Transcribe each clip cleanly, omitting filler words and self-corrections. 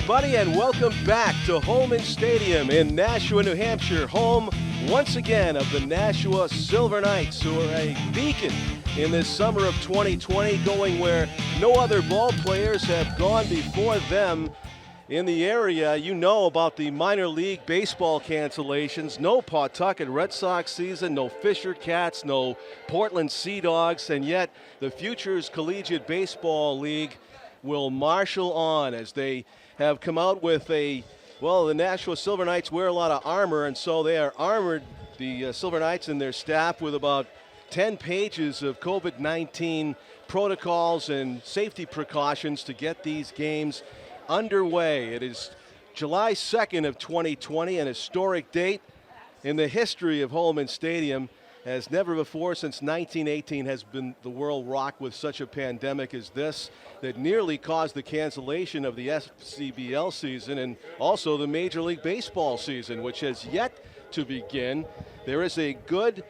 everybody, and welcome back to Holman Stadium in Nashua, New Hampshire, home once again of the Nashua Silver Knights, who are a beacon in this summer of 2020, going where no other ball players have gone before them in the area. You know about the minor league baseball cancellations. No Pawtucket Red Sox season, no Fisher Cats, no Portland Sea Dogs, and yet the Futures Collegiate Baseball League will marshal on as they have come out with the Nashua Silver Knights wear a lot of armor, and so they are armored, the Silver Knights and their staff, with about 10 pages of COVID-19 protocols and safety precautions to get these games underway. It is July 2nd of 2020, an historic date in the history of Holman Stadium, as never before since 1918 has been the world rocked with such a pandemic as this that nearly caused the cancellation of the FCBL season and also the Major League Baseball season, which has yet to begin. There is a good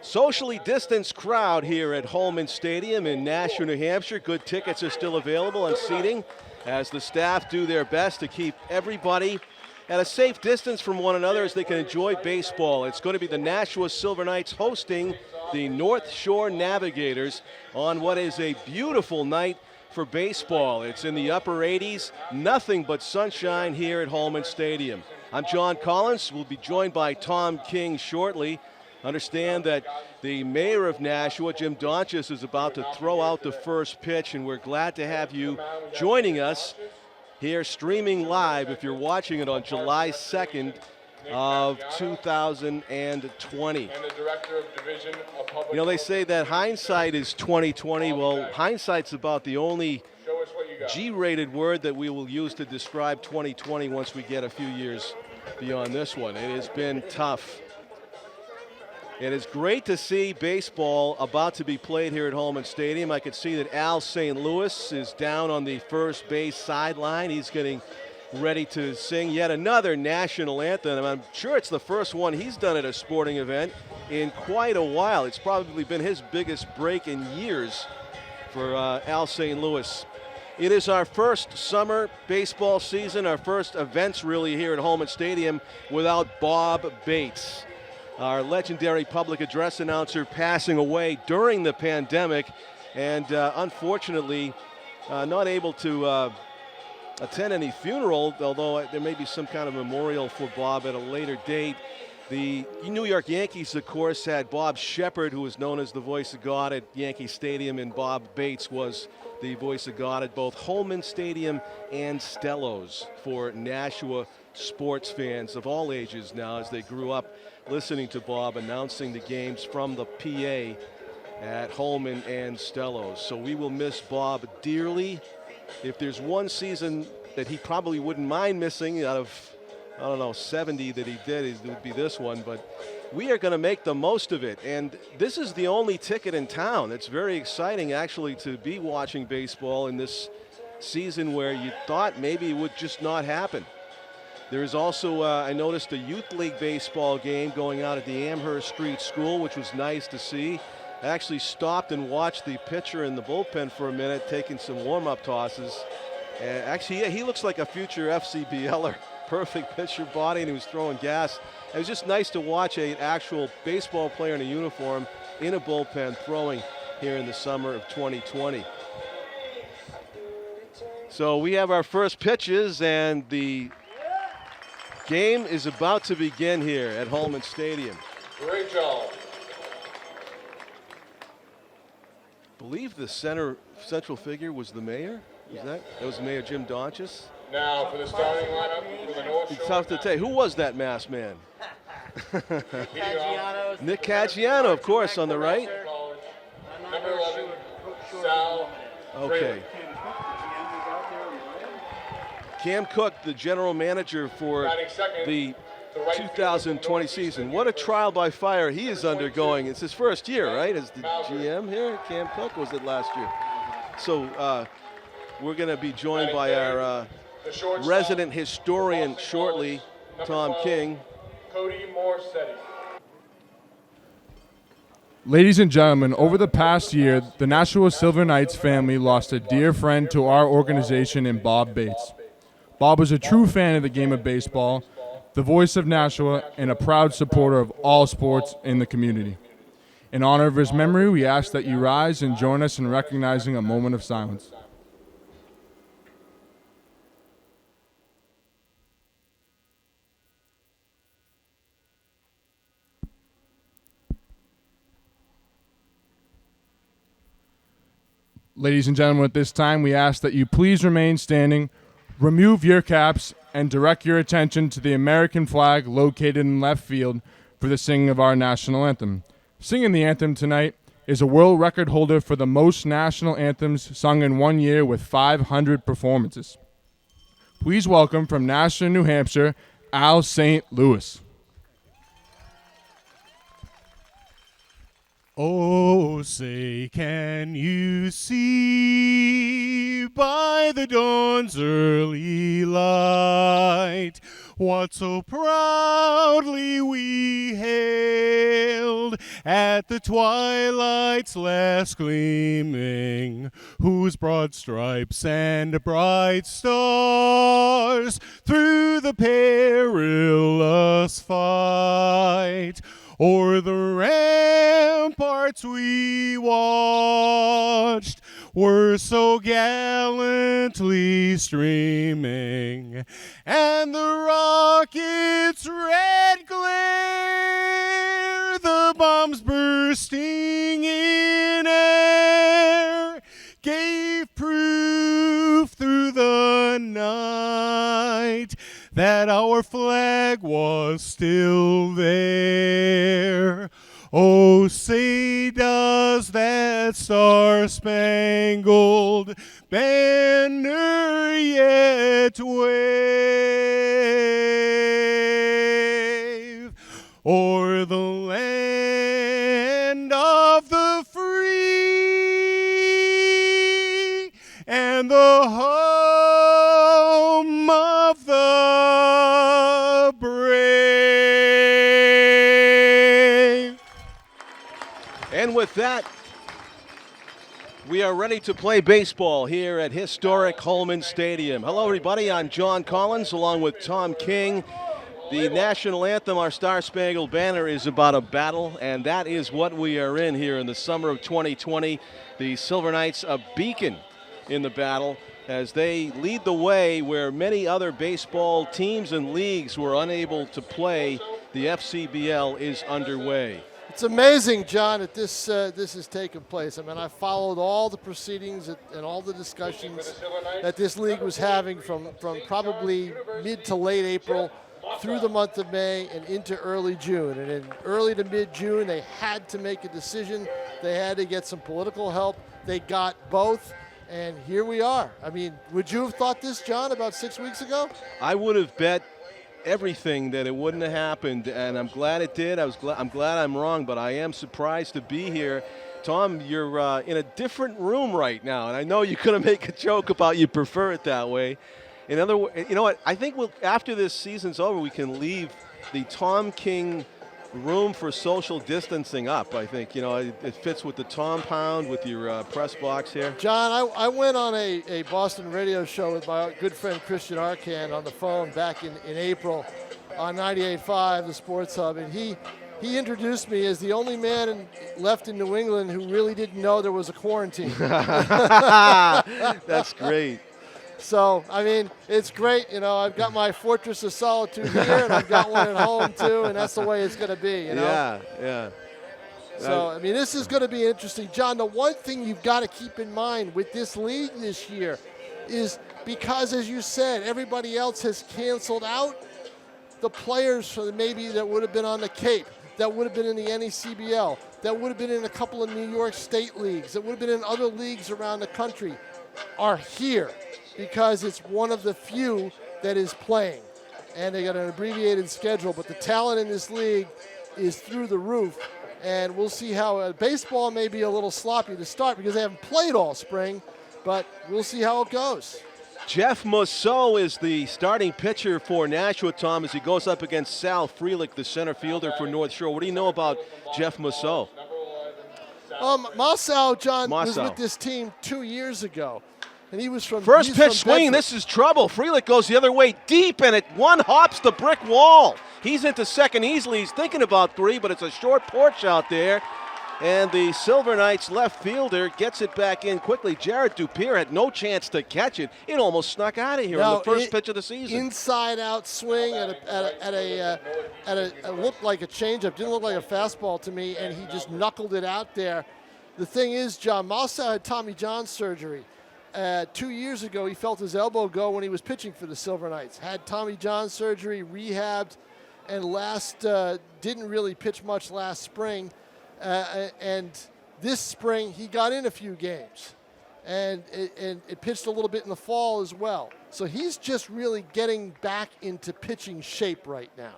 socially distanced crowd here at Holman Stadium in Nashua, New Hampshire. Good tickets are still available and seating as the staff do their best to keep everybody at a safe distance from one another as they can enjoy baseball. It's going to be the Nashua Silver Knights hosting the North Shore Navigators on what is a beautiful night for baseball. It's in the upper 80s, nothing but sunshine here at Holman Stadium. I'm John Collins. We'll be joined by Tom King shortly. Understand that the mayor of Nashua, Jim Donchis, is about to throw out the first pitch, and we're glad to have you joining us here streaming live if you're watching it on July 2nd of 2020. You know, they say that hindsight is 2020. Well, hindsight's about the only G-rated word that we will use to describe 2020 once we get a few years beyond this one. It has been tough. It is great to see baseball about to be played here at Holman Stadium. I could see that Al St. Louis is down on the first base sideline. He's getting ready to sing yet another national anthem. I'm sure it's the first one he's done at a sporting event in quite a while. It's probably been his biggest break in years for Al St. Louis. It is our first summer baseball season, our first events really here at Holman Stadium without Bob Bates, our legendary public address announcer, passing away during the pandemic, and unfortunately not able to attend any funeral, although there may be some kind of memorial for Bob at a later date. The New York Yankees, of course, had Bob Shepard, who was known as the voice of God at Yankee Stadium, and Bob Bates was the voice of God at both Holman Stadium and Stellos for Nashua sports fans of all ages now, as they grew up listening to Bob announcing the games from the PA at Holman and Stellos. So we will miss Bob dearly. If there's one season that he probably wouldn't mind missing out of, 70 that he did, it would be this one. But we are going to make the most of it. And this is the only ticket in town. It's very exciting, actually, to be watching baseball in this season where you thought maybe it would just not happen. There is also, I noticed, a youth league baseball game going on at the Amherst Street School, which was nice to see. I actually stopped and watched the pitcher in the bullpen for a minute, taking some warm-up tosses. And actually, he looks like a future FCBLer. Perfect pitcher body, and he was throwing gas. It was just nice to watch an actual baseball player in a uniform in a bullpen throwing here in the summer of 2020. So we have our first pitches, and the game is about to begin here at Holman Stadium. Great job. I believe the central figure was the mayor. That was Mayor Jim Donchis. Now for the starting lineup for the North Shore. It's tough to tell. Who was that masked man? Nick Caggiano, of course, on the right. Number 11, Sal. Okay. Cam Cook, the general manager for the 2020 season. What a trial by fire he is undergoing. It's his first year, right, as the GM here? Cam Cook, was it last year? So we're going to be joined by our resident historian shortly, Tom King. Cody Morsetti. Ladies and gentlemen, over the past year, the Nashua Silver Knights family lost a dear friend to our organization in Bob Bates. Bob was a true fan of the game of baseball, the voice of Nashua, and a proud supporter of all sports in the community. In honor of his memory, we ask that you rise and join us in recognizing a moment of silence. Ladies and gentlemen, at this time, we ask that you please remain standing, remove your caps, and direct your attention to the American flag located in left field for the singing of our national anthem. Singing the anthem tonight is a world record holder for the most national anthems sung in 1 year with 500 performances. Please welcome from Nashua, New Hampshire, Al St. Louis. Oh, say, can you see by the dawn's early light what so proudly we hailed at the twilight's last gleaming, whose broad stripes and bright stars through the perilous fight o'er the ramparts we watched were so gallantly streaming, and the rocket's red glare, the bombs bursting in air, gave proof through the night that our flag was still there. Oh, say does that star-spangled banner yet wave o'er the land of the free and the home of the brave? And with that, we are ready to play baseball here at Historic Holman Stadium. Hello, everybody. I'm John Collins, along with Tom King. The national anthem, our Star-Spangled Banner, is about a battle, and that is what we are in here in the summer of 2020. The Silver Knights, a beacon in the battle, as they lead the way where many other baseball teams and leagues were unable to play. The FCBL is underway. It's amazing, John, that this has taken place. I mean, I followed all the proceedings and all the discussions that this league was having from probably mid to late April through the month of May and into early June. And in early to mid-June, they had to make a decision. They had to get some political help. They got both, and here we are. I mean, would you have thought this, John, about 6 weeks ago? I would have bet everything that it wouldn't have happened, and I'm glad it did. I'm glad I'm wrong, but I am surprised to be here. Tom, you're in a different room right now, and I know you're going to make a joke about you prefer it that way. In other words, you know what? I think after this season's over, we can leave the Tom King room for social distancing up. I think, you know, it fits with the Tom Pound, with your press box here. John, I went on a Boston radio show with my good friend Christian Arcan on the phone back in April on 98.5, the Sports Hub, and he introduced me as the only man left in New England who really didn't know there was a quarantine. That's great. So, I mean, it's great. You know, I've got my fortress of solitude here, and I've got one at home, too, and that's the way it's going to be, you know? Yeah. So, I mean, this is going to be interesting. John, the one thing you've got to keep in mind with this league this year is because, as you said, everybody else has canceled out, the players maybe that would have been on the Cape, that would have been in the NECBL, that would have been in a couple of New York State leagues, that would have been in other leagues around the country, are here, because it's one of the few that is playing. And they got an abbreviated schedule, but the talent in this league is through the roof. And we'll see how baseball may be a little sloppy to start because they haven't played all spring, but we'll see how it goes. Jeff Mousseau is the starting pitcher for Nashua, Tom, as he goes up against Sal Freelick, the center fielder for North Shore. What do you know about Jeff Mousseau? Mousseau, John, was with this team 2 years ago. And he was from First he's pitch from swinging. Bedford. This is trouble. Frelick goes the other way deep, and it one hops the brick wall. He's into second easily. He's thinking about three, but it's a short porch out there. And the Silver Knights left fielder gets it back in quickly. Jared Dupier had no chance to catch it. It almost snuck out of here on the first pitch of the season. Inside-out swing at a looked like a changeup. Didn't look like a fastball to me, and he just knuckled it out there. The thing is, John Mossau had Tommy John surgery. 2 years ago, he felt his elbow go when he was pitching for the Silver Knights. Had Tommy John surgery, rehabbed, and didn't really pitch much last spring. And this spring, he got in a few games. And it pitched a little bit in the fall as well. So he's just really getting back into pitching shape right now.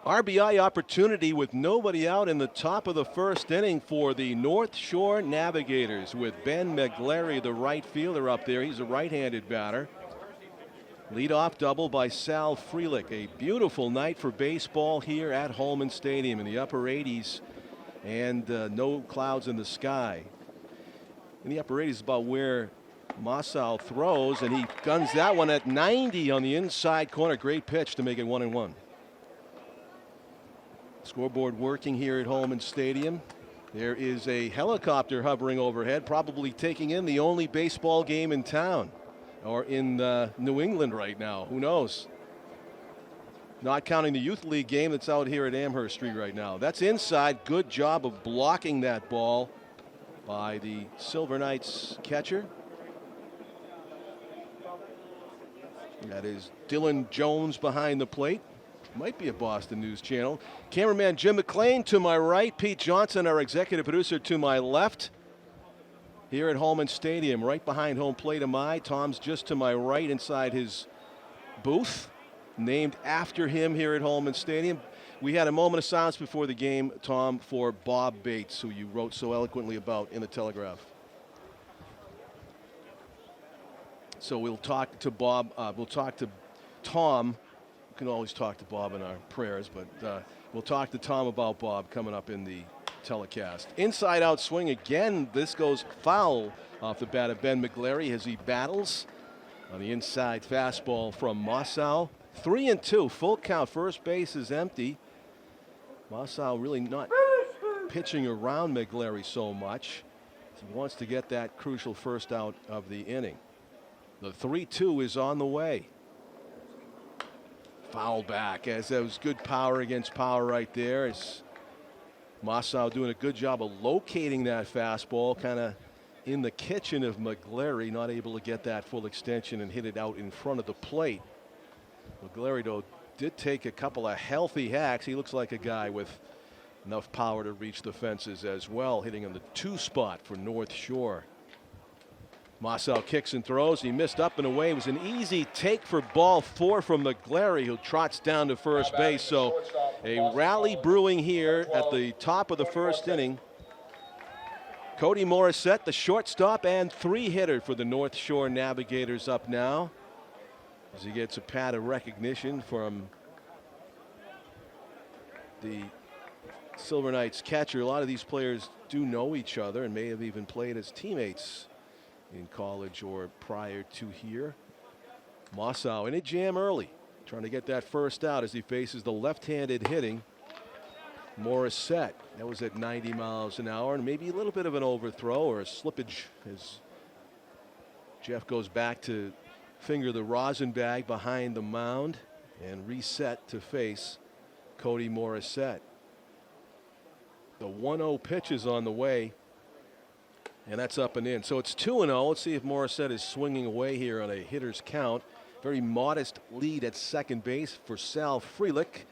RBI opportunity with nobody out in the top of the first inning for the North Shore Navigators with Ben McGlary, the right fielder up there. He's a right-handed batter. Leadoff double by Sal Frelick. A beautiful night for baseball here at Holman Stadium in the upper 80s and no clouds in the sky. In the upper 80s is about where Mossau throws, and he guns that one at 90 on the inside corner. Great pitch to make it 1-1. Scoreboard working here at Holman Stadium. There is a helicopter hovering overhead, probably taking in the only baseball game in town or in New England right now. Who knows? Not counting the Youth League game that's out here at Amherst Street right now. That's inside. Good job of blocking that ball by the Silver Knights catcher. That is Dylan Jones behind the plate. Might be a Boston News Channel. Cameraman Jim McLean to my right. Pete Johnson, our executive producer, to my left. Here at Holman Stadium, right behind home plate am I. Tom's just to my right inside his booth, named after him here at Holman Stadium. We had a moment of silence before the game, Tom, for Bob Bates, who you wrote so eloquently about in the Telegraph. So we'll talk to Bob. We'll talk to Tom. We can always talk to Bob in our prayers, but we'll talk to Tom about Bob coming up in the telecast. Inside out swing again. This goes foul off the bat of Ben McGlary as he battles on the inside fastball from Mossau. 3-2, full count. First base is empty. Mossau really not pitching around McGlary so much. He wants to get that crucial first out of the inning. The 3-2 is on the way. Foul back, as that was good power against power right there. As Mossau doing a good job of locating that fastball, kind of in the kitchen of McGlary, not able to get that full extension and hit it out in front of the plate. McGlary, though, did take a couple of healthy hacks. He looks like a guy with enough power to reach the fences as well, hitting on the 2 spot for North Shore. Mossau kicks and throws. He missed up and away. It was an easy take for ball 4 from McGlary, who trots down to first base. So a rally brewing here at the top of the first inning. Cody Morissette, the shortstop and 3-hitter for the North Shore Navigators, up now as he gets a pat of recognition from the Silver Knights catcher. A lot of these players do know each other and may have even played as teammates in college or prior to here. Mossau in a jam early, trying to get that first out as he faces the left-handed hitting Morissette. That was at 90 miles an hour, and maybe a little bit of an overthrow or a slippage as Jeff goes back to finger the rosin bag behind the mound and reset to face Cody Morissette. The 1-0 pitch is on the way, and that's up and in. So it's 2-0. Let's see if Morissette is swinging away here on a hitter's count. Very modest lead at second base for Sal Frelick.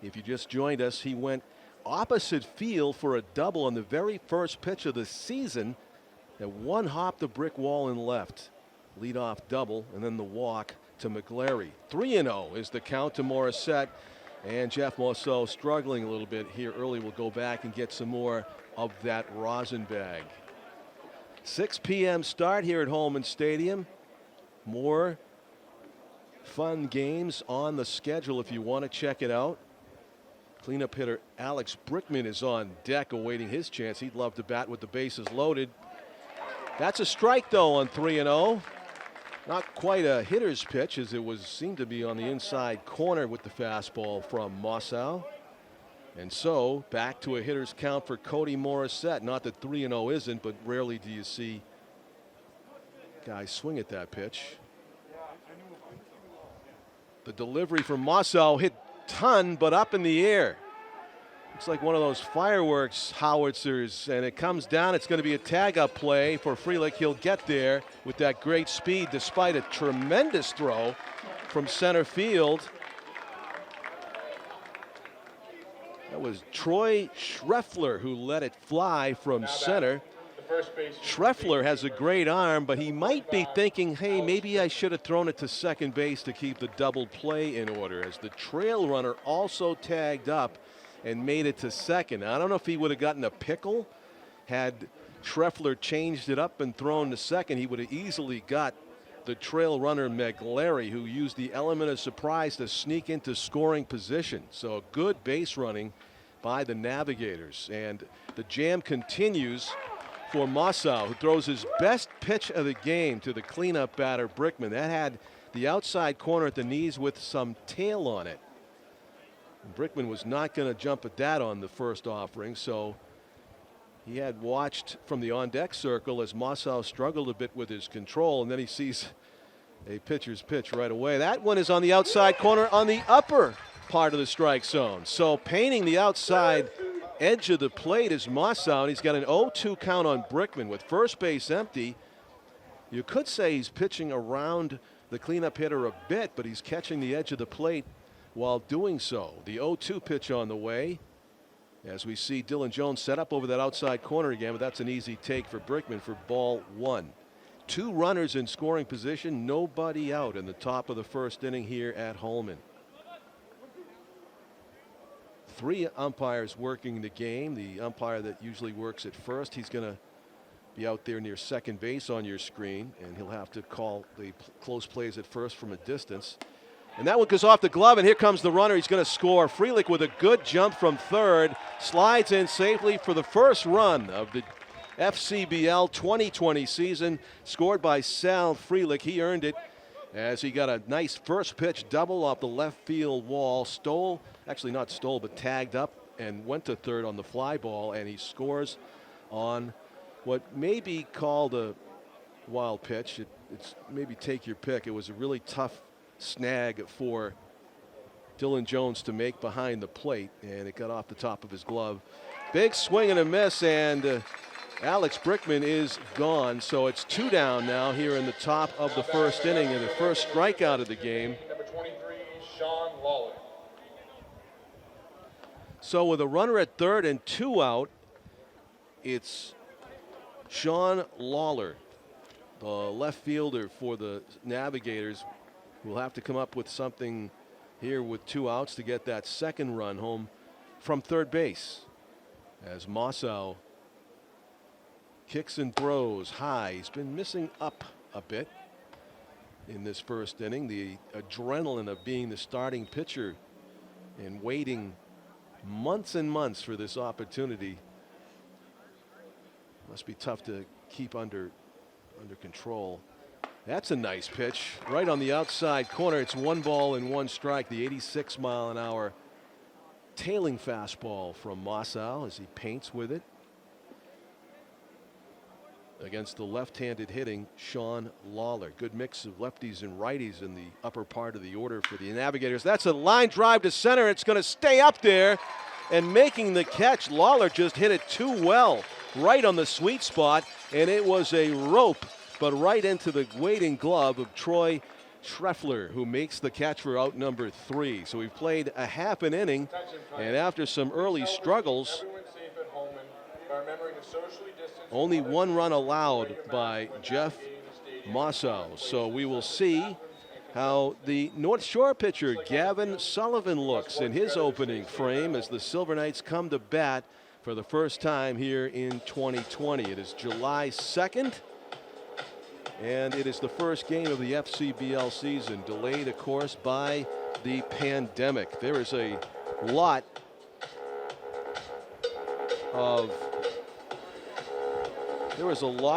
If you just joined us, he went opposite field for a double on the very first pitch of the season. That one hopped the brick wall and left. Leadoff double, and then the walk to McGlary. 3-0 is the count to Morissette. And Jeff Mossau struggling a little bit here early. We'll go back and get some more of that rosin bag. 6 p.m. start here at Holman Stadium. More fun games on the schedule if you want to check it out. Cleanup hitter Alex Brickman is on deck awaiting his chance. He'd love to bat with the bases loaded. That's a strike, though, on 3-0. Not quite a hitter's pitch, as it seemed to be on the inside corner with the fastball from Mossow. And so back to a hitter's count for Cody Morissette. Not that 3-0 isn't, but rarely do you see guys swing at that pitch. The delivery from Mossow hit ton, but up in the air. Looks like one of those fireworks howitzers, and it comes down. It's going to be a tag-up play for Frelick. He'll get there with that great speed despite a tremendous throw from center field. That was Troy Schreffler who let it fly from center. Schreffler has a great arm, but he might be thinking, hey, maybe I should have thrown it to second base to keep the double play in order, as the trail runner also tagged up and made it to second. I don't know if he would have gotten a pickle had Schreffler changed it up and thrown to second. He would have easily got the trail runner McLary, who used the element of surprise to sneak into scoring position. So good base running by the Navigators. And the jam continues for Mossow, who throws his best pitch of the game to the cleanup batter Brickman. That had the outside corner at the knees with some tail on it. Brickman was not going to jump at that on the first offering, so he had watched from the on-deck circle as Mossow struggled a bit with his control, and then he sees a pitcher's pitch right away. That one is on the outside corner on the upper part of the strike zone. So painting the outside edge of the plate is Mossow, and he's got an 0-2 count on Brickman with first base empty. You could say he's pitching around the cleanup hitter a bit, but he's catching the edge of the plate while doing so. The 0-2 pitch on the way, as we see Dylan Jones set up over that outside corner again, but that's an easy take for Brickman for ball one. 2 runners in scoring position, nobody out in the top of the first inning here at Holman. 3 umpires working the game. The umpire that usually works at first, he's going to be out there near second base on your screen, and he'll have to call the close plays at first from a distance. And that one goes off the glove, and here comes the runner. He's going to score. Frelick with a good jump from third, slides in safely for the first run of the FCBL 2020 season, scored by Sal Frelick. He earned it as he got a nice first pitch double off the left field wall, but tagged up and went to third on the fly ball, and he scores on what may be called a wild pitch. It's maybe take your pick. It was a really tough snag for Dylan Jones to make behind the plate, and it got off the top of his glove. Big swing and a miss, and Alex Brickman is gone. So it's 2 down now here in the top of the first inning, and the first strikeout of the game. Number 23, Sean Lawler. So with a runner at third and 2 out, it's Sean Lawler, the left fielder for the Navigators, will have to come up with something here with 2 outs to get that second run home from third base, as Mossow kicks and throws high. He's been missing up a bit in this first inning. The adrenaline of being the starting pitcher and waiting months and months for this opportunity must be tough to keep under control. That's a nice pitch right on the outside corner. It's 1 ball and 1 strike. The 86-mile-an-hour tailing fastball from Mossow as he paints with it against the left-handed hitting Sean Lawler. Good mix of lefties and righties in the upper part of the order for the Navigators. That's a line drive to center. It's going to stay up there, and making the catch, Lawler just hit it too well right on the sweet spot, and it was a rope, but right into the waiting glove of Troy Schreffler, who makes the catch for out number 3. So we've played a half an inning, and after some early struggles, only 1 run allowed by Jeff Mossow. So we will see how the North Shore pitcher Gavin Sullivan looks in his opening frame as the Silver Knights come to bat for the first time here in 2020. It is July 2nd. And it is the first game of the FCBL season, delayed, of course, by the pandemic. There is a lot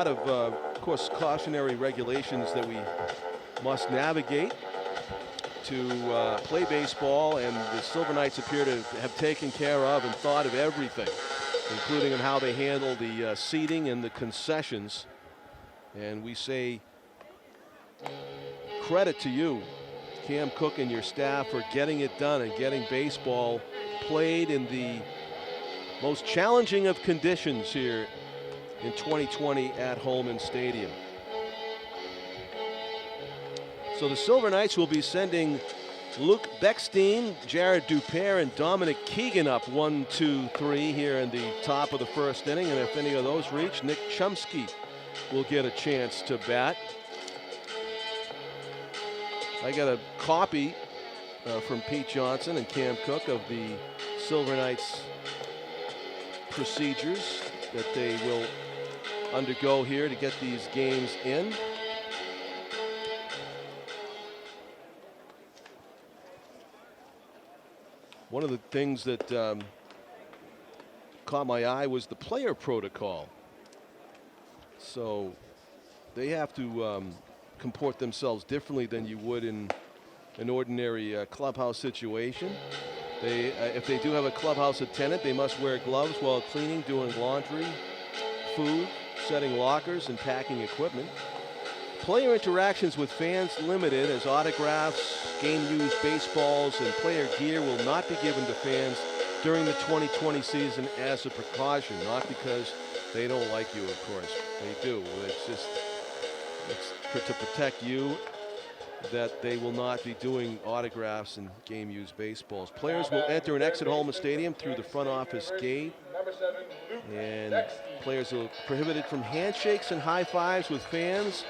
of course, cautionary regulations that we must navigate to play baseball, and the Silver Knights appear to have taken care of and thought of everything, including in how they handle the seating and the concessions. And we say credit to you, Cam Cook, and your staff for getting it done and getting baseball played in the most challenging of conditions here in 2020 at Holman Stadium. So the Silver Knights will be sending Luke Beckstein, Jared Dupere, and Dominic Keegan up 1-2-3 here in the top of the first inning. And if any of those reach, Nick Chomsky will get a chance to bat. I got a copy from Pete Johnson and Cam Cook of the Silver Knights procedures that they will undergo here to get these games in. One of the things that caught my eye was the player protocol. So they have to comport themselves differently than you would in an ordinary clubhouse situation. If they do have a clubhouse attendant, they must wear gloves while cleaning, doing laundry, food, setting lockers, and packing equipment. Player interactions with fans limited, as autographs, game-used baseballs, and player gear will not be given to fans during the 2020 season as a precaution, not because they don't like you, of course. They do. It's to protect you that they will not be doing autographs and game-used baseballs. Players will enter and exit Holman Stadium through the front office gate, and players are prohibited from handshakes and high fives with fans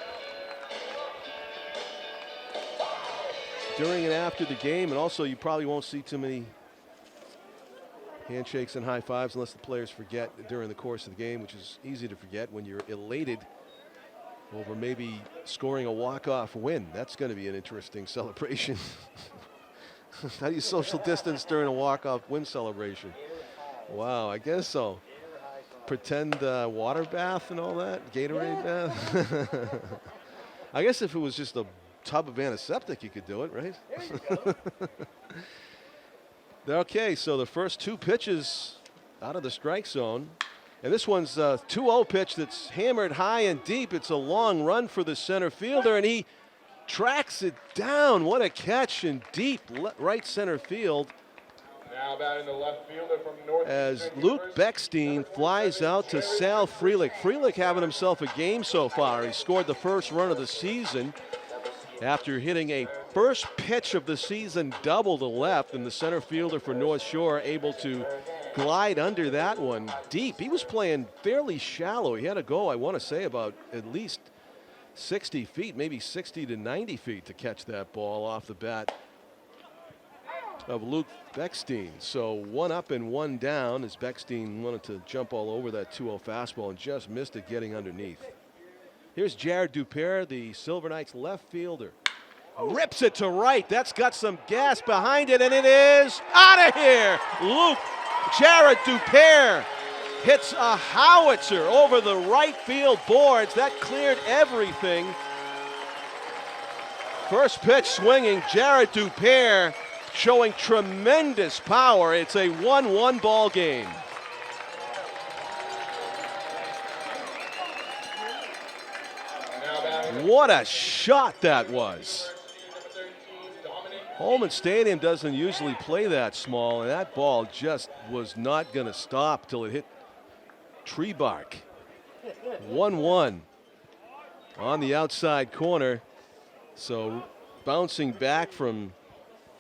during and after the game. And also, you probably won't see too many handshakes and high fives unless the players forget during the course of the game, which is easy to forget when you're elated over maybe scoring a walk-off win. That's going to be an interesting celebration. How do you social distance during a walk-off win celebration? Wow, I guess so. Pretend water bath and all that, Gatorade bath. I guess if it was just a tub of antiseptic, you could do it, right? Okay, so the first two pitches out of the strike zone. And this one's a 2-0 pitch that's hammered high and deep. It's a long run for the center fielder, and he tracks it down. What a catch in deep right center field. Now batting the left fielder from North As Luke Beckstein flies out to Sal Frelick. Frelick having himself a game so far. He scored the first run of the season after hitting a first pitch of the season double to left, and the center fielder for North Shore able to glide under that one deep. He was playing fairly shallow. He had to go, I want to say, about at least 60 feet, maybe 60 to 90 feet to catch that ball off the bat of Luke Beckstein. So one up and one down as Beckstein wanted to jump all over that 2-0 fastball and just missed it getting underneath. Here's Jared Dupere, the Silver Knights left fielder. Rips it to right. That's got some gas behind it, and it is out of here. Jared Dupere hits a howitzer over the right field boards. That cleared everything. First pitch swinging, Jared Dupere showing tremendous power. It's a 1-1 ball game. What a shot that was. Holman Stadium doesn't usually play that small, and that ball just was not going to stop till it hit tree bark. 1-1 on the outside corner. So bouncing back from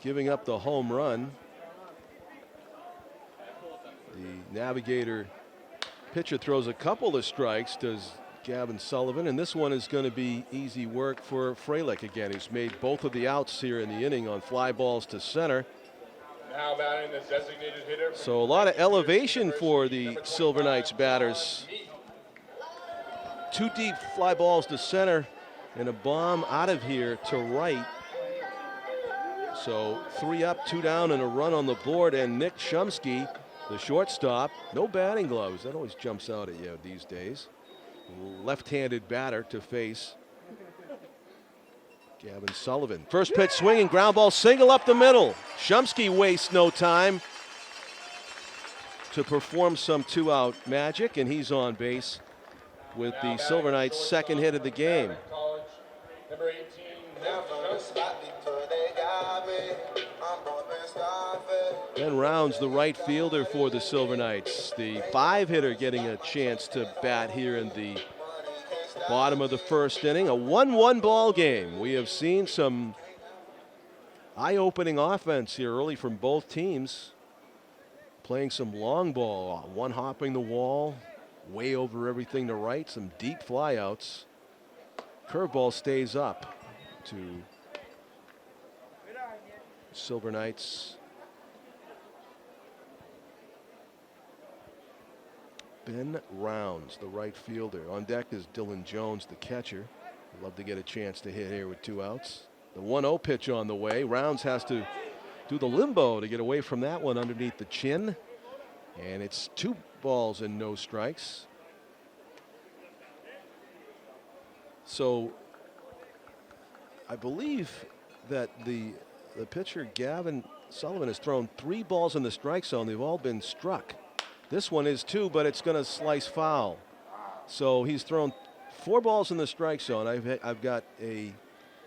giving up the home run, the Navigator pitcher throws a couple of strikes, does Gavin Sullivan, and this one is going to be easy work for Frelick again, who's made both of the outs here in the inning on fly balls to center. Now batting the designated hitter. So a lot of elevation for the Silver Knights batters. Two deep fly balls to center and a bomb out of here to right. So 3 up, 2 down, and a run on the board. And Nick Chomsky, the shortstop, no batting gloves. That always jumps out at you these days. Left-handed batter to face. Gavin Sullivan. First pitch swinging, ground ball single up the middle. Shumsky wastes no time to perform some two-out magic, and he's on base with the Silver Knights' second hit of the game. College, number 18, Ben Rounds, the right fielder for the Silver Knights. The 5-hitter getting a chance to bat here in the bottom of the first inning. A 1-1 ball game. We have seen some eye-opening offense here early from both teams. Playing some long ball, one hopping the wall, way over everything to right, some deep flyouts. Curveball stays up to Silver Knights. Ben Rounds, the right fielder. On deck is Dylan Jones, the catcher. Love to get a chance to hit here with 2 outs. The 1-0 pitch on the way. Rounds has to do the limbo to get away from that one underneath the chin. And it's 2 balls and no strikes. So I believe that the pitcher, Gavin Sullivan, has thrown 3 balls in the strike zone. They've all been struck. This one is 2, but it's going to slice foul. So he's thrown 4 balls in the strike zone. I've got a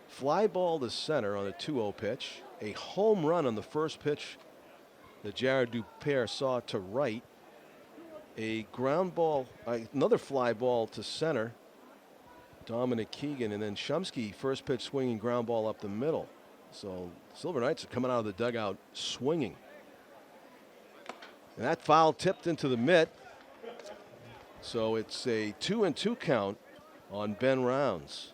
fly ball to center on a 2-0 pitch, a home run on the first pitch that Jared Dupere saw to right, a ground ball, another fly ball to center, Dominic Keegan, and then Shumsky, first pitch swinging ground ball up the middle. So Silver Knights are coming out of the dugout swinging. And that foul tipped into the mitt. So it's a 2-2 count on Ben Rounds.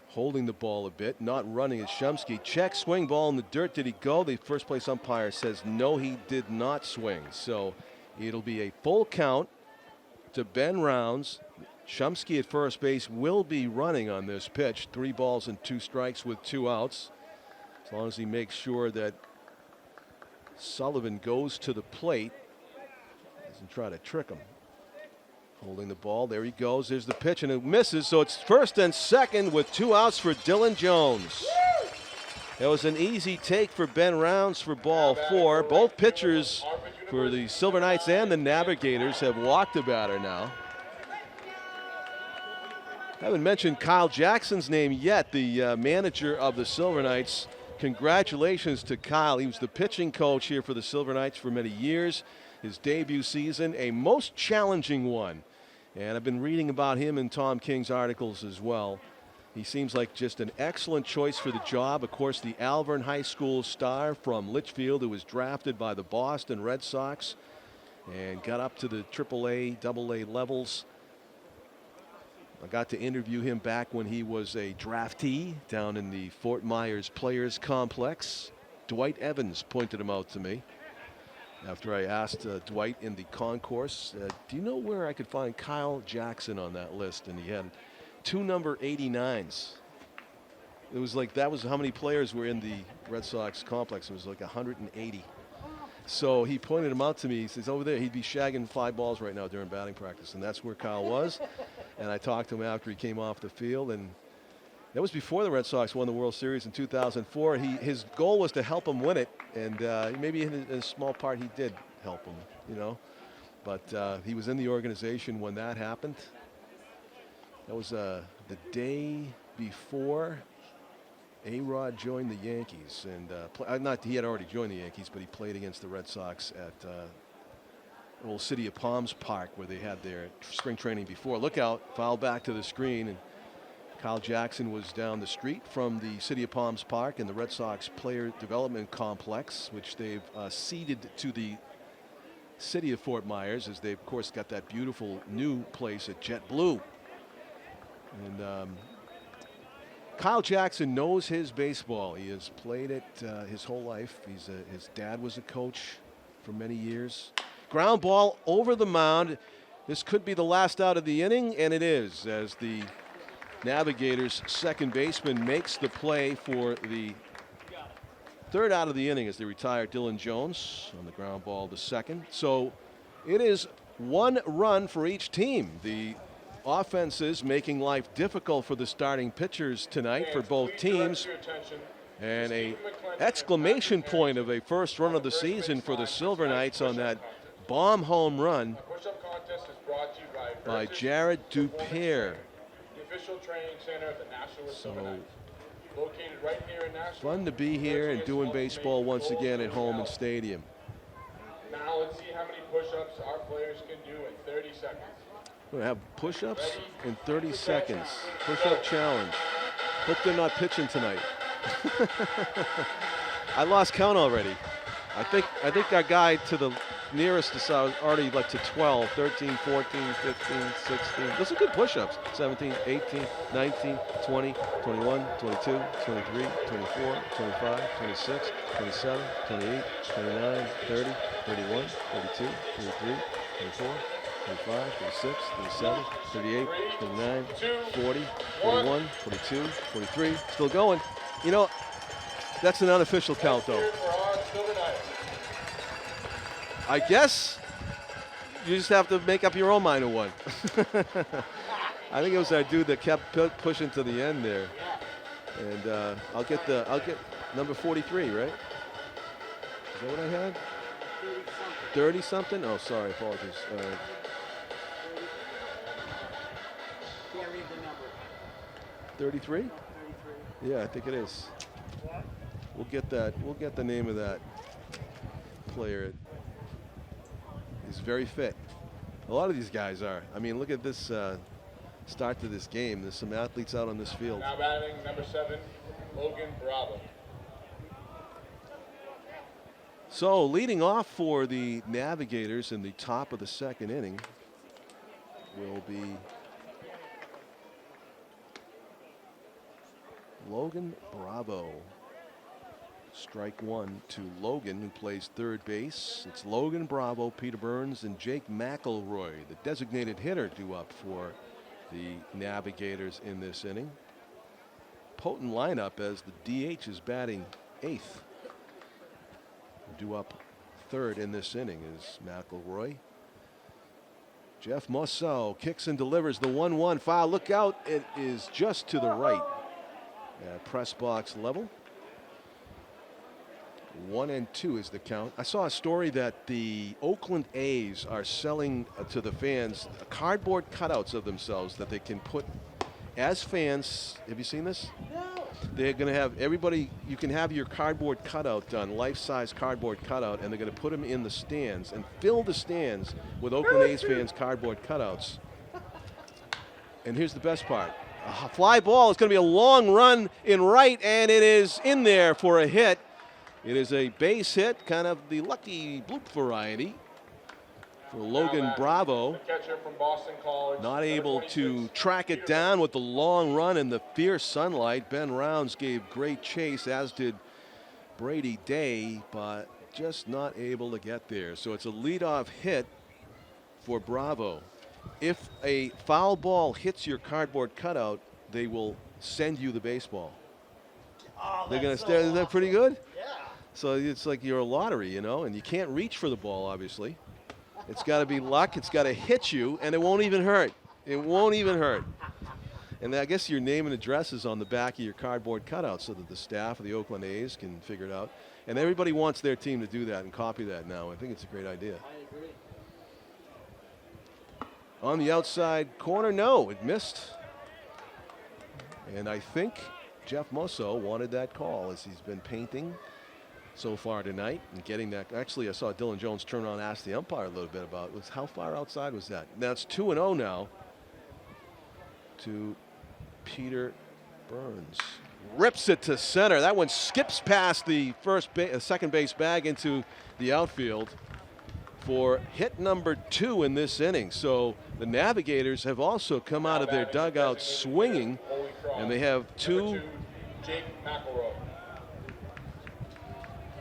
Holding the ball a bit, not running as Shumsky. Check, swing ball in the dirt. Did he go? The first place umpire says no, he did not swing. So it'll be a full count to Ben Rounds. Shumsky at first base will be running on this pitch. 3 balls and 2 strikes with 2 outs. As long as he makes sure that Sullivan goes to the plate. Doesn't try to trick him. Holding the ball. There he goes. There's the pitch, and it misses. So it's first and second with 2 outs for Dylan Jones. That was an easy take for Ben Rounds for ball 4. Both pitchers for the Silver Knights and the Navigators have walked the batter now. I haven't mentioned Kyle Jackson's name yet, the manager of the Silver Knights. Congratulations to Kyle. He was the pitching coach here for the Silver Knights for many years. His debut season, a most challenging one. And I've been reading about him in Tom King's articles as well. He seems like just an excellent choice for the job. Of course, the Alvern High School star from Litchfield, who was drafted by the Boston Red Sox and got up to the AAA, AA levels. I got to interview him back when he was a draftee down in the Fort Myers Players Complex. Dwight Evans pointed him out to me after I asked Dwight in the concourse, do you know where I could find Kyle Jackson on that list? And he had 2 number 89s. It was like that was how many players were in the Red Sox complex. It was like 180. So he pointed him out to me. He says, over there, he'd be shagging 5 balls right now during batting practice. And that's where Kyle was. And I talked to him after he came off the field. And that was before the Red Sox won the World Series in 2004. His goal was to help him win it. And maybe in a small part he did help him, you know. But he was in the organization when that happened. That was the day before A-Rod joined the Yankees, and he had already joined the Yankees, but he played against the Red Sox at old City of Palms Park where they had their spring training before. Look out, foul back to the screen, and Kyle Jackson was down the street from the City of Palms Park and the Red Sox Player Development Complex, which they've ceded to the city of Fort Myers, as they've, of course, got that beautiful new place at JetBlue. And Kyle Jackson knows his baseball. He has played it his whole life. His dad was a coach for many years. Ground ball over the mound. This could be the last out of the inning, and it is, as the Navigators' second baseman makes the play for the third out of the inning as they retire Dylan Jones on the ground ball to second. So it is 1 run for each team. The offenses making life difficult for the starting pitchers tonight for both teams. And a exclamation point of a first run of the season for the Silver Knights on that bomb home run by Jared Dupere. The official training center at the Nashua Silver Knights. Located right here in Nashua. Fun to be here and doing baseball once again at Holman Stadium. Now let's see how many push-ups our players can do in 30 seconds. We're going to have push-ups in 30 seconds. Push-up challenge. Hope they're not pitching tonight. I lost count already. I think our guy to the nearest is already like to 12, 13, 14, 15, 16. Those are good push-ups. 17, 18, 19, 20, 21, 22, 23, 24, 25, 26, 27, 28, 29, 30, 31, 32, 33, 24, 25, 26, 27, 38, 39, 40, 41, 42, 43. Still going. You know, that's an unofficial count, though. I guess you just have to make up your own mind who won. I think it was that dude that kept pushing to the end there. And I'll get number 43, right? Is that what I had? 30 something? Oh, sorry, apologies. Can't read the number. 33? 33. Yeah, I think it is. We'll get that. We'll get the name of that player. He's very fit. A lot of these guys are. I mean, look at this start to this game. There's some athletes out on this field. Now batting number 7, Logan Bravo. So leading off for the Navigators in the top of the second inning will be Logan Bravo. Strike one to Logan, who plays third base. It's Logan Bravo, Peter Burns, and Jake McElroy, the designated hitter, due up for the Navigators in this inning. Potent lineup as the DH is batting 8th. Due up third in this inning is McElroy. Jeff Mosso kicks and delivers the 1-1 foul. Look out, it is just to the right at press box level. 1-2 is the count. I saw a story that the Oakland A's are selling to the fans cardboard cutouts of themselves that they can put as fans. Have you seen this? No. They're going to have everybody, you can have your cardboard cutout done, life-size cardboard cutout, and they're going to put them in the stands and fill the stands with Oakland A's fans' cardboard cutouts. And here's the best part. A fly ball. It's going to be a long run in right, and it is in there for a hit. It is a base hit, kind of the lucky bloop variety for Logan Bravo. The catcher from Boston College. Not able to track it down with the long run in the fierce sunlight. Ben Rounds gave great chase, as did Brady Day, but just not able to get there. So it's a leadoff hit for Bravo. If a foul ball hits your cardboard cutout, they will send you the baseball. Oh, They're going to so stare. Isn't that awesome. pretty good? Yeah. So it's like you're a lottery, you know, and you can't reach for the ball, obviously. It's got to be luck. It's got to hit you, and it won't even hurt. It won't even hurt. And I guess your name and address is on the back of your cardboard cutout so that the staff of the Oakland A's can figure it out. And everybody wants their team to do that and copy that now. I think it's a great idea. I agree. On the outside corner, no, it missed. And I think Jeff Mosso wanted that call as he's been painting so far tonight and getting that. Actually, I saw Dylan Jones turn around and ask the umpire a little bit about it. How far outside was that? Now it's 2-0 now to Peter Burns. Rips it to center. That one skips past the second base bag into the outfield for hit number 2 in this inning. So the Navigators have also come out of their dugout swinging, and they have two Jake McElroy.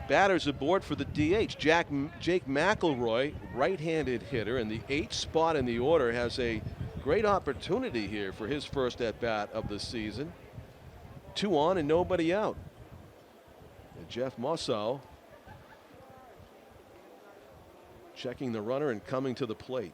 batters aboard for the DH. Jake McElroy, right-handed hitter in the 8th spot in the order, has a great opportunity here for his first at-bat of the season. 2 on and nobody out. And Jeff Mossow checking the runner and coming to the plate.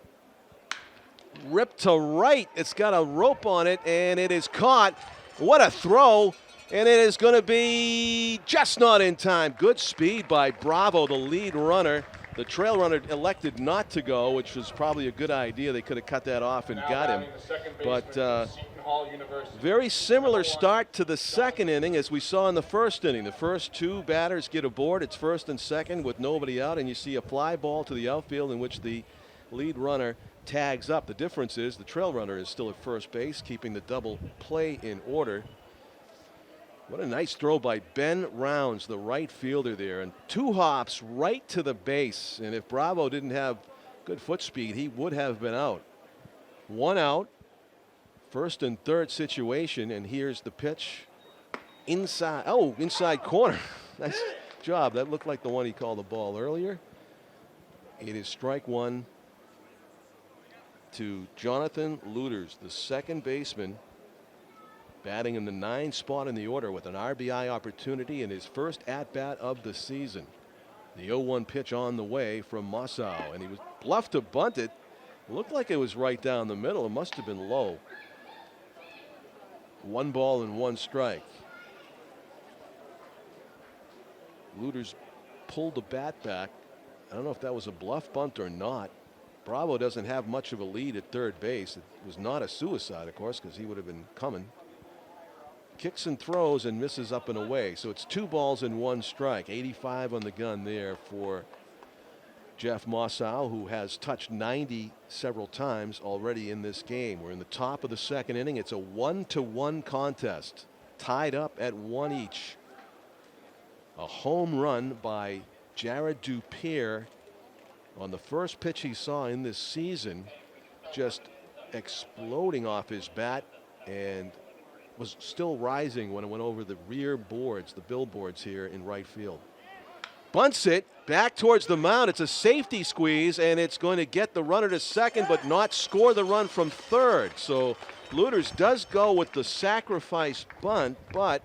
Ripped to right. It's got a rope on it, and it is caught. What a throw. And it is going to be just not in time. Good speed by Bravo, the lead runner. The trail runner elected not to go, which was probably a good idea. They could have cut that off and got him. But very similar start to the second inning as we saw in the first inning. The first two batters get aboard. It's first and second with nobody out, and you see a fly ball to the outfield in which the lead runner tags up. The difference is the trail runner is still at first base, keeping the double play in order. What a nice throw by Ben Rounds, the right fielder there, and 2 hops right to the base. And if Bravo didn't have good foot speed, he would have been out. 1 out, first and third situation, and here's the pitch inside. Oh, inside corner. Nice job. That looked like the one he called the ball earlier. It is strike 1 to Jonathan Luters, the second baseman, batting in the 9th spot in the order with an RBI opportunity in his first at-bat of the season. The 0-1 pitch on the way from Mossow, and he was bluffed to bunt it. Looked like it was right down the middle. It must have been low. 1 ball and 1 strike. Luters pulled the bat back. I don't know if that was a bluff bunt or not. Bravo doesn't have much of a lead at third base. It was not a suicide, of course, because he would have been coming. Kicks and throws and misses up and away. So it's 2 balls and 1 strike. 85 on the gun there for Jeff Mossow, who has touched 90 several times already in this game. We're in the top of the second inning. It's a 1-1 contest, tied up at 1 each. A home run by Jared Dupere on the first pitch he saw in this season, just exploding off his bat, and was still rising when it went over the rear boards, the billboards here in right field. Bunts it back towards the mound. It's a safety squeeze, and it's going to get the runner to second but not score the run from third. So Luters does go with the sacrifice bunt, but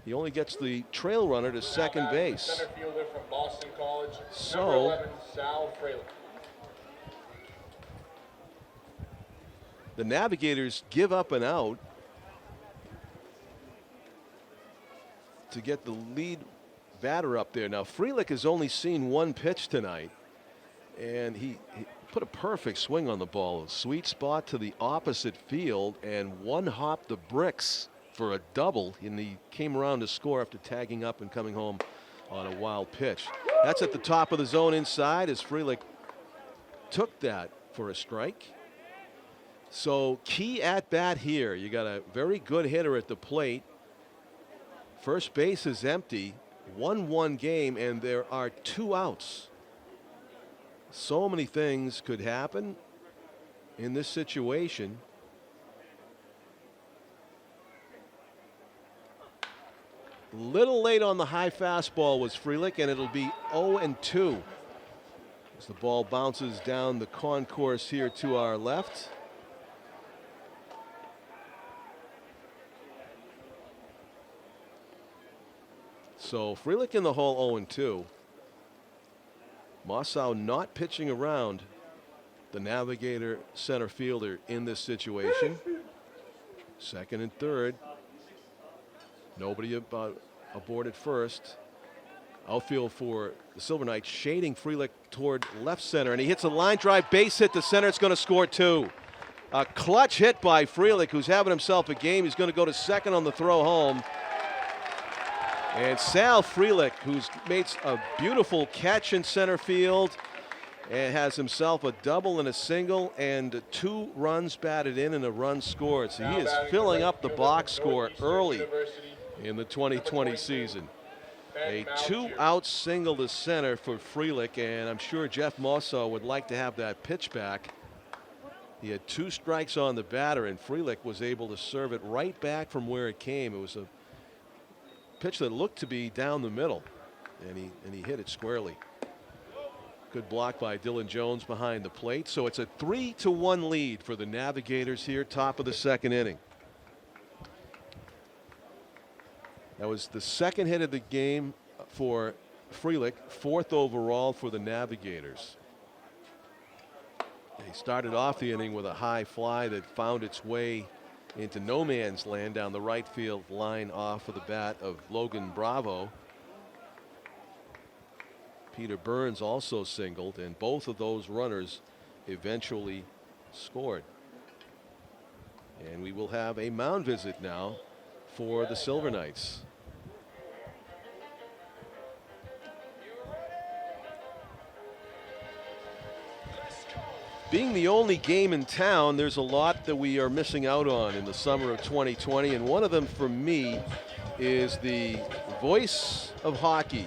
he only gets the trail runner to second base. Center fielder from Boston College, So number 11, Sal Frelick. the Navigators give up an out to get the lead batter up there. Now, Frelick has only seen 1 pitch tonight, and he put a perfect swing on the ball. A sweet spot to the opposite field, and 1 hop the bricks for a double, and he came around to score after tagging up and coming home on a wild pitch. That's at the top of the zone inside as Frelick took that for a strike. So key at bat here. You got a very good hitter at the plate. First base is empty. 1-1 game, and there are 2 outs. So many things could happen in this situation. Little late on the high fastball was Frelick, and it'll be 0-2 as the ball bounces down the concourse here to our left. So Frelick in the hole, 0-2. Mossow not pitching around the Navigator center fielder in this situation. Second and third. Nobody aboard at first. Outfield for the Silver Knights, shading Frelick toward left center, and he hits a line drive base hit to center. It's going to score 2. A clutch hit by Frelick, who's having himself a game. He's going to go to second on the throw home. And Sal Frelick, who's made a beautiful catch in center field and has himself a double and a single and 2 runs batted in and a run scored. So he is filling up the box score early in the 2020 season. A 2-out single to center for Frelick, and I'm sure Jeff Mossow would like to have that pitch back. He had 2 strikes on the batter, and Frelick was able to serve it right back from where it came. It was a pitch that looked to be down the middle, and he hit it squarely. Good block by Dylan Jones behind the plate. So it's a 3-1 lead for the Navigators here, top of the second inning. That was the second hit of the game for Freelick, 4th overall for the Navigators. They started off the inning with a high fly that found its way into no man's land down the right field line off of the bat of Logan Bravo. Peter Burns also singled, and both of those runners eventually scored. And we will have a mound visit now for the Silver Knights. Being the only game in town, there's a lot that we are missing out on in the summer of 2020, and one of them for me is the voice of hockey.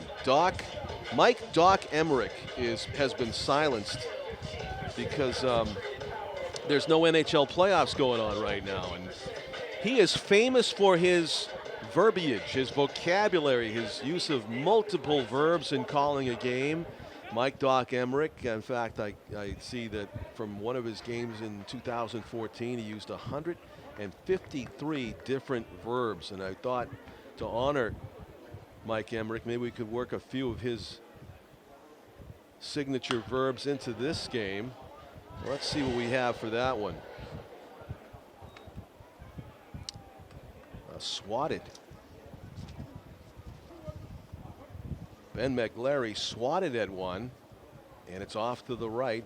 Mike Doc Emmerich has been silenced because there's no NHL playoffs going on right now, and he is famous for his verbiage, his vocabulary, his use of multiple verbs in calling a game. Mike Doc Emmerich, in fact, I see that from one of his games in 2014, he used 153 different verbs, and I thought to honor Mike Emmerich, maybe we could work a few of his signature verbs into this game. Let's see what we have for that one. Swatted. Ben McGlarry swatted at one, and it's off to the right.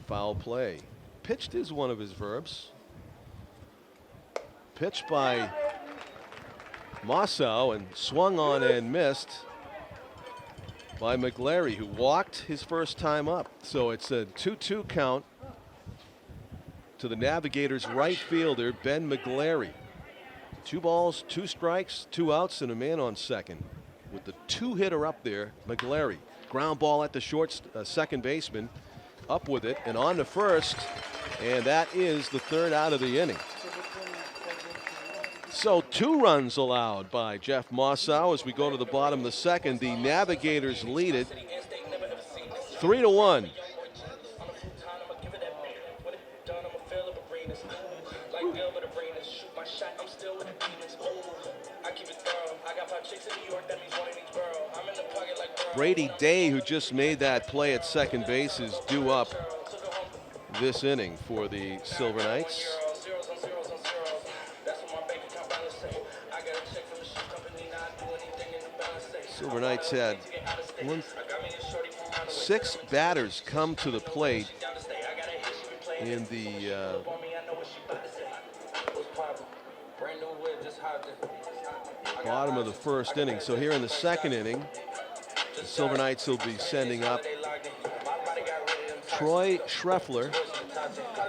Foul play. Pitched is one of his verbs. Pitched by Mossau and swung on and missed by McGlarry, who walked his first time up. So it's a 2-2 count to the Navigators' right fielder, Ben McGlarry. 2 balls, 2 strikes, 2 outs, and a man on second. With the 2-hitter up there, McGlarry. Ground ball at the short second baseman. Up with it and on to first. And that is the 3rd out of the inning. So 2 runs allowed by Jeff Mossau as we go to the bottom of the 2nd. The Navigators lead it 3-1. Brady Day, who just made that play at second base, is due up this inning for the Silver Knights. Silver Knights had 6 batters come to the plate in the bottom of the 1st inning. So here in the 2nd inning, the Silver Knights will be sending up Troy Schreffler,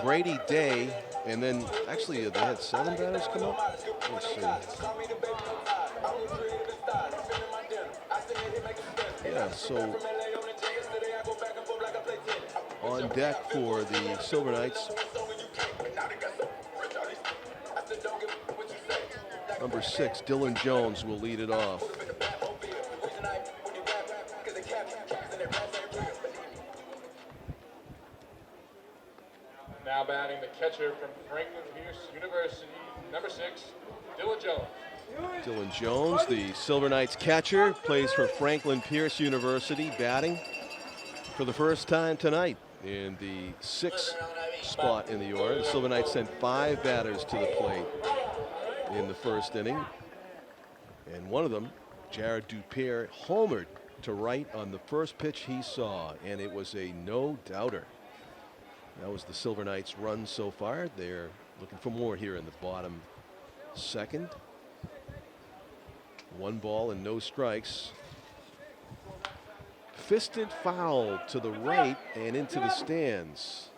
Brady Day, and then actually they had 7 batters come up. Let's see. Yeah, so on deck for the Silver Knights, number 6, Dylan Jones, will lead it off. Now batting the catcher from Franklin Pierce University, number 6, Dylan Jones. Dylan Jones, the Silver Knights catcher, plays for Franklin Pierce University, batting for the first time tonight in the 6th spot in the order. The Silver Knights sent 5 batters to the plate in the 1st inning, and one of them, Jared Dupere, homered to right on the first pitch he saw, and it was a no-doubter. That was the Silver Knights' run so far. They're looking for more here in the bottom 2nd. 1 ball and no strikes. Fisted foul to the right and into the stands.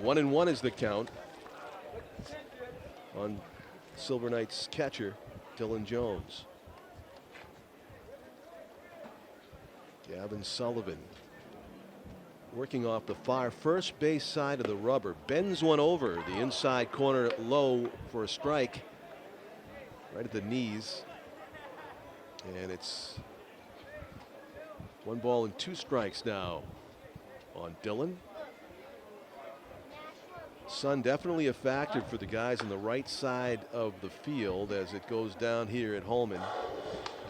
1-1 is the count on Silver Knights catcher Dylan Jones. Gavin Sullivan working off the far first base side of the rubber, bends one over the inside corner low for a strike right at the knees, and it's 1 ball and 2 strikes now on Dylan. sun definitely a factor for the guys on the right side of the field as it goes down here at Holman.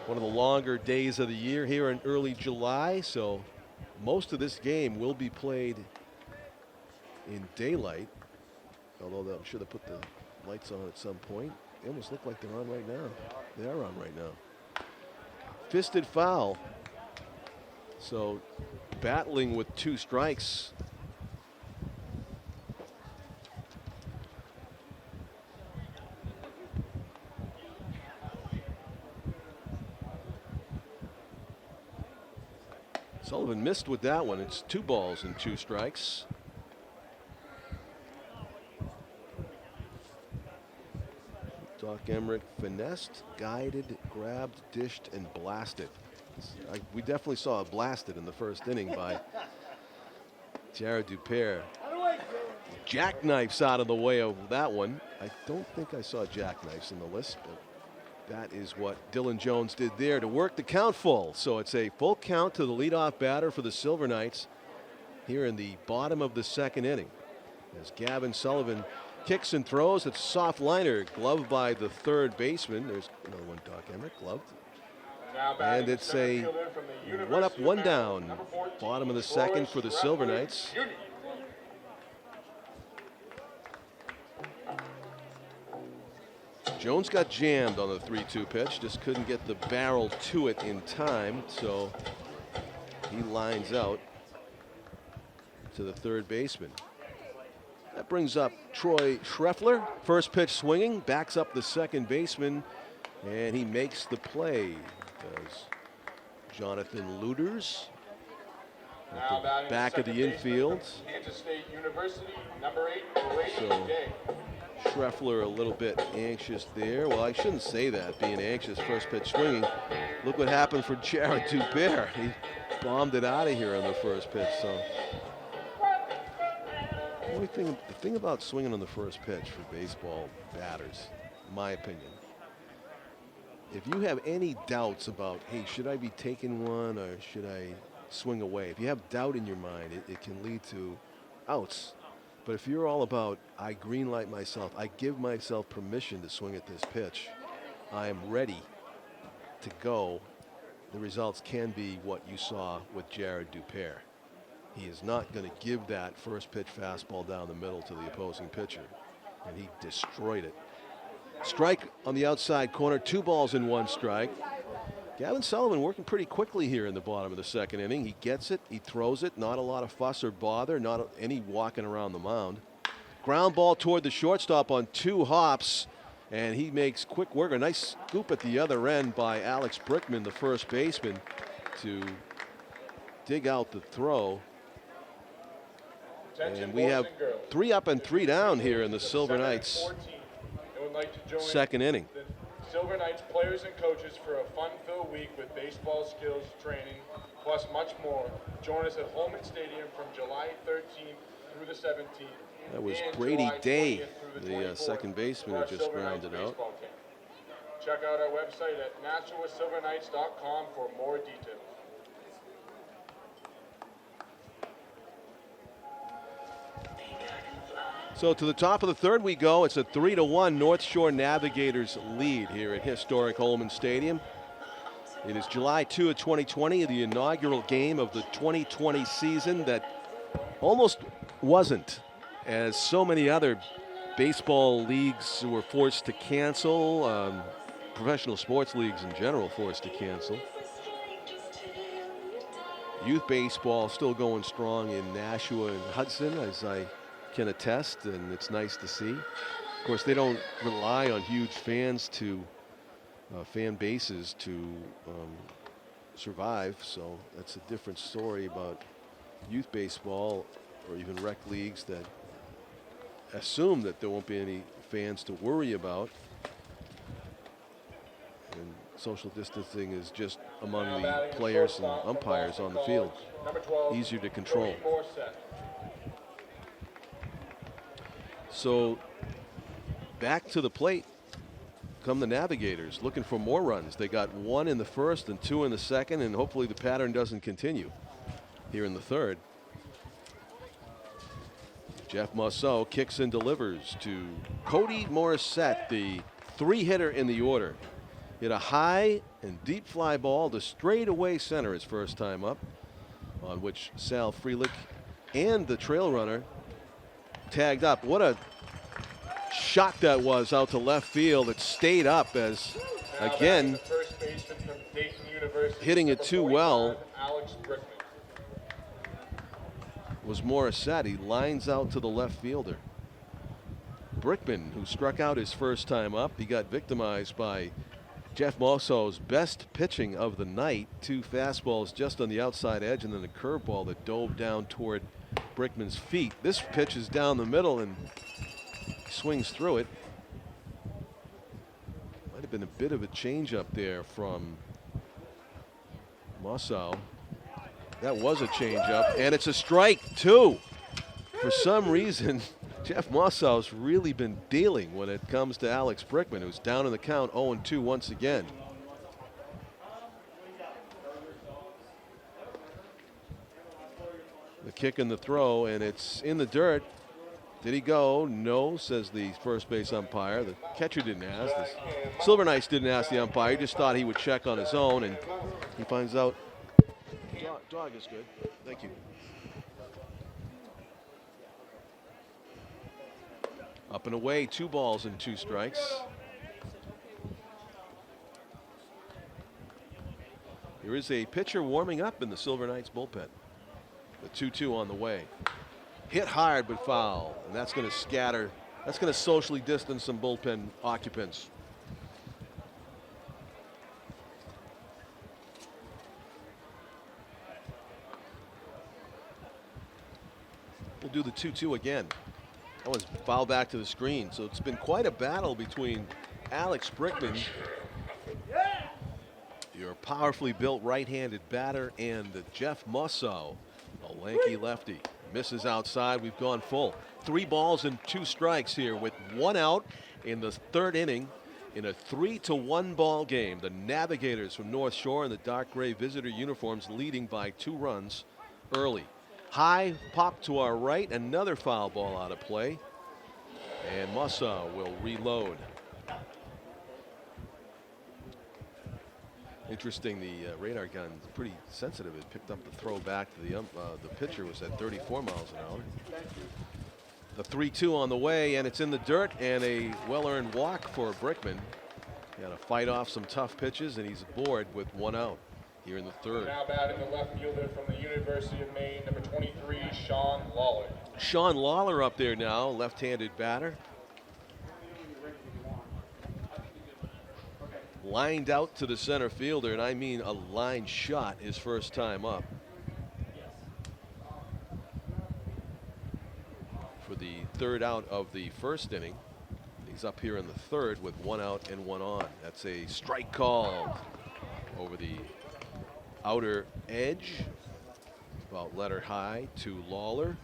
One of the longer days of the year here in early July, so most of this game will be played in daylight, although I'm sure they put the lights on at some point. They almost look like they're on right now. They are on right now. Fisted foul. So battling with 2 strikes. Sullivan missed with that one. It's 2 balls and 2 strikes. Doc Emmerich finessed, guided, grabbed, dished, and blasted. We definitely saw a blasted in the first inning by Jared Dupere. Jackknifes out of the way of that one. I don't think I saw jackknifes in the list, but that is what Dylan Jones did there to work the count full. So it's a full count to the leadoff batter for the Silver Knights here in the bottom of the 2nd inning. As Gavin Sullivan kicks and throws, it's a soft liner, gloved by the 3rd baseman. There's another one, Doc Emmerich, gloved. And it's a 1 up, 1 down. Bottom of the 2nd for the Silver Knights. Jones got jammed on the 3-2 pitch, just couldn't get the barrel to it in time, so he lines out to the 3rd baseman. That brings up Troy Schreffler. First pitch swinging, backs up the 2nd baseman, and he makes the play. Does Jonathan Luders at the back of the infield. Kansas State University, number 8, So Schreffler a little bit anxious there. Well, I shouldn't say that, being anxious, first pitch swinging. Look what happened for Jared Dupere. He bombed it out of here on the first pitch. So the thing about swinging on the first pitch for baseball batters, in my opinion, if you have any doubts about, hey, should I be taking one or should I swing away? If you have doubt in your mind, it can lead to outs. But if you're all about, I green light myself, I give myself permission to swing at this pitch, I am ready to go, the results can be what you saw with Jared Dupere. He is not going to give that first pitch fastball down the middle to the opposing pitcher, and he destroyed it. Strike on the outside corner, 2 balls and 1 strike. Gavin Sullivan working pretty quickly here in the bottom of the 2nd inning. He gets it, he throws it, not a lot of fuss or bother, not any walking around the mound. Ground ball toward the shortstop on 2 hops, and he makes quick work. A nice scoop at the other end by Alex Brickman, the first baseman, to dig out the throw. And we have 3 up and 3 down here in the Silver Knights' 2nd inning. Silver Knights players and coaches for a fun-filled week with baseball skills training, plus much more. Join us at Holman Stadium from July 13th through the 17th. That was and Brady July Day, 20th through the 24th second baseman for who our just Silver Knights grounded out. baseball camp. Check out our website at NashuaSilverKnights.com for more details. So to the top of the 3rd we go. It's a 3-1 North Shore Navigators lead here at Historic Holman Stadium. It is July 2 of 2020, the inaugural game of the 2020 season that almost wasn't, as so many other baseball leagues were forced to cancel, professional sports leagues in general forced to cancel. Youth baseball still going strong in Nashua and Hudson, as I can attest, and it's nice to see. Of course, they don't rely on huge fans to fan bases to survive, so that's a different story about youth baseball or even rec leagues that assume that there won't be any fans to worry about, and social distancing is just among the players and umpires on the field, easier to control. So back to the plate come the Navigators, looking for more runs. They got 1 in the 1st and 2 in the 2nd, and hopefully the pattern doesn't continue here in the 3rd. Jeff Musseau kicks and delivers to Cody Morissette, the 3-hitter in the order. Hit a high and deep fly ball to straightaway center his first time up, on which Sal Frelick and the trail runner tagged up. What a shot that was out to left field. It stayed up as, again, hitting it too well was Morissette. He lines out to the left fielder. Brickman, who struck out his first time up, he got victimized by Jeff Musseau's best pitching of the night. 2 fastballs just on the outside edge and then a curveball that dove down toward Brickman's feet. This pitch is down the middle and swings through it. Might have been a bit of a changeup there from Musseau. That was a changeup, and it's a strike, too. For some reason, Jeff Musseau's really been dealing when it comes to Alex Brickman, who's down in the count 0-2 once again. The kick and the throw, and it's in the dirt. Did he go? No, says the first base umpire. The catcher didn't ask. The Silver Knights didn't ask the umpire. He just thought he would check on his own, and he finds out dog is good. Thank you. Up and away, 2 balls and 2 strikes. Here is a pitcher warming up in the Silver Knights bullpen. The 2-2 on the way. Hit hard but foul, and that's going to scatter. That's going to socially distance some bullpen occupants. We'll do the 2-2 again. That was foul back to the screen. So it's been quite a battle between Alex Brickman, your powerfully built right-handed batter, and Jeff Musseau, a lanky lefty. Misses outside. We've gone full. 3 balls and 2 strikes here with 1 out in the 3rd inning in a 3-1 ball game. The Navigators from North Shore in the dark gray visitor uniforms leading by 2 runs early. High pop to our right, another foul ball out of play, and Musseau will reload. Interesting, the radar gun is pretty sensitive. It picked up the throw back to the pitcher was at 34 miles an hour. The 3-2 on the way, and it's in the dirt, and a well-earned walk for Brickman. He had to fight off some tough pitches, and he's aboard with 1 out. Here in the 3rd. Now batting the left fielder from the University of Maine, number 23, Sean Lawler. Sean Lawler up there now, left-handed batter. Lined out to the center fielder, and I mean a line shot his first time up. For the 3rd out of the 1st inning. He's up here in the 3rd with 1 out and 1 on. That's a strike called over the outer edge, about letter high to Lawler.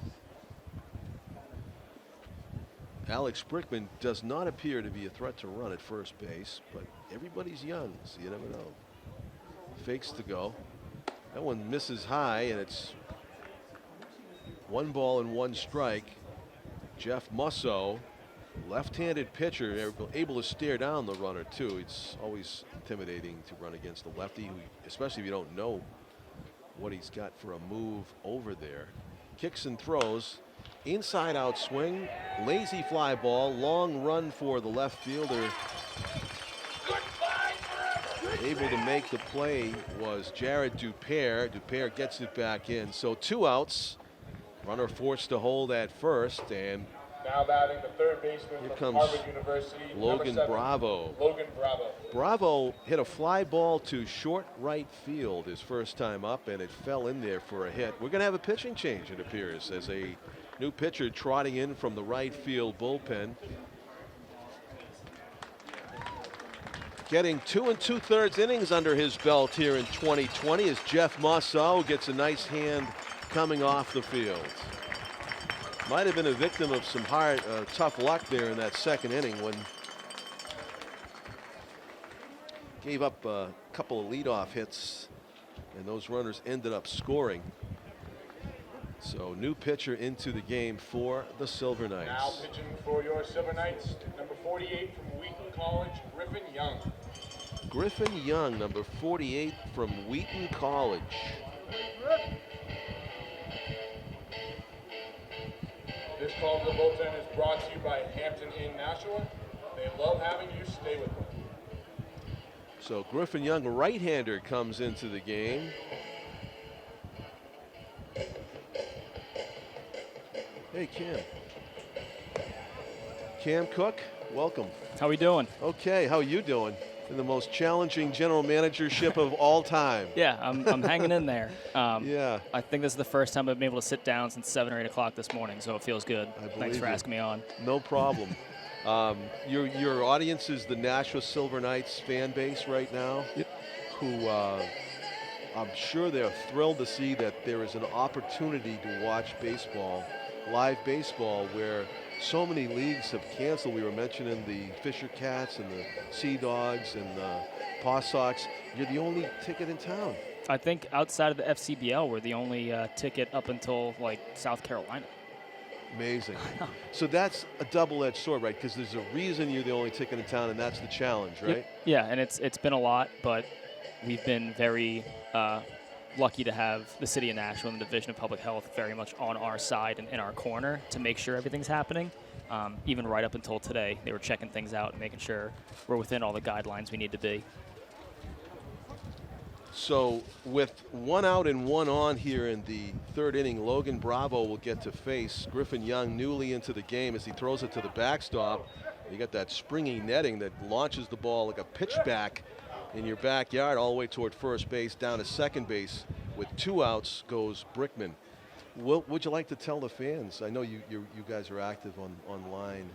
Alex Brickman does not appear to be a threat to run at first base, but everybody's young, so you never know. Fakes to go. That one misses high, and it's 1 ball and 1 strike. Jeff Musseau, left-handed pitcher, able to stare down the runner too. It's always intimidating to run against the lefty, especially if you don't know what he's got for a move over there. Kicks and throws, inside out swing, lazy fly ball, long run for the left fielder. Able to make the play was Jared Dupere. Dupere gets it back in. So 2 outs. Runner forced to hold at first, and now batting the 3rd baseman here from comes Harvard University, Logan 7, Bravo. Logan Bravo. Bravo hit a fly ball to short right field his first time up, and it fell in there for a hit. We're going to have a pitching change, it appears, as a new pitcher trotting in from the right field bullpen. Getting 2 2/3 innings under his belt here in 2020 as Jeff Musseau gets a nice hand coming off the field. Might have been a victim of some hard, tough luck there in that 2nd inning when gave up a couple of leadoff hits, and those runners ended up scoring. So new pitcher into the game for the Silver Knights. Now pitching for your Silver Knights, number 48 from Wheaton College, Griffin Young. Griffin Young, number 48 from Wheaton College. This call to the bullpen is brought to you by Hampton Inn Nashua. They love having you. Stay with them. So Griffin Young, right-hander, comes into the game. Hey, Cam Cook, welcome. How we doing? Okay, how you doing? In the most challenging general managership of all time. Yeah, I'm hanging in there. Yeah. I think this is the first time I've been able to sit down since 7 or 8 o'clock this morning, so it feels good. Thanks for asking me on. No problem. Your audience is the Nashua Silver Knights fan base right now, who I'm sure they're thrilled to see that there is an opportunity to watch baseball, live baseball, where so many leagues have canceled. We were mentioning the Fisher Cats and the Sea Dogs and the Paw Sox. You're the only ticket in town. I think outside of the FCBL, we're the only ticket up until like South Carolina. Amazing. So that's a double-edged sword, right? Because there's a reason you're the only ticket in town, and that's the challenge, right? Yep. Yeah, and it's been a lot, but we've been very lucky to have the city of Nashua and the Division of Public Health very much on our side and in our corner to make sure everything's happening. Even right up until today, they were checking things out and making sure we're within all the guidelines we need to be. So with 1 out and 1 on here in the third inning, Logan Bravo will get to face Griffin Young newly into the game as he throws it to the backstop. You got that springy netting that launches the ball like a pitch back in your backyard all the way toward first base, down to second base. With 2 outs goes Brickman. What would you like to tell the fans? I know you guys are active online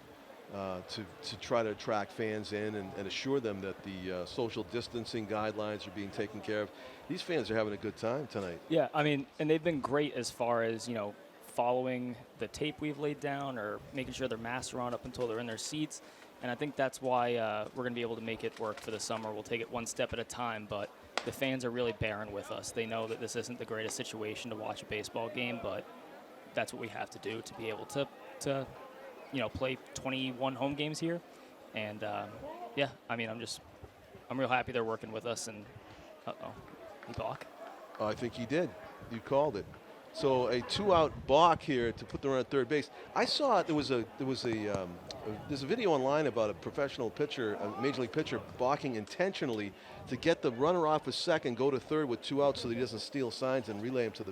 to try to attract fans in and assure them that the social distancing guidelines are being taken care of. These fans are having a good time tonight. Yeah, I mean, and they've been great as far as, following the tape we've laid down or making sure their masks are on up until they're in their seats. And I think that's why we're going to be able to make it work for the summer. We'll take it one step at a time, but the fans are really bearing with us. They know that this isn't the greatest situation to watch a baseball game, but that's what we have to do to be able to play 21 home games here. And, yeah, I mean, I'm real happy they're working with us. And, he balk? I think he did. You called it. So a 2-out balk here to put the runner at third base. I saw there's a video online about a professional pitcher, a major league pitcher, balking intentionally to get the runner off a second, go to third with 2 outs so that he doesn't steal signs and relay him to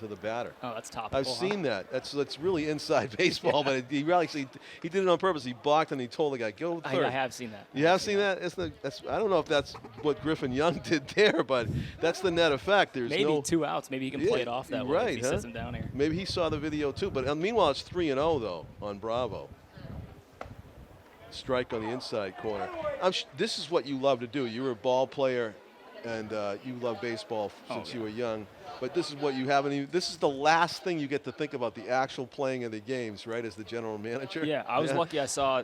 the batter. Oh, that's topical. I've seen that. That's really inside baseball, but he did it on purpose. He balked and he told the guy, go third. I have seen that. You have seen that? I don't know if that's what Griffin Young did there, but that's the net effect. There's maybe 2 outs. Maybe he can play it off that way if he sits him down here. Maybe he saw the video too. But meanwhile, it's 3-0 though on Bravo. Strike on the inside corner. This is what you love to do. You were a ball player, and you love baseball since you were young. But this is what you haven't even. This is the last thing you get to think about, the actual playing of the games, right? As the general manager. Yeah, I was lucky. I saw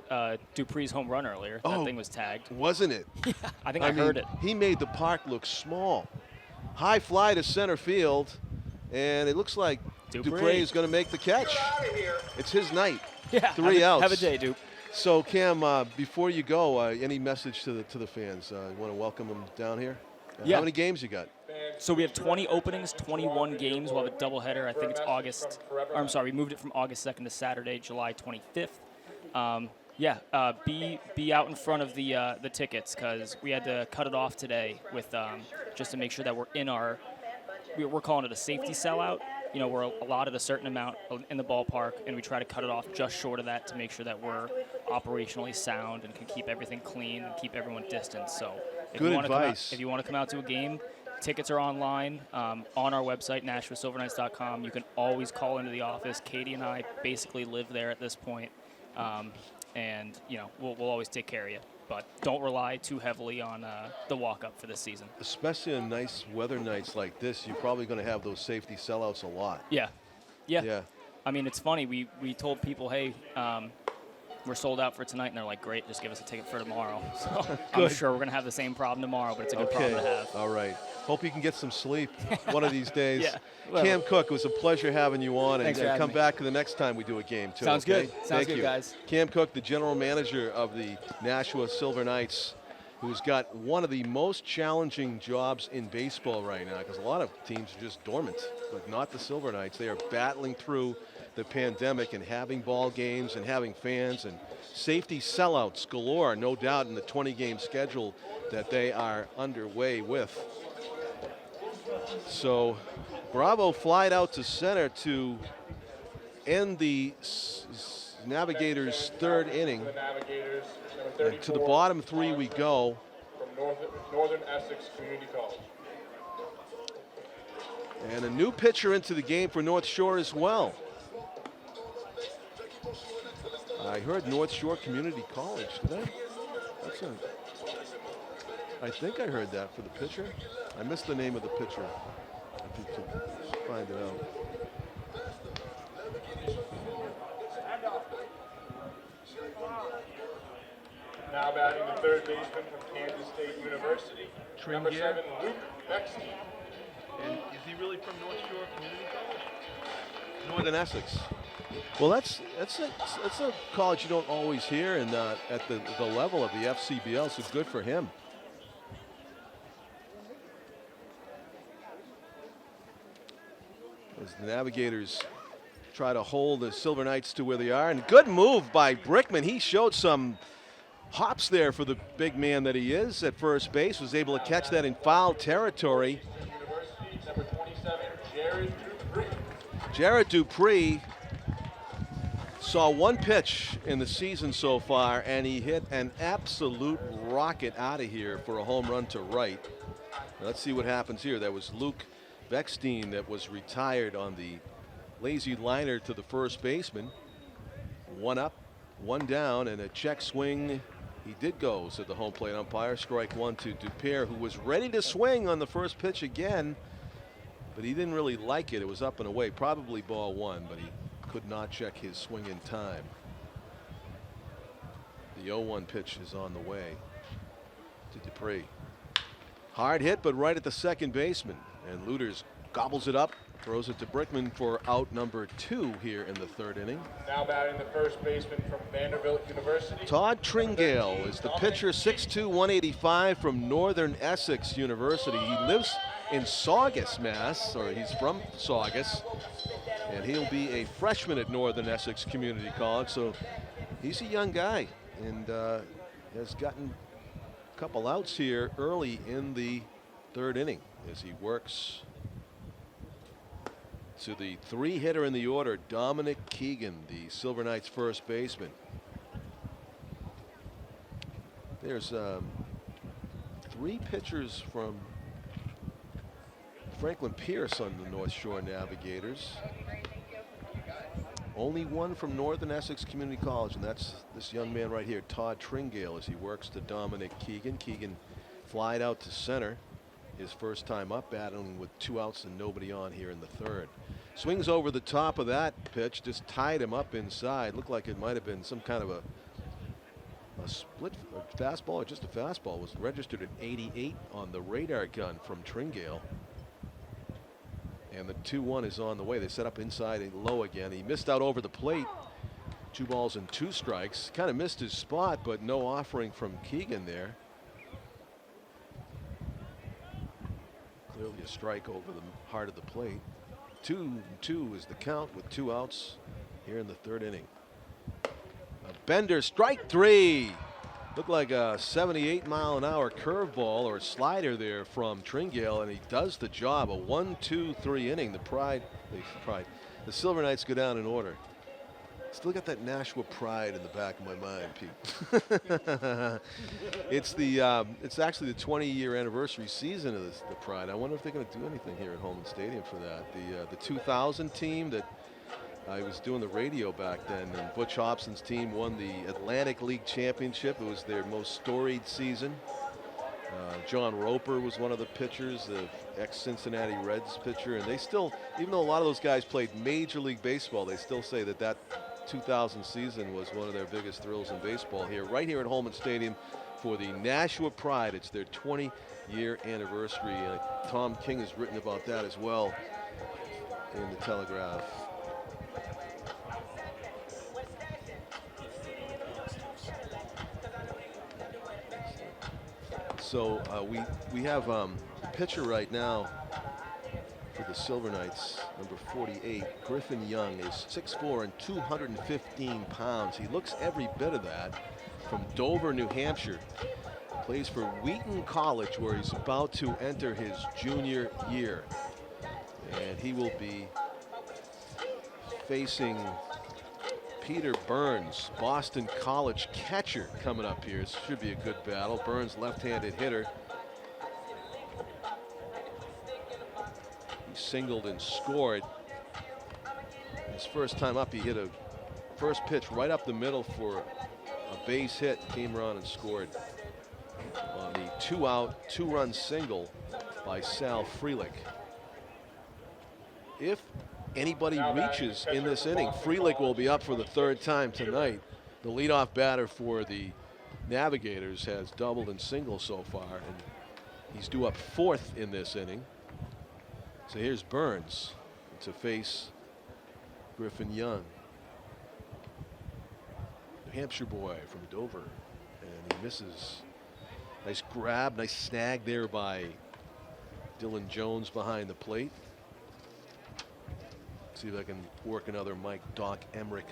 Dupree's home run earlier. That thing was tagged. Wasn't it? Yeah, I think I heard it. He made the park look small. High fly to center field, and it looks like Dupree is going to make the catch. It's his night. Yeah. 3 outs. Have a day, Dupe. So Cam, before you go, any message to the fans? You want to welcome them down here? Yeah. How many games you got? So we have 20 openings, 21 games. We'll have a doubleheader. I think it's we moved it from August 2nd to Saturday, July 25th. Be out in front of the tickets because we had to cut it off today with just to make sure that we're calling it a safety sellout. We're allotted a certain amount in the ballpark, and we try to cut it off just short of that to make sure that we're operationally sound and can keep everything clean and keep everyone distanced. So if you want to come out to a game, tickets are online on our website, NashuaSilverKnights.com. You can always call into the office. Katie and I basically live there at this point, and we'll always take care of you. But don't rely too heavily on the walk-up for this season. Especially on nice weather nights like this, you're probably going to have those safety sellouts a lot. Yeah. I mean, it's funny. We told people, hey, we're sold out for tonight, and they're like, great, just give us a ticket for tomorrow. So I'm sure we're going to have the same problem tomorrow, but it's a good problem to have. All right. Hope you can get some sleep one of these days. Yeah. Cam Cook, it was a pleasure having you on. Thanks and for having come me. back the next time we do a game, too. Sounds okay? good. Sounds Thank good, you. guys. Cam Cook, the general manager of the Nashua Silver Knights, who's got one of the most challenging jobs in baseball right now, because a lot of teams are just dormant, but not the Silver Knights. They are battling through the pandemic and having ball games and having fans and safety sellouts galore, no doubt, in the 20-game schedule that they are underway with. So Bravo flied out to center to end the Navigators' third inning. The Navigators, number And 34, to the bottom three we go. from Northern Essex Community College. And a new pitcher into the game for North Shore as well. I heard North Shore Community College. Did I? I think I heard that for the pitcher. I missed the name of the pitcher. I need to find it out. Now batting the third baseman from Kansas State University, number 7, Luke Bexton. And is he really from North Shore Community College? Northern Essex. Well, that's a college you don't always hear, and at the level of the FCBL, so good for him. As the Navigators try to hold the Silver Knights to where they are, and good move by Brickman. He showed some hops there for the big man that he is at first base. Was able to catch that in foul territory. University, number 27, Jared Dupree. Jared Dupree saw one pitch in the season so far, and he hit an absolute rocket out of here for a home run to right. Let's see what happens here. That was Luke Beckstein that was retired on the lazy liner to the first baseman. One up, one down, and a check swing. He did go, said the home plate umpire. Strike one to Dupere, who was ready to swing on the first pitch again, but he didn't really like it. It was up and away, probably ball one, but he could not check his swing in time. The 0-1 pitch is on the way to Dupree. Hard hit, but right at the second baseman. And Luters gobbles it up, throws it to Brickman for out number 2 here in the third inning. Now batting the first baseman from Vanderbilt University. Todd Tringale is the pitcher, 6'2", 185 from Northern Essex University. He lives in Saugus, Mass, or he's from Saugus. And he'll be a freshman at Northern Essex Community College. So he's a young guy and has gotten a couple outs here early in the third inning as he works to the 3-hitter in the order, Dominic Keegan, the Silver Knights first baseman. There's 3 pitchers from Franklin Pierce on the North Shore Navigators. Only one from Northern Essex Community College, and that's this young man right here, Todd Tringale, as he works to Dominic Keegan. Keegan flied out to center, his first time up, battling with 2 outs and nobody on here in the third. Swings over the top of that pitch, just tied him up inside. Looked like it might have been some kind of a split a fastball or just a fastball. Was registered at 88 on the radar gun from Tringale. And the 2-1 is on the way. They set up inside and low again. He missed out over the plate. 2 balls and 2 strikes. Kind of missed his spot, but no offering from Keegan there. Clearly a strike over the heart of the plate. 2-2 is the count with 2 outs here in the third inning. A bender, strike 3. Looked like a 78-mile-an-hour curveball or slider there from Tringale, and he does the job. A 1-2-3 inning. The Silver Knights go down in order. Still got that Nashua pride in the back of my mind, Pete. It's actually the 20-year anniversary season of the Pride. I wonder if they're going to do anything here at Holman Stadium for that. The 2000 team that I was doing the radio back then, and Butch Hobson's team won the Atlantic League Championship. It was their most storied season. John Roper was one of the pitchers, the ex-Cincinnati Reds pitcher, and they still, even though a lot of those guys played Major League Baseball, they still say that 2000 season was one of their biggest thrills in baseball here, right here at Holman Stadium for the Nashua Pride. It's their 20-year anniversary. Tom King has written about that as well in the Telegraph. So we have a pitcher right now for the Silver Knights, number 48, Griffin Young, is 6'4" and 215 pounds. He looks every bit of that. From Dover, New Hampshire. Plays for Wheaton College, where he's about to enter his junior year. And he will be facing Peter Burns, Boston College catcher, coming up here. This should be a good battle. Burns, left-handed hitter. He singled and scored. His first time up, he hit a first pitch right up the middle for a base hit. Came around and scored on the 2-out, 2-run single by Sal Frelick. If anybody reaches in this inning, Frelick will be up for the third time tonight. The leadoff batter for the Navigators has doubled and singled so far, and he's due up fourth in this inning. So here's Burns to face Griffin Young, New Hampshire boy from Dover, and he misses. Nice grab, nice snag there by Dylan Jones behind the plate. See if I can work another Mike Doc Emmerich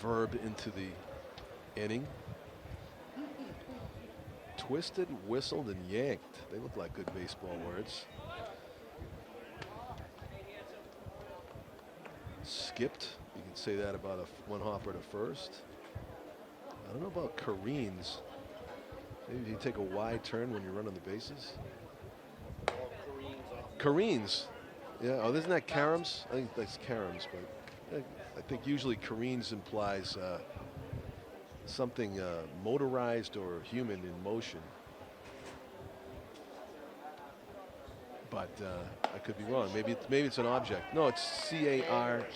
verb into the inning. Twisted, whistled, and yanked. They look like good baseball words. Skipped. You can say that about a one hopper to first. I don't know about careens. Maybe you take a wide turn when you're running the bases. Careens. Yeah, oh, isn't that caroms? I think that's caroms, but I think usually careens implies something motorized or human in motion. But I could be wrong. Maybe it's an object. No, it's C-A-R-E-E-N.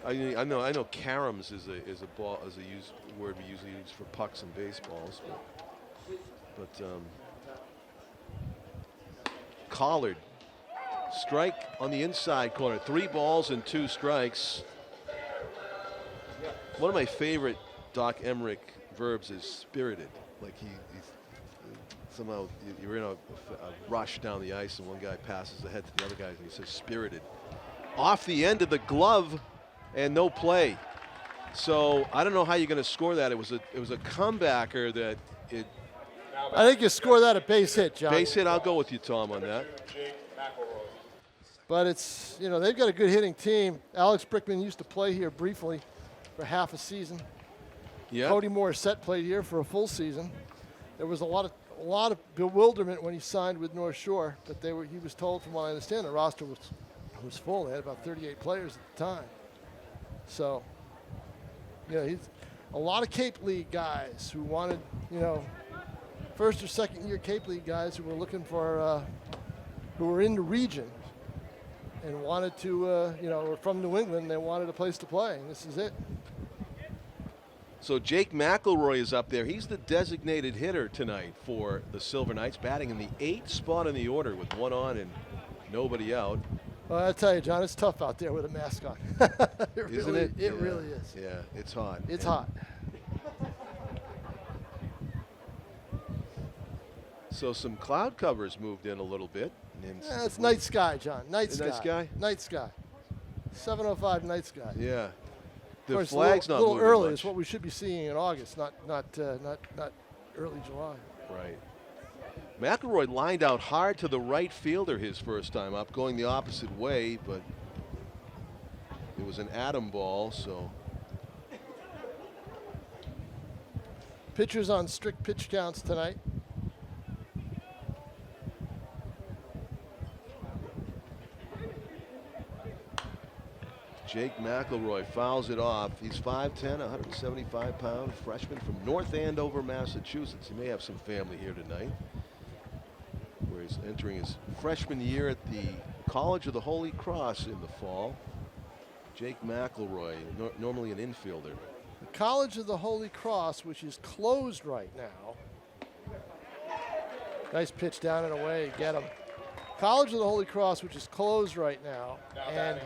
I know caroms is a word we usually use for pucks and baseballs, but Collard, strike on the inside corner. 3 balls and 2 strikes. One of my favorite Doc Emmerich verbs is spirited. Like he's somehow you're in a rush down the ice and one guy passes ahead to the other guys and he says spirited. Off the end of the glove and no play. So I don't know how you're going to score that. It was a comebacker that it. I think you score that a base hit, John. Base hit, I'll go with you, Tom, on that. But it's, they've got a good hitting team. Alex Brickman used to play here briefly for half a season. Yeah. Cody Morissette played here for a full season. There was a lot of bewilderment when he signed with North Shore, but he was told, from what I understand, the roster was full. They had about 38 players at the time. So, he's a lot of Cape League guys who wanted, first or second year Cape League guys who were looking for, who were in the region and wanted to, were from New England. They wanted a place to play, and this is it. So Jake McElroy is up there. He's the designated hitter tonight for the Silver Knights, batting in the 8th spot in the order with 1 on and nobody out. Well, I tell you, John, it's tough out there with a mask on. Isn't it? It really is. Yeah, it's hot. It's hot. So some cloud covers moved in a little bit. It's night sky, John. Night sky. Night sky? Night sky. 7:05 night sky. Yeah. The of course, flag's not a little moving early. much. It's what we should be seeing in August, not early July. Right. McElroy lined out hard to the right fielder his first time up, going the opposite way, but it was an atom ball, so. Pitchers on strict pitch counts tonight. Jake McElroy fouls it off. He's 5'10", 175 pound freshman from North Andover, Massachusetts. He may have some family here tonight, where he's entering his freshman year at the College of the Holy Cross in the fall. Jake McElroy, normally an infielder. The College of the Holy Cross, which is closed right now. Nice pitch down and away. Get him. College of the Holy Cross, which is closed right now. And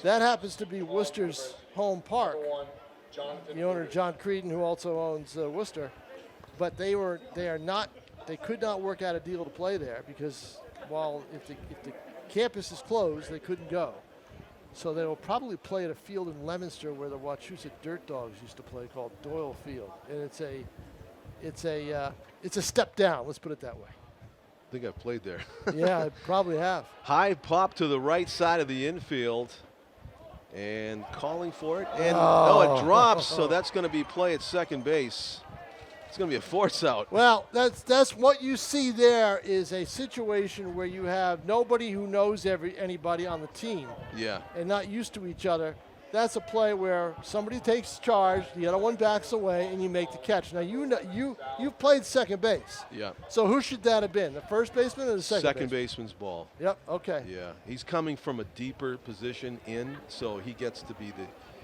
that happens to be Worcester's home park. The owner, John Creedon, who also owns Worcester. But they could not work out a deal to play there because if the campus is closed, they couldn't go. So they will probably play at a field in Leominster where the Wachusett Dirt Dogs used to play, called Doyle Field, and it's a step down. Let's put it that way. I think I've played there. Yeah, I probably have. High pop to the right side of the infield, and calling for it, and it drops. So that's going to be play at second base. It's going to be a force out. Well, that's what you see there is a situation where you have nobody who knows anybody on the team. Yeah. And not used to each other. That's a play where somebody takes charge, the other one backs away, and you make the catch. Now you've played second base. Yeah. So who should that have been? The first baseman or the second baseman's ball. Yep. Okay. Yeah. He's coming from a deeper position in, so he gets to be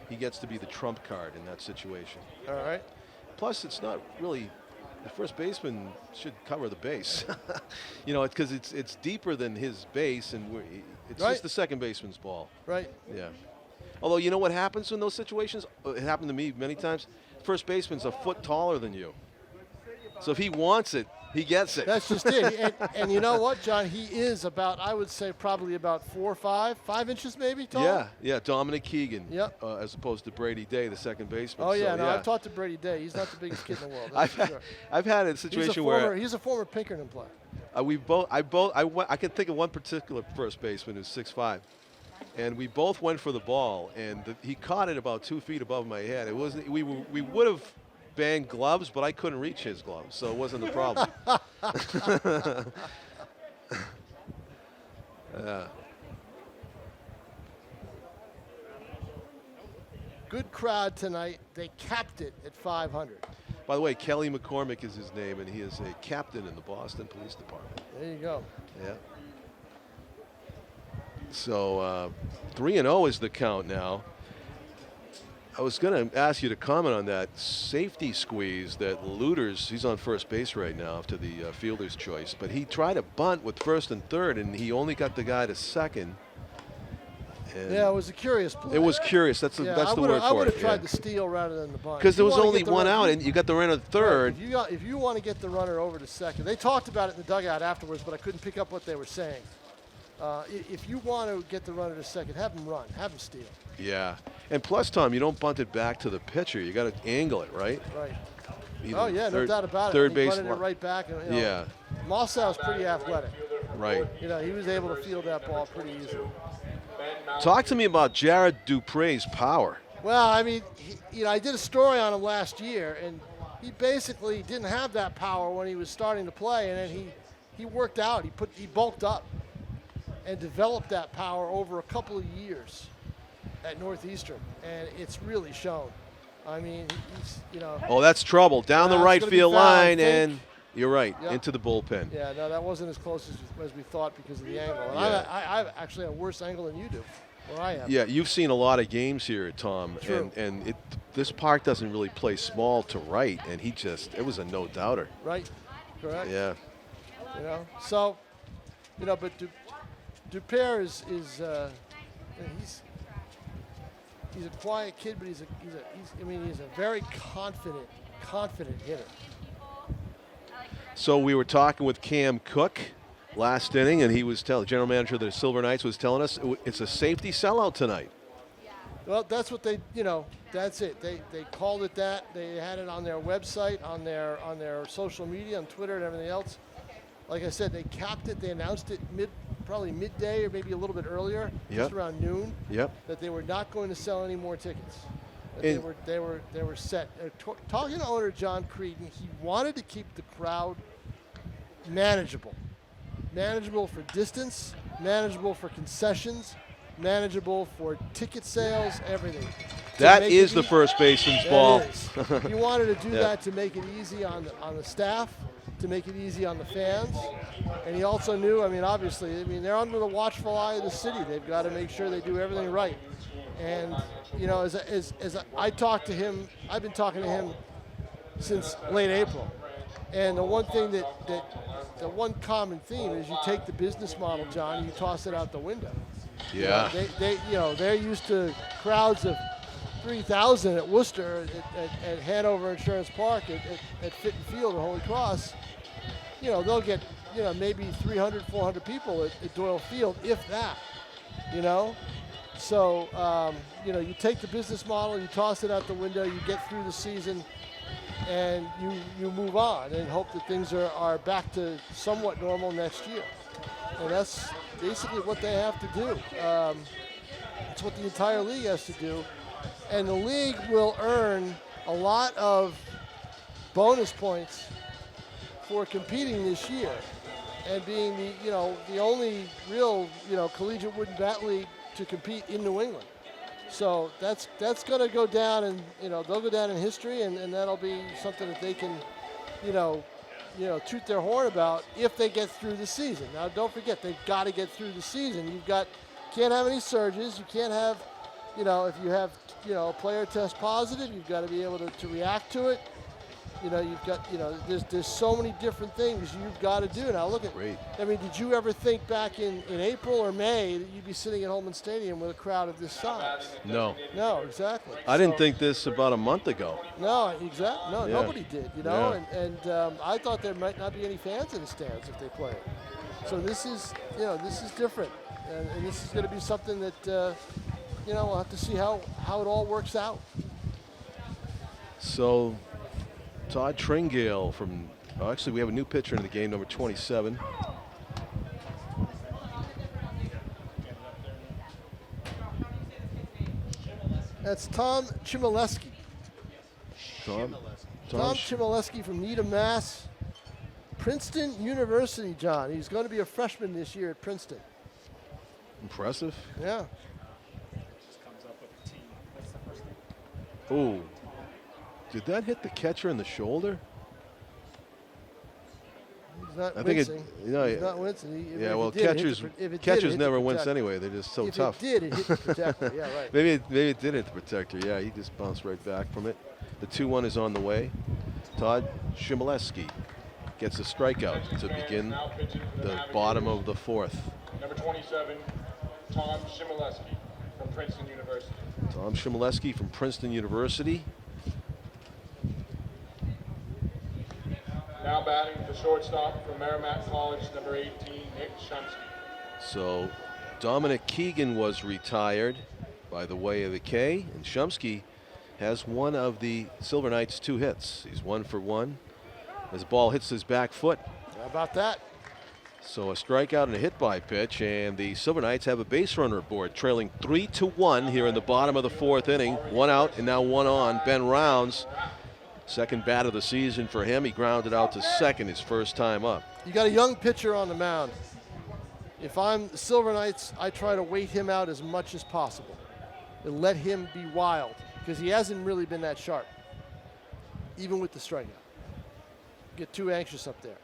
the trump card in that situation. All right. Plus, it's not really the first baseman should cover the base, because it's deeper than his base, and it's just the second baseman's ball. Right. Yeah. Although you know what happens in those situations? It happened to me many times. First baseman's a foot taller than you, so if he wants it, he gets it. That's just it. And you know what, John? He is about, I would say, probably about 5 inches maybe tall. Yeah. Dominic Keegan. Yep. As opposed to Brady Day, the second baseman. Oh yeah, I've talked to Brady Day. He's not the biggest kid in the world. I've had a situation where he's a former Pinkerton player. I can think of one particular first baseman who's 6'5", and we both went for the ball, and he caught it about 2 feet above my head. It wasn't. We would have banged gloves, but I couldn't reach his gloves, so it wasn't the problem. Good crowd tonight. They capped it at 500. By the way, Kelly McCormick is his name, and he is a captain in the Boston Police Department. There you go. Yeah. So 3-0 is the count now. I was going to ask you to comment on that safety squeeze that Luters, he's on first base right now after the fielder's choice, but he tried to bunt with first and third, and he only got the guy to second. And yeah, it was a curious play. It was curious. That's the word for it. I would have tried to steal rather than the bunt. Because there was only one out, and you got the runner at third. Right, if you want to get the runner over to second, they talked about it in the dugout afterwards, but I couldn't pick up what they were saying. If you want to get the runner to second, have him run, have him steal. Yeah, and plus, Tom, you don't bunt it back to the pitcher. You got to angle it, right? Right. Either no doubt about it. Third base. He bunted it right back. And, yeah. Mossau's pretty athletic. Right. He was able to field that ball pretty easily. Talk to me about Jared Dupre's power. Well, I mean, I did a story on him last year, and he basically didn't have that power when he was starting to play, and then he worked out. He bulked up and developed that power over a couple of years at Northeastern, and it's really shown. I mean, he's. Oh, that's trouble. Down the right field line, and you're right, Yep. into the bullpen. Yeah, no, that wasn't as close as we thought because of the angle. And Yeah. I actually have a worse angle than you do, where I am. Yeah, you've seen a lot of games here, Tom, True. and this park doesn't really play small to right, and it was a no-doubter. Right, correct. Yeah. So, but Dupre is he's a quiet kid, but he's a very confident hitter. So we were talking with Cam Cook last inning, and he was general manager of the Silver Knights was telling us it's a safety sellout tonight. Well, that's what that's it. They called it that. They had it on their website, on their social media, on Twitter and everything else. Like I said, they capped it. They announced it probably midday or maybe a little bit earlier, just around noon. Yep. That they were not going to sell any more tickets. They were set. Talking to owner John Creedon, he wanted to keep the crowd manageable for distance, manageable for concessions, manageable for ticket sales, everything. That is the first baseman's ball. He wanted to do that to make it easy on the staff, to make it easy on the fans, and he also knew. Obviously, they're under the watchful eye of the city. They've got to make sure they do everything right. And, as I talked to him, I've been talking to him since late April. And the one thing the one common theme is you take the business model, John, and you toss it out the window. Yeah. They're used to crowds of 3,000 at Worcester, at Hanover Insurance Park, at Fitton Field or Holy Cross. They'll get, maybe 300, 400 people at Doyle Field, if that, So, you take the business model, you toss it out the window, you get through the season, and you move on and hope that things are back to somewhat normal next year. And that's basically what they have to do. It's what the entire league has to do. And the league will earn a lot of bonus points for competing this year and being the only real, collegiate wooden bat league to compete in New England. So that's going to go down, and they'll go down in history, and that'll be something that they can, toot their horn about if they get through the season. Now, don't forget, they've got to get through the season. Can't have any surges. You can't have, if you have, a player test positive, you've got to be able to react to it. You've got, there's so many different things you've got to do. Now, look at, Great. I mean, did you ever think back in April or May that you'd be sitting at Holman Stadium with a crowd of this size? No. No, exactly. I didn't think this about a month ago. No, exactly. No, Yeah. nobody did, Yeah. And I thought there might not be any fans in the stands if they play it. So this is different. And this is going to be something that, we'll have to see how it all works out. So, Todd Tringale actually we have a new pitcher in the game, number 27. That's Tom Chmielewski. Tom Chmielewski from Needham, Mass. Princeton University, John. He's going to be a freshman this year at Princeton. Impressive. Yeah. Oh, did that hit the catcher in the shoulder? He's not I think wincing. He's not wincing. catchers never wince anyway. They're just so tough. If it did, it hit the protector. Yeah, right. Maybe it did hit the protector. Yeah, he just bounced right back from it. The 2-1 is on the way. Todd Chmielewski gets a strikeout to begin the bottom of the fourth. Number 27, Tom Chmielewski from Princeton University. Tom Chmielewski from Princeton University. Now batting the shortstop from Merrimack College, number 18, Nick Shumsky. So Dominic Keegan was retired by the way of the K, and Shumsky has one of the Silver Knights' 2 hits. He's 1 for 1. As the ball hits his back foot. How about that? So a strikeout and a hit by pitch, and the Silver Knights have a base runner aboard, trailing 3-1 here in the bottom of the 4th inning. 1 out and now 1 on. Ben Rounds, second bat of the season for him. He grounded out to second his first time up. You got a young pitcher on the mound. If I'm the Silver Knights, I try to wait him out as much as possible and let him be wild, because he hasn't really been that sharp, even with the strikeout. Get too anxious up there.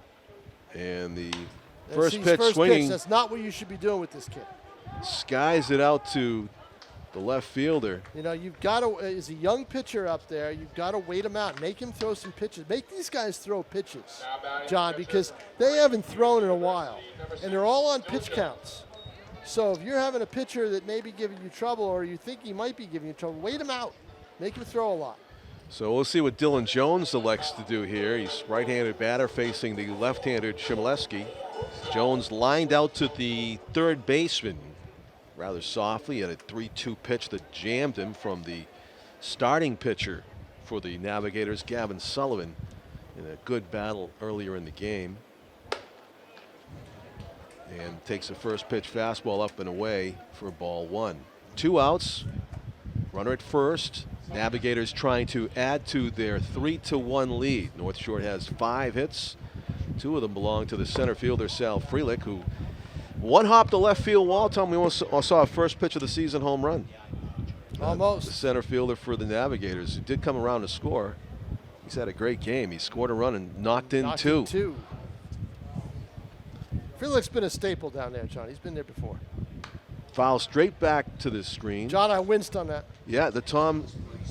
And the And first see, pitch swinging. That's not what you should be doing with this kid. Skies it out to the left fielder. You've got to, as a young pitcher up there, you've got to wait him out. Make him throw some pitches. Make these guys throw pitches, John, because they haven't thrown in a while. And they're all on pitch counts. So if you're having a pitcher that may be giving you trouble, or you think he might be giving you trouble, wait him out. Make him throw a lot. So we'll see what Dylan Jones elects to do here. He's right-handed batter facing the left-handed Chmielewski. Jones lined out to the third baseman rather softly at a 3-2 pitch that jammed him from the starting pitcher for the Navigators, Gavin Sullivan, in a good battle earlier in the game. And takes a first pitch fastball up and away for ball 1. 2 outs, runner at first. Navigators trying to add to their 3-1 lead. North Shore has 5 hits. 2 of them belong to the center fielder, Sal Freelick, who one-hopped the left field wall. Tom, we saw a first pitch of the season home run. Almost. The center fielder for the Navigators, who did come around to score. He's had a great game. He scored a run and knocked in 2. Freelick's been a staple down there, John. He's been there before. foul straight back to the screen. John, I winced on that. Yeah, the Tom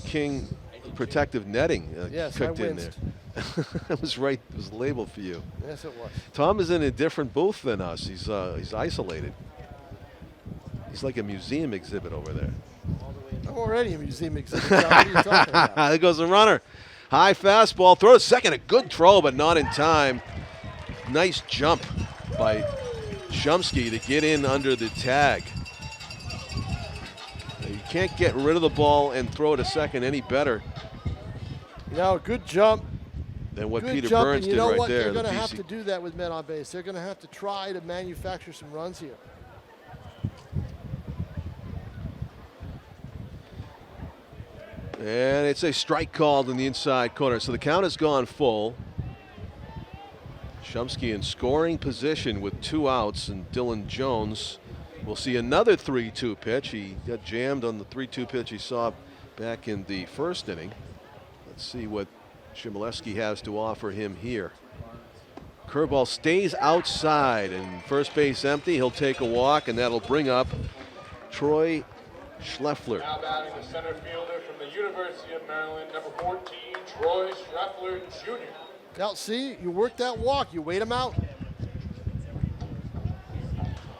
King protective netting Yes, kicked I in there. winced. It was right. It was labeled for you. Yes, it was. Tom is in a different booth than us. He's isolated. He's like a museum exhibit over there. I'm already a museum exhibit, John. What are you talking about? There goes the runner. High fastball. Throw a second. A good throw, but not in time. Nice jump by Shumsky to get in under the tag. You can't get rid of the ball and throw it a second any better Good jump. than what Good Peter jump, Burns and you did know right what? there. They're the going to have BC to do that with men on base. They're going to have to try to manufacture some runs here. And it's a strike called in the inside corner. So the count has gone full. Shumsky in scoring position with 2 outs, and Dylan Jones will see another 3-2 pitch. He got jammed on the 3-2 pitch he saw back in the first inning. Let's see what Chmielewski has to offer him here. Curveball stays outside, and first base empty. He'll take a walk, and that'll bring up Troy Schleffler. Now batting the center fielder from the University of Maryland, number 14, Troy Schleffler Jr. Now, see, you work that walk. You wait him out.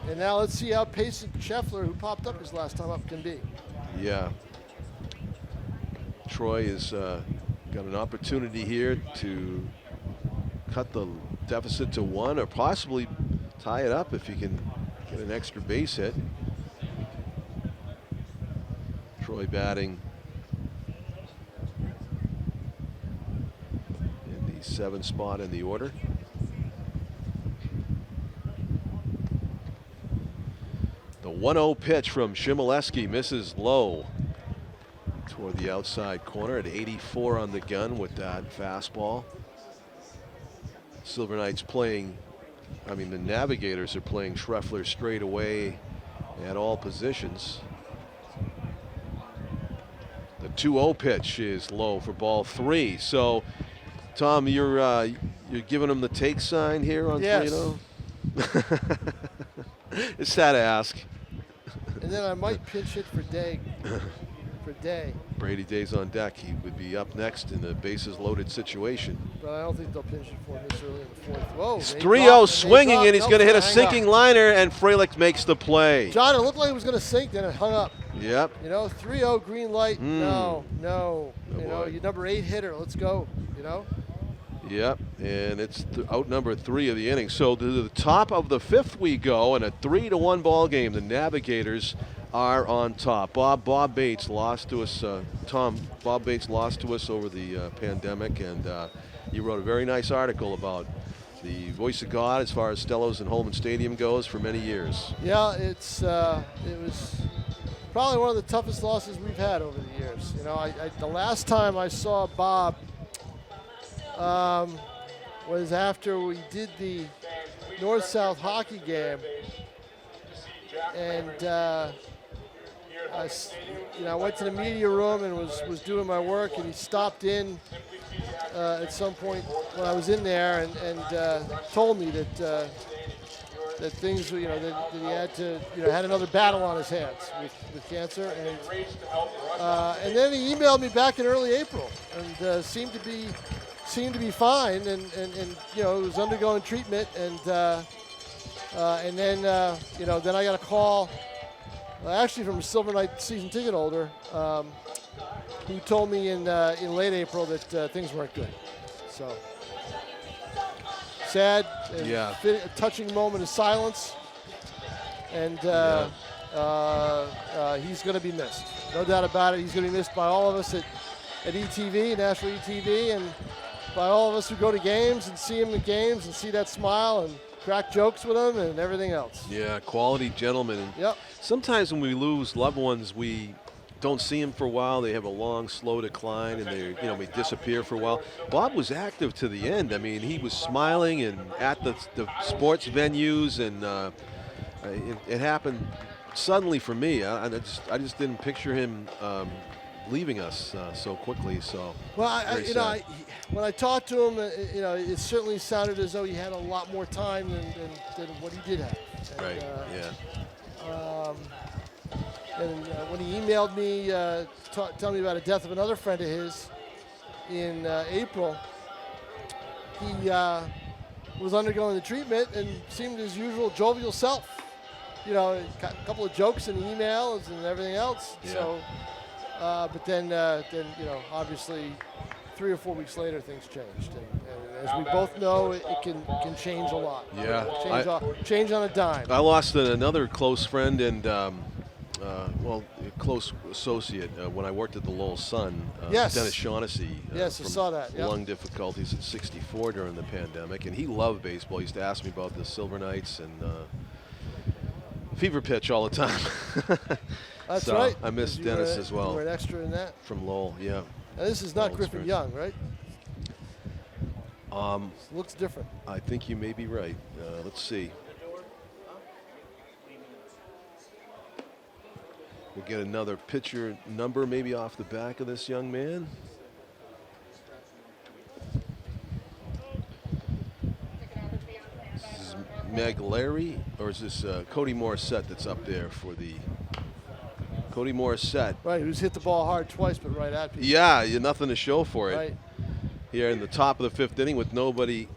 And now let's see how patient Scheffler, who popped up his last time up, can be. Yeah. Troy has got an opportunity here to cut the deficit to 1 or possibly tie it up if he can get an extra base hit. Troy batting in the 7th spot in the order. The 1-0 pitch from Chmielewski misses low toward the outside corner at 84 on the gun with that fastball. Silver Knights the Navigators are playing Schleffler straight away at all positions. The 2-0 pitch is low for ball 3. So, Tom, you're giving him the take sign here on 3-0? It's sad to ask. And then I might pinch hit for Day. Brady Day's on deck. He would be up next in a bases loaded situation. But I don't think they'll pinch it for him this early in the 4th. Whoa, It's 3-0 swinging, and he's going to hit a sinking liner, and Frelick makes the play. John, it looked like it was going to sink, then it hung up. Yep. 3-0 green light. No. Oh, Your number 8 hitter. Let's go. Yep, and it's out number 3 of the inning. So to the top of the 5th we go, in a 3-1 ball game. The Navigators are on top. Bob Bates lost to us. Bob Bates lost to us over the pandemic, and you wrote a very nice article about the voice of God as far as Stellos and Holman Stadium goes for many years. Yeah, it was probably one of the toughest losses we've had over the years. The last time I saw Bob was after we did the North-South hockey game, and I went to the media room and was doing my work, and he stopped in at some point when I was in there and told me that things, that he had to, had another battle on his hands with cancer, and then he emailed me back in early April and seemed to be fine, and was undergoing treatment, and then then I got a call, actually from a Silver Knight season ticket holder, who told me in late April that things weren't good. So sad, and a touching moment of silence, and he's going to be missed, no doubt about it. He's going to be missed by all of us at ETV, Nashua ETV, and by all of us who go to games and see him at games and see that smile and crack jokes with him and everything else. Yeah, quality gentleman. Yep. Sometimes when we lose loved ones, we don't see them for a while. They have a long, slow decline, and we disappear for a while. Bob was active to the end. I mean, he was smiling and at the sports venues, and it happened suddenly for me. I just didn't picture him leaving us so quickly. So well, when I talked to him, it certainly sounded as though he had a lot more time than what he did have. And, right. Yeah. And when he emailed me, telling me about the death of another friend of his in April, he was undergoing the treatment and seemed his usual jovial self. You know, a couple of jokes in the emails and everything else. Yeah. So, but then you know, obviously, 3 or 4 weeks later, things changed. And as we both know, it can change a lot. Yeah. Change on a dime. I lost another close friend and, well, a close associate when I worked at the Lowell Sun. Yes. Dennis Shaughnessy. Yes, I saw that. Yep. Lung difficulties at 64 during the pandemic, and he loved baseball. He used to ask me about the Silver Knights and fever pitch all the time. That's so right. I miss Dennis as well. You were an extra in that. From Lowell, yeah. Now, this is not Lowell Griffin Springs. Young, right? Looks different. I think you may be right. Let's see. We'll get another pitcher number maybe off the back of this young man. This is Maglary, or is this Cody Morissette that's up there for the Cody Morissette? Right, who's hit the ball hard twice, but right at people. Yeah, you nothing to show for it. Right. Here in the top of the 5th inning with nobody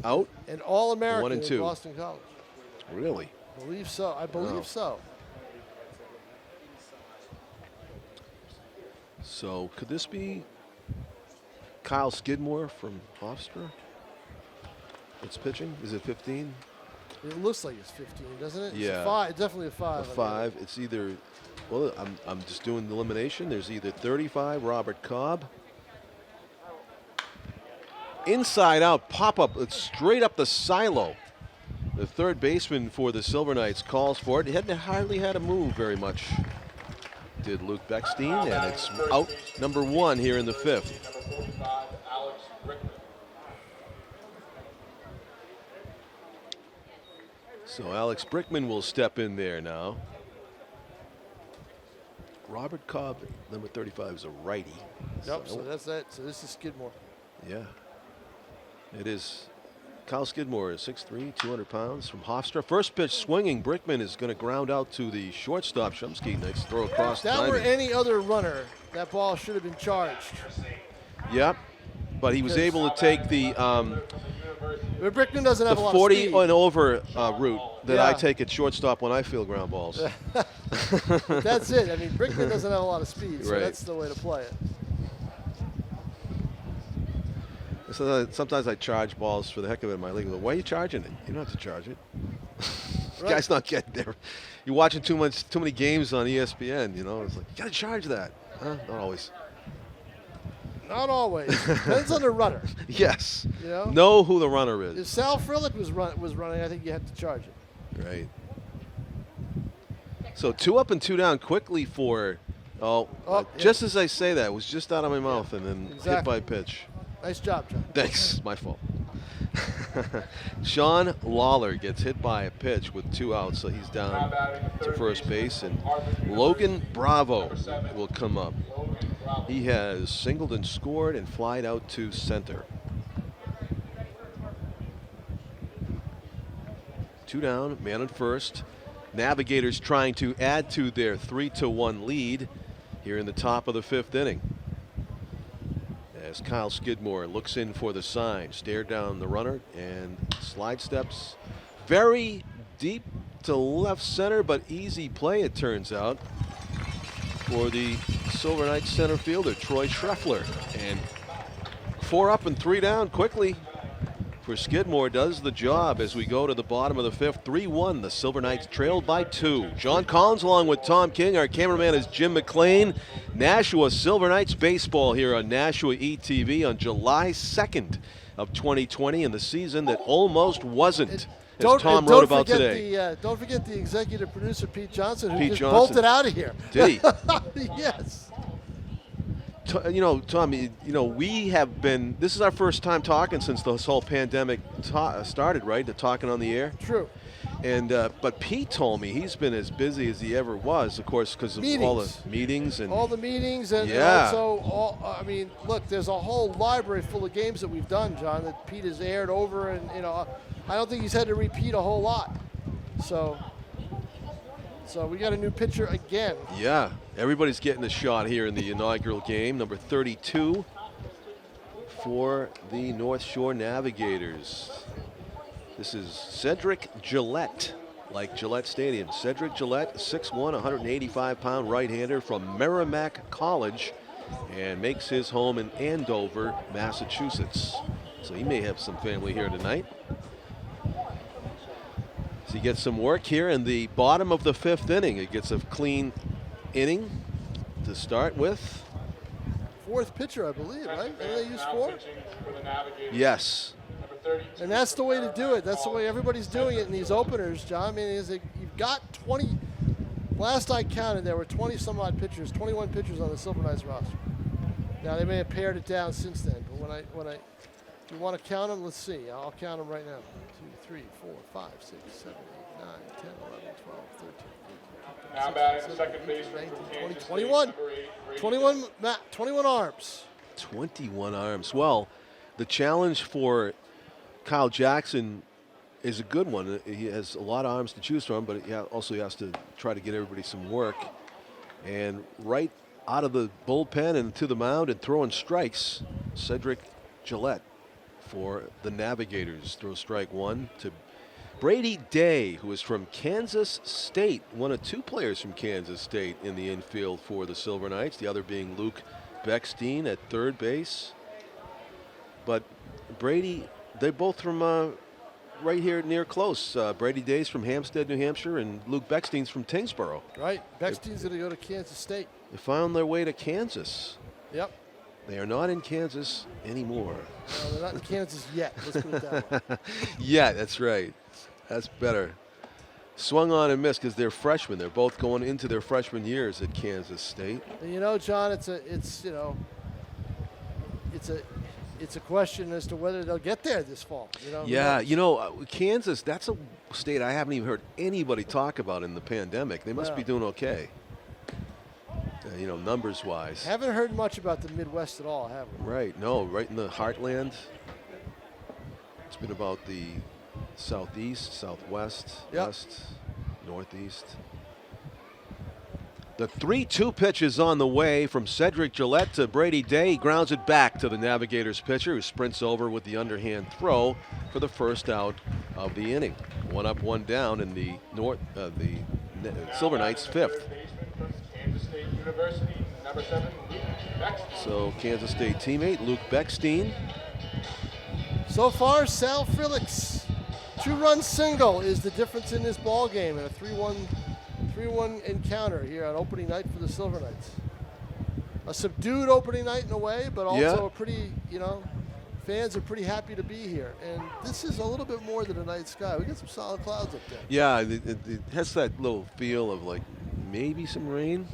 out. And All-American 1 and 2. at Boston College. Really? I believe so. I believe so. So could this be Kyle Skidmore from Hofstra? It's pitching. Is it 15? It looks like it's 15, doesn't it? Yeah. It's a 5. It's definitely a 5. A 5. It's either, well, I'm just doing the elimination. There's either 35, Robert Cobb. Inside out, pop up, it's straight up the silo. The third baseman for the Silver Knights calls for it. He hadn't hardly had to move very much. Did Luke Beckstein, and it's out number 1 here in the 5th. Number 45, Alex Rickman. So Alex Brickman will step in there now. Robert Cobb, number 35, is a righty. Yep, so that's that. So this is Skidmore. Yeah. It is. Kyle Skidmore is 6'3", 200 pounds from Hofstra. First pitch swinging. Brickman is going to ground out to the shortstop. Shumsky, nice throw across. If that were any other runner, that ball should have been charged. Yep. But he was able to take the But Brickman doesn't have a lot 40 of speed. and over route that I Yeah. take at shortstop when I field ground balls. That's it. I mean, Brickman doesn't have a lot of speed, so Right. that's the way to play it. So sometimes I charge balls for the heck of it in my league. Why are you charging it? You don't have to charge it. Right. Guy's not getting there. You're watching too many games on ESPN. You know, it's like you gotta charge that. Huh? Not always. Not always. Depends on the runner. Yes. You know who the runner is. If Sal Frillick was running, I think you have to charge it. Right. So 2 up and 2 down quickly for. Just as I say that, it was just out of my mouth and then hit Exactly. by pitch. Nice job, John. Thanks, my fault. Sean Lawler gets hit by a pitch with 2 outs, so he's down to first base, and Logan Bravo will come up. He has singled and scored and flied out to center. 2 down, man at first. Navigators trying to add to their 3-1 lead here in the top of the 5th inning. As Kyle Skidmore looks in for the sign, stare down the runner and slide steps very deep to left center, but easy play it turns out for the Silver Knights center fielder, Troy Schreffler. And 4 up and 3 down quickly for Skidmore does the job as we go to the bottom of the 5th. 3-1, the Silver Knights trailed by 2. John Collins along with Tom King. Our cameraman is Jim McLean. Nashua Silver Knights baseball here on Nashua ETV on July 2nd of 2020 in the season that almost wasn't, as Tom wrote about today. Don't forget the executive producer, Pete Johnson, who Pete just Johnson. bolted out of here. Did he? Yes. You know, Tom, you know, we have been, this is our first time talking since this whole pandemic started, right? The talking on the air. True. And but Pete told me he's been as busy as he ever was, of course, because of all the meetings and all the meetings, and Yeah. also, I mean, look, there's a whole library full of games that we've done, John, that Pete has aired over, and you know, I don't think he's had to repeat a whole lot. So So we got a new pitcher again. Yeah, everybody's getting a shot here in the inaugural game. Number 32 for the North Shore Navigators. This is Cedric Gillette, like Gillette Stadium. Cedric Gillette, 6'1", 185-pound right-hander from Merrimack College, and makes his home in Andover, Massachusetts. So he may have some family here tonight. So he gets some work here in the bottom of the 5th inning. He gets a clean inning to start with. 4th pitcher, I believe, right? Did they use 4? Yes. And that's the way to do it. That's the way everybody's doing it in these openers, John. I mean, you've got 20. Last I counted, there were 20 some odd pitchers, 21 pitchers on the Silver Knights roster. Now they may have pared it down since then, but when I you want to count them, let's see. I'll count them right now. 1, 2, 3, 4, 5, 6, 7, 8, 9, 10, 11, 12, 13, 14, 15, Now batting second baseman for 20, Kansas 21. State, number 8, 21 arms. 21 arms. Well, the challenge for Kyle Jackson is a good one. He has a lot of arms to choose from, but he also has to try to get everybody some work. And right out of the bullpen and to the mound and throwing strikes, Cedric Gillette for the Navigators. Throws strike 1 to Brady Day, who is from Kansas State, one of 2 players from Kansas State in the infield for the Silver Knights, the other being Luke Beckstein at third base. But Brady, they're both from right here near close. Brady Day's from Hampstead, New Hampshire, and Luke Beckstein's from Tingsboro. Right. Beckstein's going to go to Kansas State. They found their way to Kansas. Yep. They are not in Kansas anymore. No, they're not in Kansas yet. Let's put it that way. Yeah, that's right. That's better. Swung on and missed because they're freshmen. They're both going into their freshman years at Kansas State. And you know, John, it's a question as to whether they'll get there this fall. You know. Yeah, you know, Kansas, that's a state I haven't even heard anybody talk about in the pandemic. They must be doing okay. You know, numbers-wise. Haven't heard much about the Midwest at all, have we? Right. No, right in the heartland. It's been about the southeast, southwest, west, northeast. The 3-2 pitch is on the way from Cedric Gillette to Brady Day. He grounds it back to the Navigators pitcher, who sprints over with the underhand throw for the first out of the inning. 1 up, 1 down in the Silver Knights' 5th. Kansas State University, number 7, Luke Beckstein. So Kansas State teammate Luke Beckstein. So far, Sal Frelick's 2-run single is the difference in this ball game in a 3-1 encounter here on opening night for the Silver Knights. A subdued opening night in a way, but also a pretty, fans are pretty happy to be here. And this is a little bit more than a night sky. We got some solid clouds up there. Yeah, it has that little feel of like maybe some rain.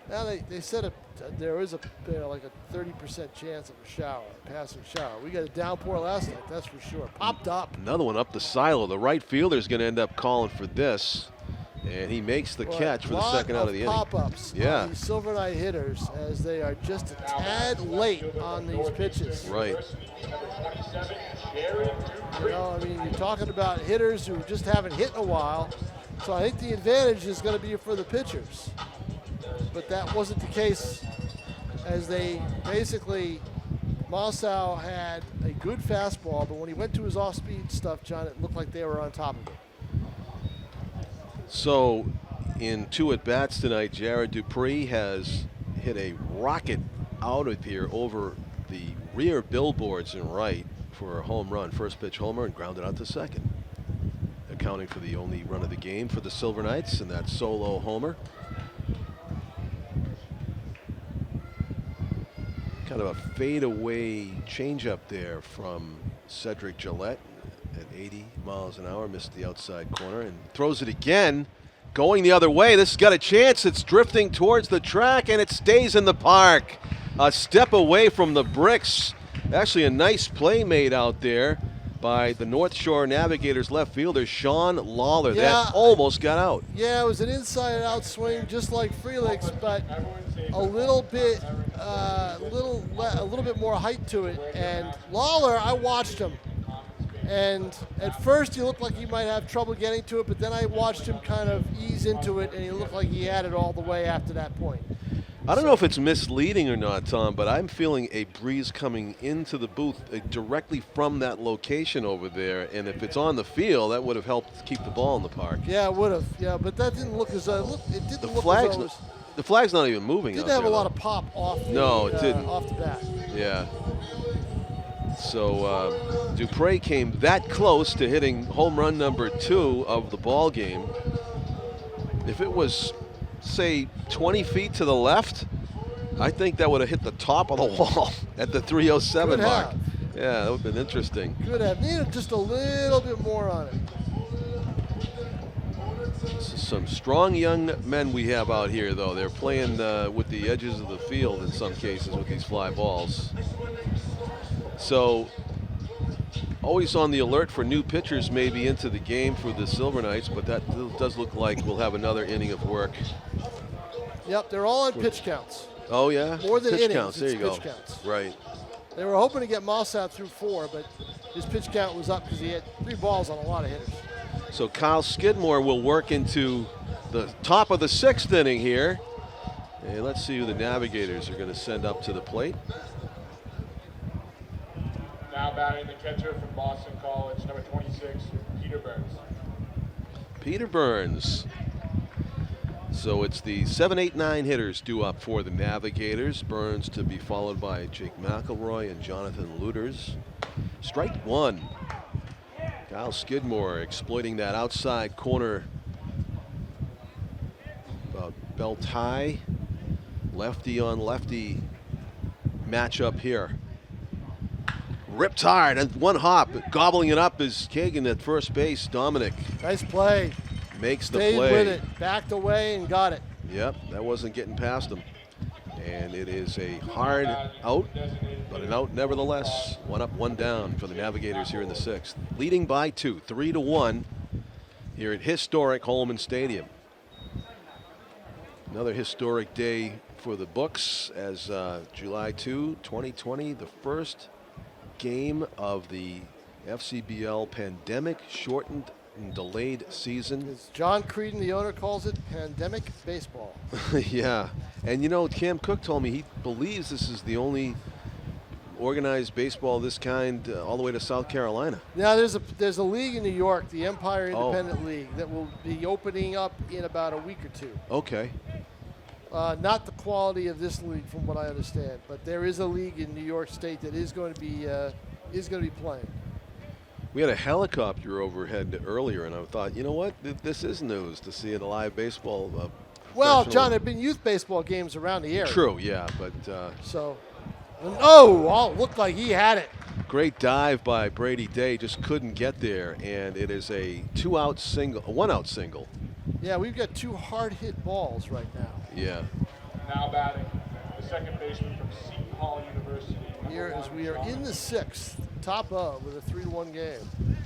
Now they said there is like a 30% chance of a shower, a passing shower. We got a downpour last night, that's for sure. Popped up. Another one up the silo. The right fielder's going to end up calling for this, and he makes the catch for the second out of the inning. Pop-ups on these Silver Knight hitters as they are just a tad late on these pitches. Right. You're talking about hitters who just haven't hit in a while. So I think the advantage is going to be for the pitchers. But that wasn't the case, as they basically, Mossau had a good fastball, but when he went to his off-speed stuff, John, it looked like they were on top of it. So in 2 at-bats tonight, Jared Dupree has hit a rocket out of here over the rear billboards in right for a home run. First pitch homer and grounded out to second. Accounting for the only run of the game for the Silver Knights, and that solo homer. Kind of a fadeaway changeup there from Cedric Gillette at 80 miles an hour. Missed the outside corner and throws it again. Going the other way. This has got a chance. It's drifting towards the track, and it stays in the park. A step away from the bricks. Actually a nice play made out there by the North Shore Navigators left fielder, Sean Lawler. That almost got out. Yeah, it was an inside-out swing, just like Frelick's, but a little bit more height to it. And Lawler, I watched him, And at first he looked like he might have trouble getting to it, but then I watched him kind of ease into it, and he looked like he had it all the way after that point. I don't know if it's misleading or not, Tom, but I'm feeling a breeze coming into the booth directly from that location over there. And if it's on the field, that would have helped keep the ball in the park. Yeah, it would have. Yeah, but that didn't look as though it didn't The look flag's as though it not, was, the flag's not even moving. didn't out have there, a lot though. of pop off the, No, it didn't. off the bat. Yeah. So Dupre came that close to hitting home run number 2 of the ball game. If it was, say, 20 feet to the left, I think that would have hit the top of the wall at the 307 Could mark. have. Yeah, that would have been interesting. Could have needed just a little bit more on it. Some strong young men we have out here, though. They're playing with the edges of the field in some cases with these fly balls. So, always on the alert for new pitchers maybe into the game for the Silver Knights, but that does look like we'll have another inning of work. Yep, they're all on pitch counts. Oh, yeah? More than pitch innings, counts. There it's you go. pitch counts. Right. They were hoping to get Moss out through 4, but his pitch count was up because he had 3 balls on a lot of hitters. So Kyle Skidmore will work into the top of the 6th inning here. And let's see who the Navigators are going to send up to the plate. Now batting the catcher from Boston College, number 26, Peter Burns. Peter Burns. So it's the 7, 8, 9 hitters due up for the Navigators. Burns to be followed by Jake McElroy and Jonathan Luters. Strike 1. Kyle Skidmore exploiting that outside corner belt high, lefty on lefty matchup here. Ripped hard and one hop, gobbling it up is Kagan at first base. Dominic Nice play. makes the Stayed play. with it, backed away and got it. Yep, that wasn't getting past him. And it is a hard out, but an out nevertheless. 1 up, 1 down for the Navigators here in the 6th. Leading by 2, 3-1 here at Historic Holman Stadium. Another historic day for the books as July 2, 2020, the first game of the FCBL pandemic shortened and delayed season. As John Creedon, the owner, calls it pandemic baseball. Yeah, and you know, Cam Cook told me he believes this is the only organized baseball of this kind all the way to South Carolina. Now there's a league in New York, the Empire Oh. Independent League, that will be opening up in about a week or 2. Okay. Not the quality of this league, from what I understand, but there is a league in New York State that is going to be playing. We had a helicopter overhead earlier, and I thought, you know what, this is news to see a live baseball. Well, professional- John, there have been youth baseball games around the area. True, yeah, but So, looked like he had it. great dive by Brady Day, just couldn't get there, and it is a 1-out single. Yeah, we've got 2 hard hit balls right now. Yeah. Now batting the second baseman from Seton Hall University. Here as we are in the 6th, top of with a 3-1 game.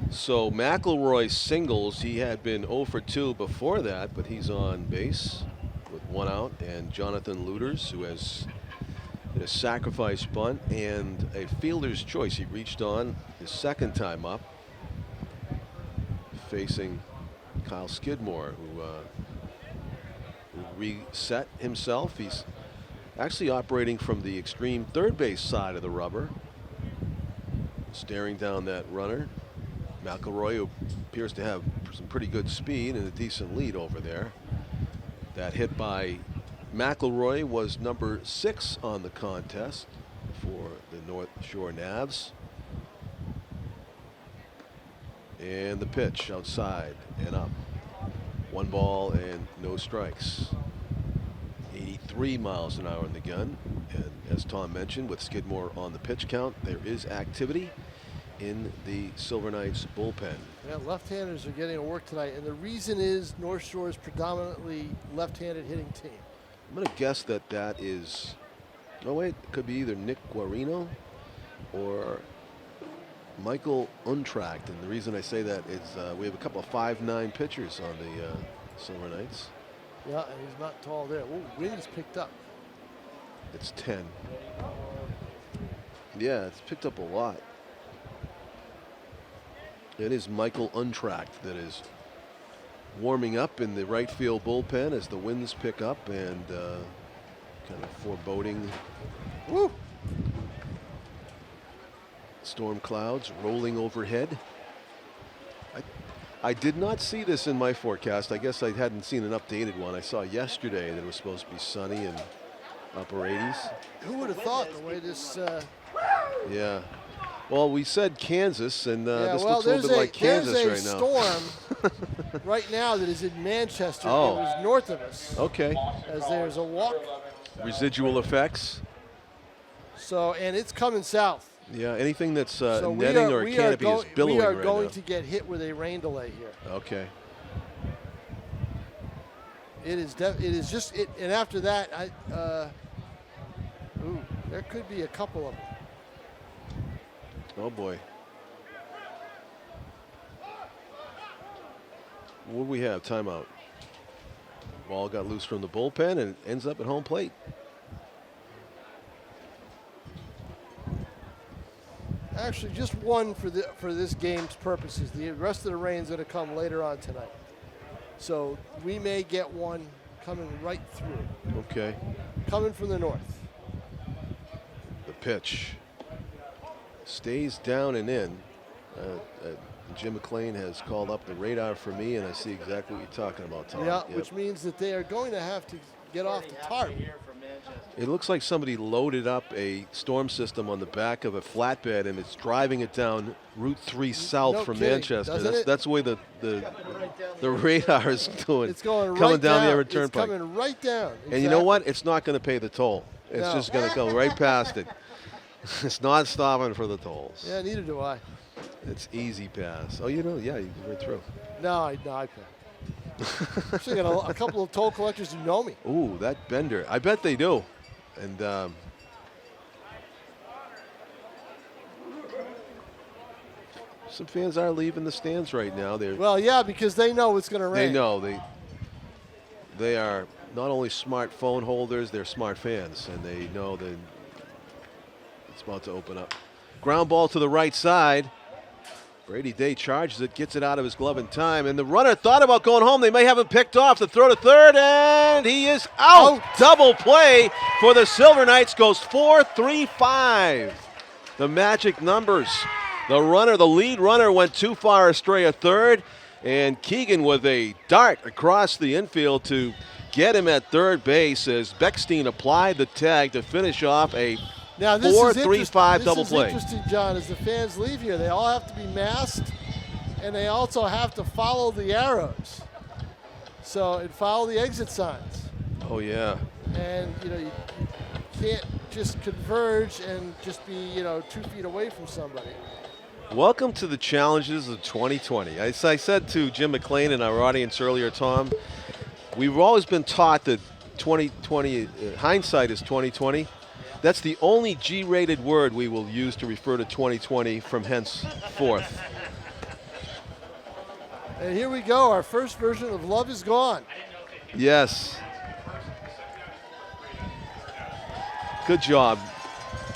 So McElroy singles. He had been 0 for 2 before that, but he's on base with 1 out. And Jonathan Luters, who has hit a sacrifice bunt and a fielder's choice. He reached on his 2nd time up, facing Kyle Skidmore, who reset himself. He's actually operating from the extreme third base side of the rubber, staring down that runner. McElroy, who appears to have some pretty good speed and a decent lead over there. That hit by McElroy was number 6 on the contest for the North Shore Navs. And the pitch outside and up. 1 ball and no strikes. 83 miles an hour in the gun. And as Tom mentioned, with Skidmore on the pitch count, there is activity in the Silver Knights bullpen. Yeah, left-handers are getting to work tonight, and the reason is North Shore is predominantly left-handed hitting team. I'm going to guess that is, no wait, it could be either Nick Guarino or Michael Untract. And the reason I say that is we have a couple of 5'9" pitchers on the Silver Knights. Yeah, and he's not tall there. Oh, wind's picked up. It's 10. Yeah, it's picked up a lot. It is Michael Untracked that is warming up in the right field bullpen as the winds pick up and kind of foreboding. Woo! Storm clouds rolling overhead. I did not see this in my forecast. I guess I hadn't seen an updated one. I saw yesterday that it was supposed to be sunny and upper 80s. Who would have thought the way this... Yeah. Well, we said Kansas, and this looks a little bit like Kansas right now. There's a storm right now that is in Manchester. Oh. It was north of us. Okay. As there's a walk. Residual effects. So, and it's coming south. Yeah, anything that's So netting or canopy is billowing We are right going now. to get hit with a rain delay here. Okay. It is just, and after that, there could be a couple of them. Oh boy. What do we have? Timeout. Ball got loose from the bullpen and ends up at home plate. Actually, just one for this game's purposes. The rest of the rain's going to come later on tonight. So we may get one coming right through. Okay. Coming from the north. The pitch stays down and in. Jim McLean has called up the radar for me, and I see exactly what you're talking about, Tom. Yeah, which means that they are going to have to get off the tarp. It looks like somebody loaded up a storm system on the back of a flatbed, and it's driving it down Route 3 south from kidding, Manchester. doesn't it? That's the way the radar is doing. It's going coming right down the Everett It's Turnpike. coming right down. And you know what? It's not going to pay the toll. It's No. just going to go right past it. It's not stopping for the tolls. Yeah, neither do I. It's easy pass. Oh, you know, yeah, you go right through. No, I pay. Actually, got a couple of toll collectors who know me. Ooh, that bender. I bet they do. And some fans are leaving the stands right now. Well, yeah, because they know it's going to rain. They know. They are not only smart phone holders, they're smart fans, and they know that it's about to open up. Ground ball to the right side. Brady Day charges it, gets it out of his glove in time, and the runner thought about going home. They may have him picked off. The throw to third, and he is out. Double play for the Silver Knights goes 4-3-5. The magic numbers. The lead runner went too far astray at third, and Keegan with a dart across the infield to get him at third base as Beckstein applied the tag to finish off a 4-3-5 double play. This is interesting, John, as the fans leave here. They all have to be masked, and they also have to follow the arrows. And follow the exit signs. Oh, yeah. And, you can't just converge and just be, 2 feet away from somebody. Welcome to the challenges of 2020. As I said to Jim McLean in our audience earlier, Tom, we've always been taught that 2020, hindsight is 2020. That's the only G-rated word we will use to refer to 2020 from henceforth. And here we go, our first version of Love Is Gone. Yes. Good job,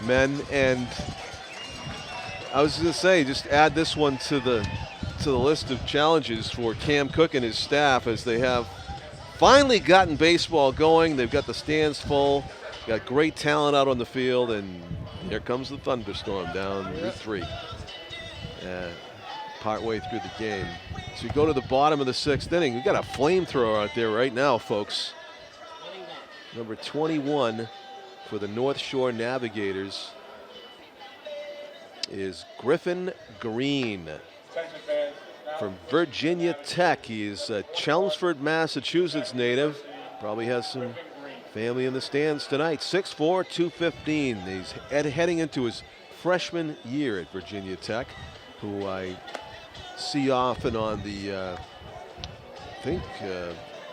men. And I was going to say, just add this one to the list of challenges for Cam Cook and his staff as they have finally gotten baseball going. They've got the stands full. Got great talent out on the field, and here comes the thunderstorm down Route 3. Partway through the game. So we go to the bottom of the 6th inning. We've got a flamethrower out there right now, folks. Number 21 for the North Shore Navigators is Griffin Green from Virginia Tech. He's a Chelmsford, Massachusetts native. Probably has some family in the stands tonight. 6'4", 215. He's heading into his freshman year at Virginia Tech, who I see often on the,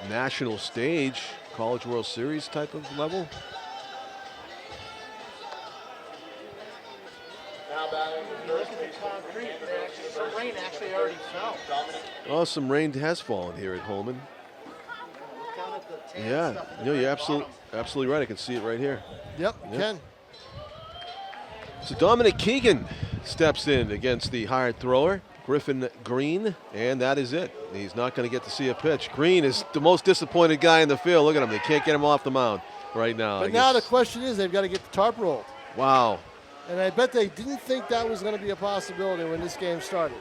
national stage, College World Series type of level. Look at the concrete. Some rain actually already fell. Oh, some rain has fallen here at Holman. Yeah, no, you're absolutely right. I can see it right here. Yep, you can. So Dominic Keegan steps in against the hired thrower. Griffin Green, and that is it. He's not going to get to see a pitch. Green is the most disappointed guy in the field. Look at him. They can't get him off the mound right now. But now the question is, they've got to get the tarp rolled. Wow. And I bet they didn't think that was going to be a possibility when this game started.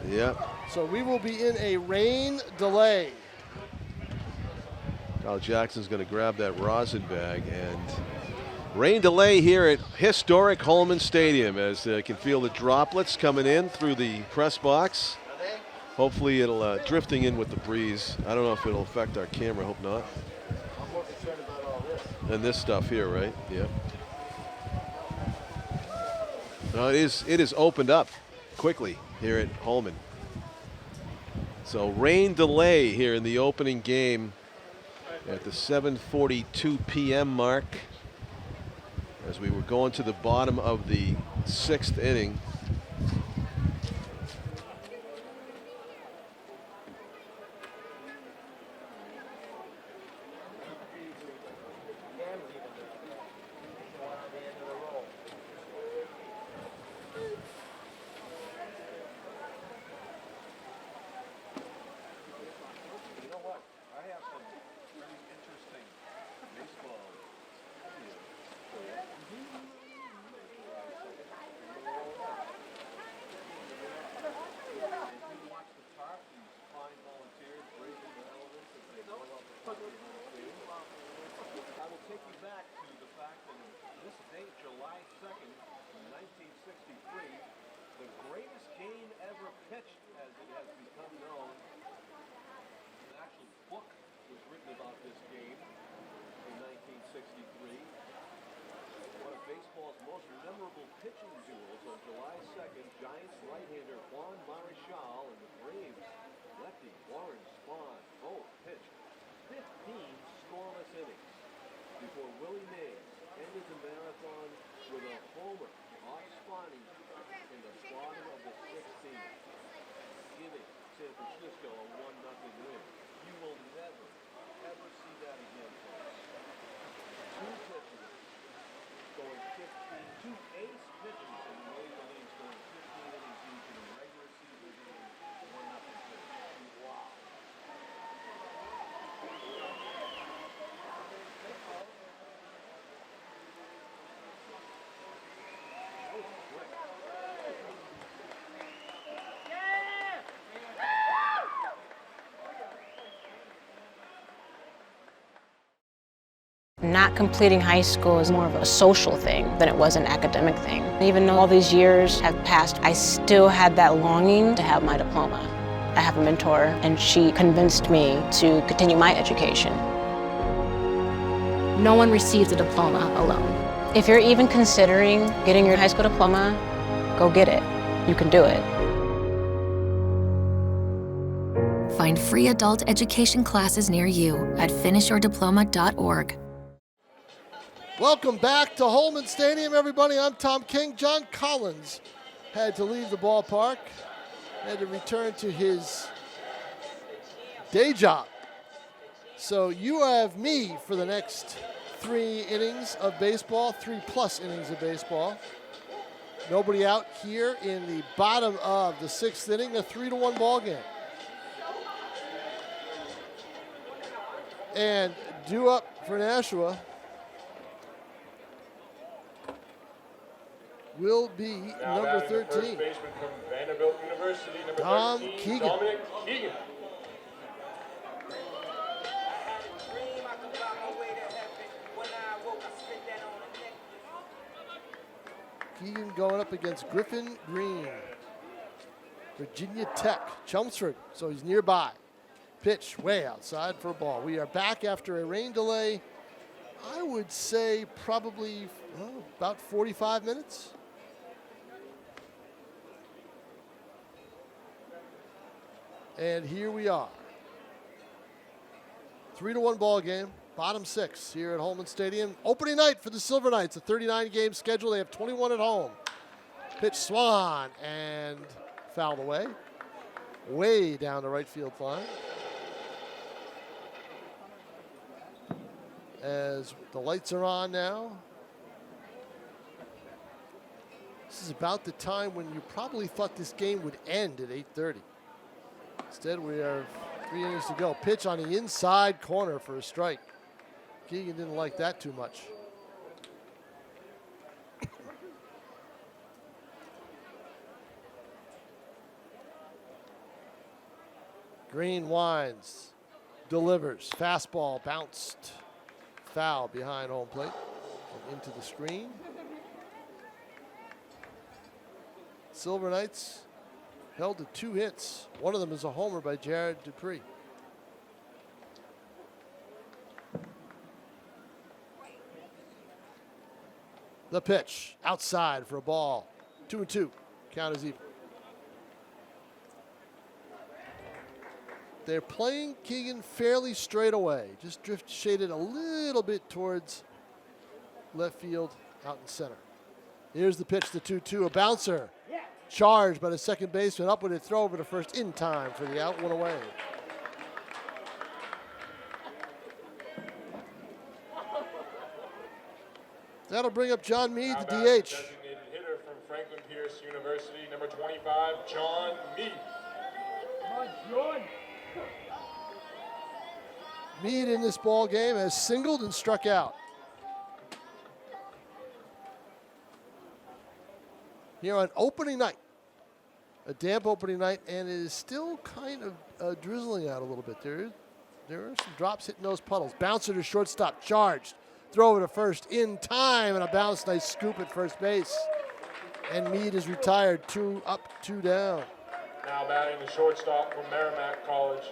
Yep. So we will be in a rain delay. Kyle Jackson's going to grab that rosin bag, and rain delay here at Historic Holman Stadium as they can feel the droplets coming in through the press box. Hopefully it'll drifting in with the breeze. I don't know if it'll affect our camera. Hope not. I'm more concerned about all this. And this stuff here, right? Yep. No, it is opened up quickly here at Holman. So rain delay here in the opening game at the 7:42 p.m. mark as we were going to the bottom of the 6th inning. Not completing high school is more of a social thing than it was an academic thing. Even though all these years have passed, I still had that longing to have my diploma. I have a mentor, and she convinced me to continue my education. No one receives a diploma alone. If you're even considering getting your high school diploma, go get it. You can do it. Find free adult education classes near you at finishyourdiploma.org. Welcome back to Holman Stadium, everybody. I'm Tom King. John Collins had to leave the ballpark, had to return to his day job. So you have me for the next 3 innings of baseball, 3+ innings of baseball. Nobody out here in the bottom of the 6th inning, a 3-1 ball game. And due up for Nashua will be number 13. First baseman from Vanderbilt University, number Tom 13, Keegan. Dominic Keegan. Keegan going up against Griffin Green. Virginia Tech, Chelmsford, so he's nearby. Pitch way outside for a ball. We are back after a rain delay. I would say probably about 45 minutes. And here we are. 3-1 ball game. Bottom 6 here at Holman Stadium. Opening night for the Silver Knights, a 39-game schedule. They have 21 at home. Pitch swung and fouled away. Way down the right field line. As the lights are on now. This is about the time when you probably thought this game would end at 8:30. Instead, we have 3 innings to go. Pitch on the inside corner for a strike. Keegan didn't like that too much. Green winds, delivers, fastball bounced, foul behind home plate and into the screen. Silver Knights held to 2 hits. One of them is a homer by Jared Dupree. The pitch outside for a ball. 2-2. Count is even. They're playing Keegan fairly straight away. Just drift shaded a little bit towards left field out in center. Here's the pitch, the 2-2, a bouncer. Charged by the second baseman, up with a throw over to first in time for the out, 1 away. That'll bring up John Meade, the DH. Designated hitter from Franklin Pierce University, number 25, John Meade. Meade in this ball game has singled and struck out. Here on opening night, a damp opening night, and it is still kind of drizzling out a little bit. There are some drops hitting those puddles. Bouncer to shortstop, charged. Throw over to first in time, and a bounce, nice scoop at first base. And Meade is retired, 2 up, 2 down. Now batting the shortstop from Merrimack College,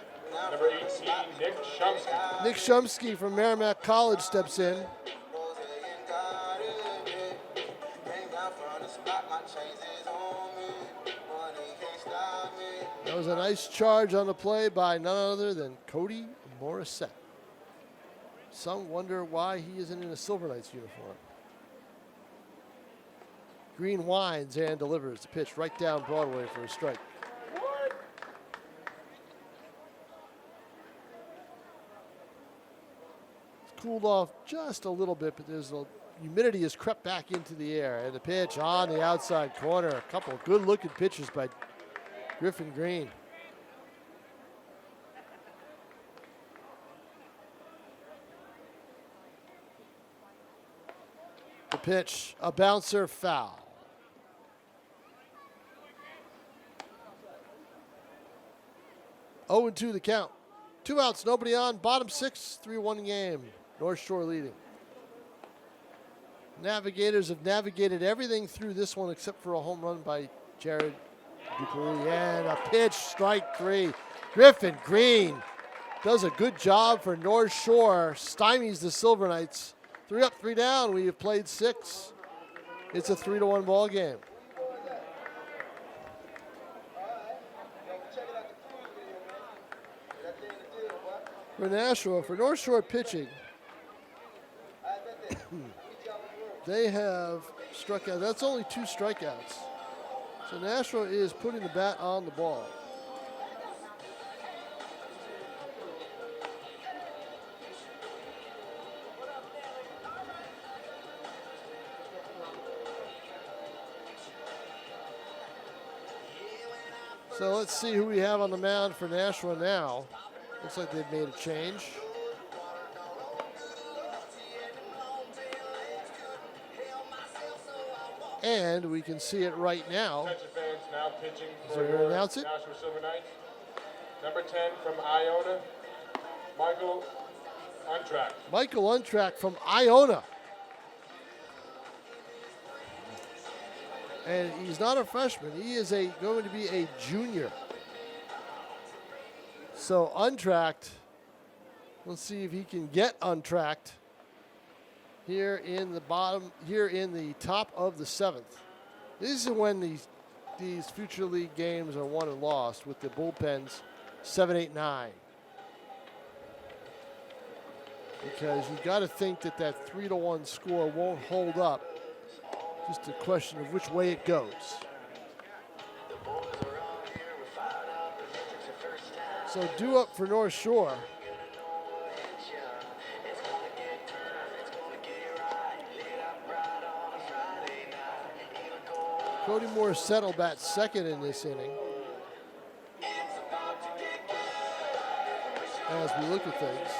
number 18, Nick Shumsky. Nick Shumsky from Merrimack College steps in. That was a nice charge on the play by none other than Cody Morissette. Some wonder why he isn't in a Silver Knights uniform. Green winds and delivers the pitch right down Broadway for a strike. It's cooled off just a little bit, but there's a humidity has crept back into the air. And the pitch on the outside corner. A couple of good-looking pitches by Griffin Green. The pitch, a bouncer, foul. Oh, 2 the count. 2 outs, nobody on. Bottom 6, 3-1 game. North Shore leading. Navigators have navigated everything through this one except for a home run by Jared Dupree. And a pitch, strike 3. Griffin Green does a good job for North Shore. Stymies the Silver Knights. 3 up, 3 down. We have played 6. It's a 3-1 ball game. For Nashua, for North Shore pitching, they have struck out. That's only 2 strikeouts. So Nashua is putting the bat on the ball. So let's see who we have on the mound for Nashua now. Looks like they've made a change. And we can see it right now. Attention fans, now pitching So for you're gonna your announce it? Nashua Silver Knights. Number 10 from Iona, Michael Untrack. Michael Untrack from Iona. And he's not a freshman. He is going to be a junior. So untracked. Let's see if he can get untracked here in the top of the 7th. This is when these future league games are won and lost with the bullpens 7, 8, 9. Because you got to think that 3-1 score won't hold up. Just a question of which way it goes. So due up for North Shore. Cody Morissette will bat second in this inning. As we look at things.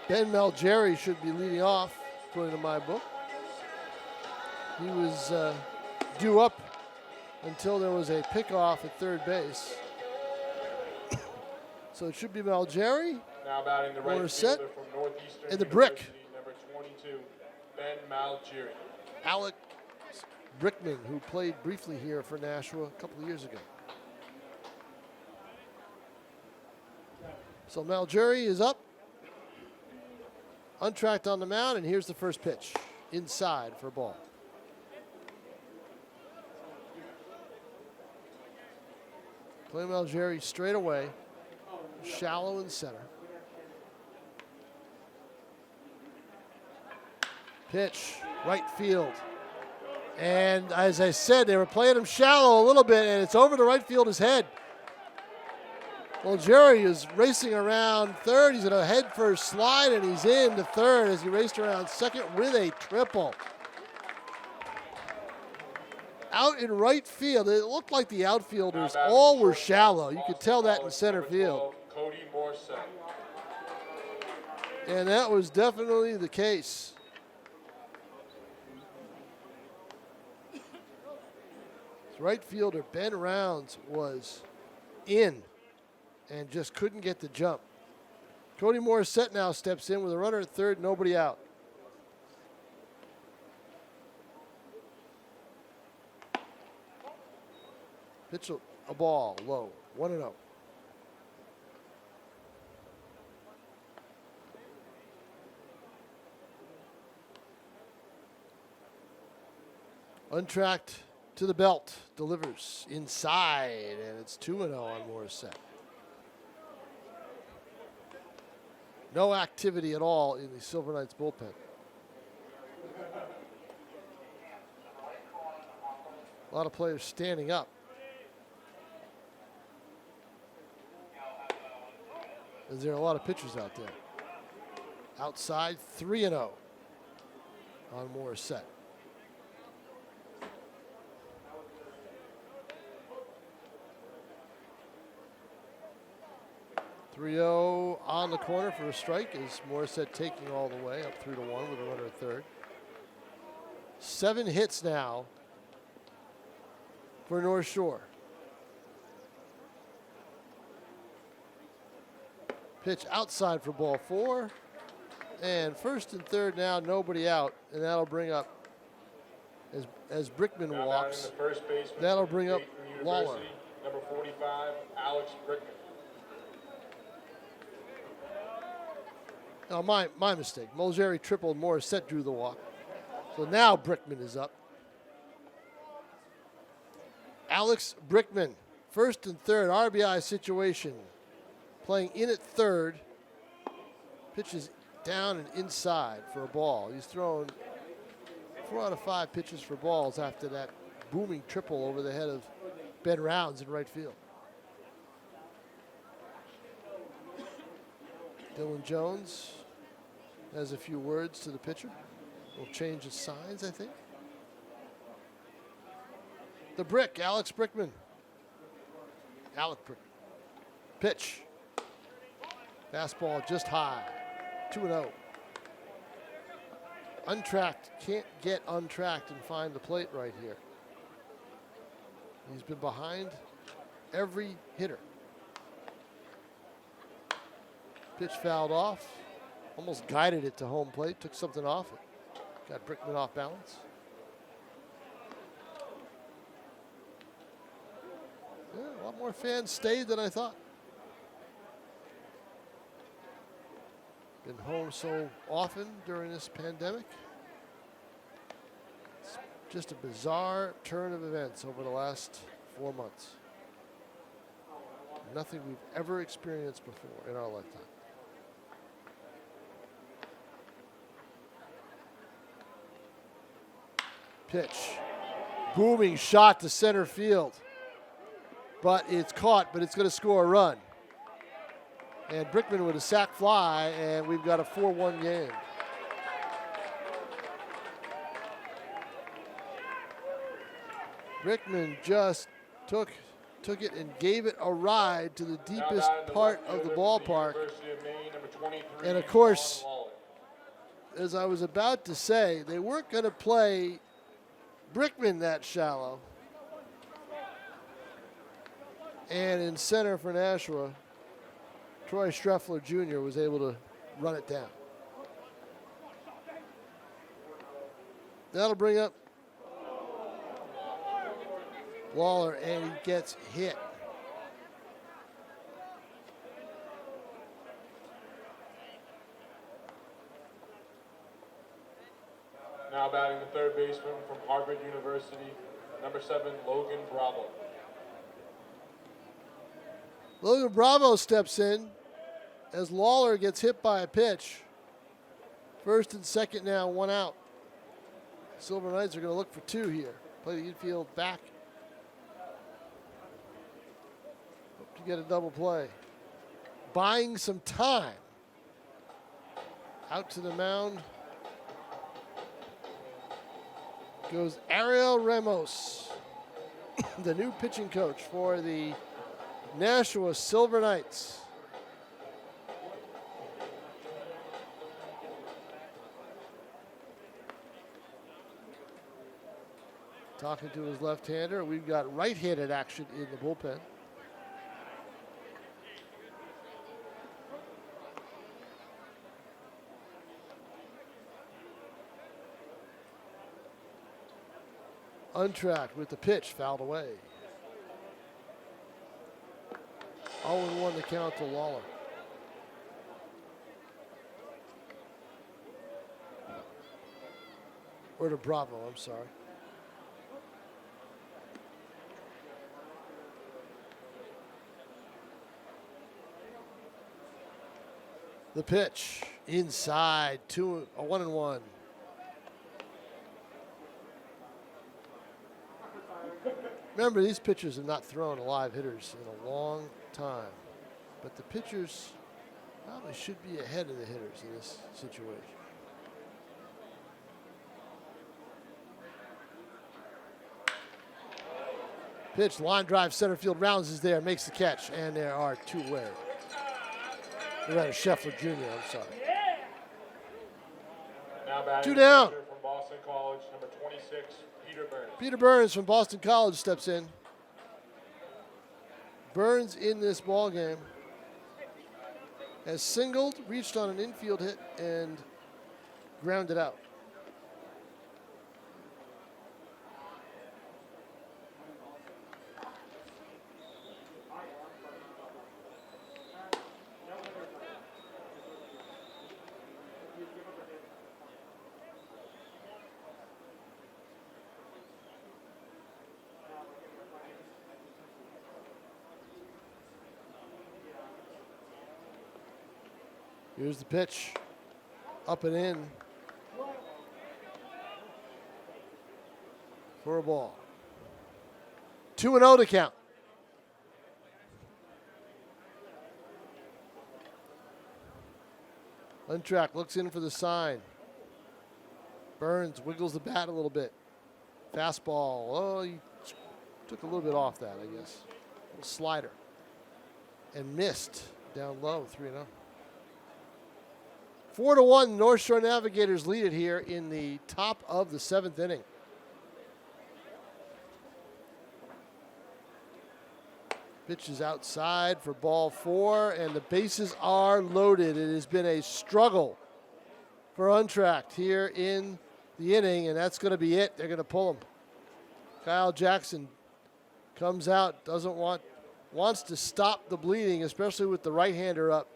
Ben Malgeri should be leading off, according to my book. He was due up until there was a pickoff at third base. So it should be Malgeri, Now batting the right Morissette, fielder from Northeastern and the brick. University, number 22, Ben Malgeri. Alex Brickman, who played briefly here for Nashua a couple of years ago. So Malgeri is up, untracked on the mound, and here's the first pitch. Inside for a ball. Play Malgeri straight away, shallow in center. Pitch, right field. And as I said, they were playing him shallow a little bit, and it's over the right fielder's head. Malgeri is racing around third. He's going to head first slide, and he's in to third as he raced around second with a triple. Out in right field, it looked like the outfielders all were shallow. You could tell that in center field. Cody Morissette. And that was definitely the case. Right fielder Ben Rounds was in and just couldn't get the jump. Cody Morissette now steps in with a runner at third, nobody out. Pitch a ball low, 1-0. Untracked to the belt, delivers inside, and it's 2-0 on Morissette. No activity at all in the Silver Knights bullpen. A lot of players standing up. Is there a lot of pitchers out there? Outside, 3-0 on Morissette. 3-0 on the corner for a strike is Morissette taking all the way up 3-1 with a runner at third. 7 hits now for North Shore. Pitch outside for ball 4. And first and third now, nobody out. And that'll bring up, as Brickman Now walks, batting the first baseman that'll from bring up Dayton Lawler. University, number 45, Alex Brickman. No, my mistake. Malgeri tripled, Morissette drew the walk. So now Brickman is up. Alex Brickman, first and third, RBI situation. Playing in at third. Pitches down and inside for a ball. He's thrown 4 out of 5 pitches for balls after that booming triple over the head of Ben Rounds in right field. Dylan Jones has a few words to the pitcher. Will change his signs, I think. The brick, Alex Brickman. Alec Brickman. Pitch. Fastball just high. 2-0. Untracked. Can't get untracked and find the plate right here. He's been behind every hitter. Pitch fouled off. Almost guided it to home plate. Took something off it. Got Brickman off balance. Yeah, a lot more fans stayed than I thought. Been home so often during this pandemic. It's just a bizarre turn of events over the last 4 months. Nothing we've ever experienced before in our lifetime. Pitch. Booming shot to center field. But it's caught, but it's going to score a run. And Brickman with a sac fly, and we've got a 4-1 game. Brickman just took it and gave it a ride to the deepest part of the ballpark. And of course, as I was about to say, they weren't going to play Brickman that shallow. And in center for Nashua, Troy Streffler Jr. was able to run it down. That'll bring up Lawler, and he gets hit. Now batting the third baseman from Harvard University, number 7, Logan Bravo. Logan Bravo steps in as Lawler gets hit by a pitch. First and second now, 1 out. Silver Knights are going to look for 2 here. Play the infield back. Hope to get a double play. Buying some time. Out to the mound goes Ariel Ramos, the new pitching coach for the Nashua Silver Knights. Talking to his left-hander. We've got right-handed action in the bullpen. Untracked with the pitch, fouled away. 0-1 the count to Lawler. Or to Bravo, I'm sorry. The pitch inside, 1-1. Remember, these pitchers have not thrown live hitters in a long time, but the pitchers probably should be ahead of the hitters in this situation. Pitch, line drive, center field, Rounds is there, makes the catch, and there are 2 away. Rather, Scheffler Jr., I'm sorry. Now batting 2 down. From Boston College, number 26, Peter Burns. Peter Burns from Boston College steps in. Burns in this ball game has singled, reached on an infield hit, and grounded out. Here's the pitch. Up and in. For a ball. 2-0 to count. Untracked, looks in for the sign. Burns wiggles the bat a little bit. Fastball. Oh, he took a little bit off that, I guess. A little slider. And missed down low, 3-0. 4-1, North Shore Navigators lead it here in the top of the 7th inning. Pitch is outside for ball 4, and the bases are loaded. It has been a struggle for Untracked here in the inning, and that's going to be it. They're going to pull him. Kyle Jackson comes out, wants to stop the bleeding, especially with the right-hander up.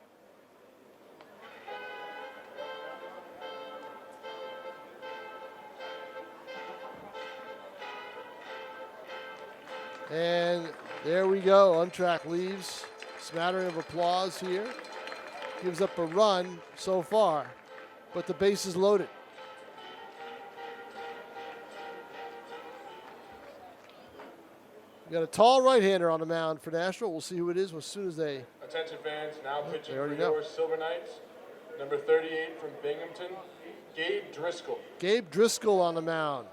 And there we go. Untracked leaves. Smattering of applause here. Gives up a run so far, but the base is loaded. We got a tall right-hander on the mound for Nashua. We'll see who it is as soon as they Attention fans, now pitching they for already know. your Silver Knights, number 38 from Binghamton, Gabe Driscoll. Gabe Driscoll on the mound.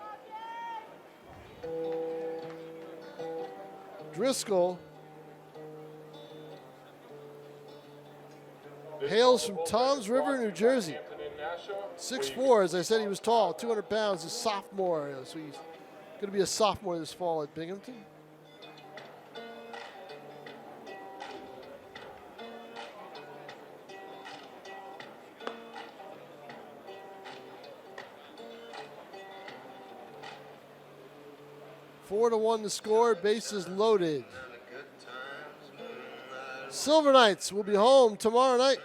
Driscoll hails from Toms River, New Jersey. 6'4", as I said, he was tall, 200 pounds, a sophomore. So he's going to be a sophomore this fall at Binghamton. Four to 1 to score, bases loaded. Silver Knights will be home tomorrow night,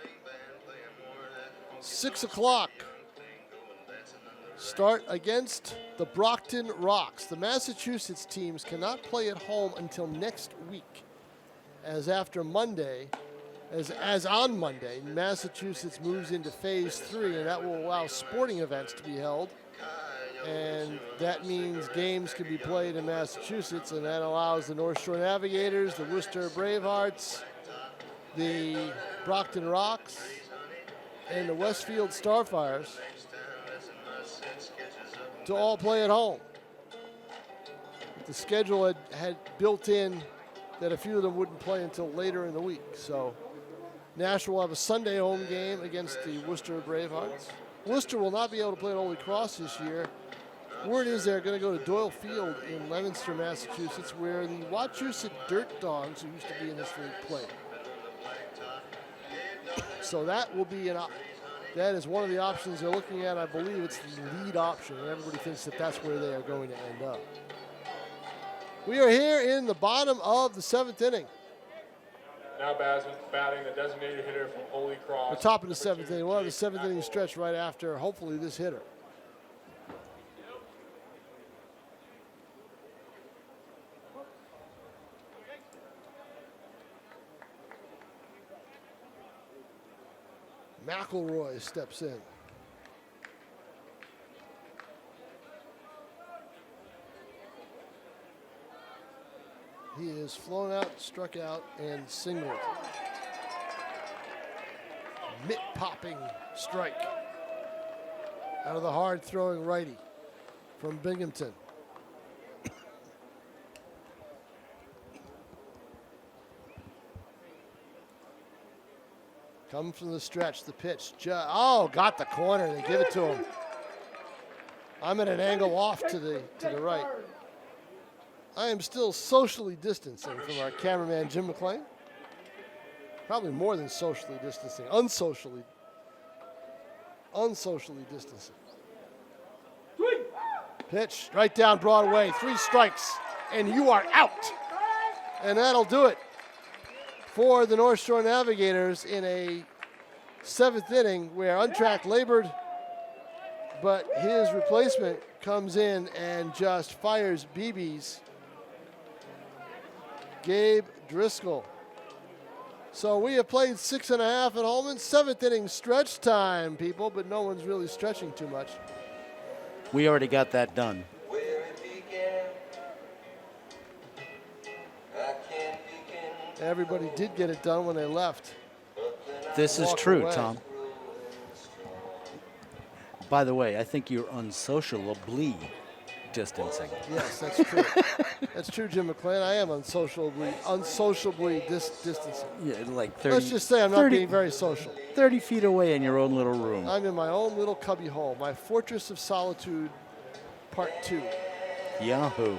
6 o'clock. Start against the Brockton Rocks. The Massachusetts teams cannot play at home until next week, as after Monday, as on Monday, Massachusetts moves into phase 3, and that will allow sporting events to be held. And that means games can be played in Massachusetts, and that allows the North Shore Navigators, the Worcester Bravehearts, the Brockton Rocks, and the Westfield Starfires to all play at home. The schedule had built in that a few of them wouldn't play until later in the week. So Nashua will have a Sunday home game against the Worcester Bravehearts. Worcester will not be able to play at Holy Cross this year. Word is they're going to go to Doyle Field in Leominster, Massachusetts, where the Wachusett Dirt Dogs, who used to be in this league, play. So that will be that is one of the options they're looking at. I believe it's the lead option, and everybody thinks that that's where they are going to end up. We are here in the bottom of the 7th inning. Now batting the designated hitter from Holy Cross. The top of the 7th inning. We'll have the 7th inning stretch right after, hopefully, this hitter. McElroy steps in. He is flown out, struck out, and singled. Mitt-popping strike out of the hard-throwing righty from Binghamton. Come from the stretch, the pitch. Got the corner. They give it to him. I'm at an angle off to the right. I am still socially distancing from our cameraman, Jim McLean. Probably more than socially distancing. Unsocially distancing. Pitch right down Broadway. 3 strikes, and you are out. And that'll do it for the North Shore Navigators in a 7th inning where Untracked labored, but his replacement comes in and just fires BBs. Gabe Driscoll. So we have played 6.5 at Holman. 7th inning stretch time, people, but no one's really stretching too much. We already got that done. Everybody did get it done when they left. This is Walk true, away. Tom. By the way, I think you're unsociably distancing. Yes, that's true. That's true, Jim McLean. I am unsociably distancing. Yeah, like 30. Let's just say I'm not being very social. 30 feet away in your own little room. I'm in my own little cubby hole, my Fortress of Solitude, Part 2. Yahoo.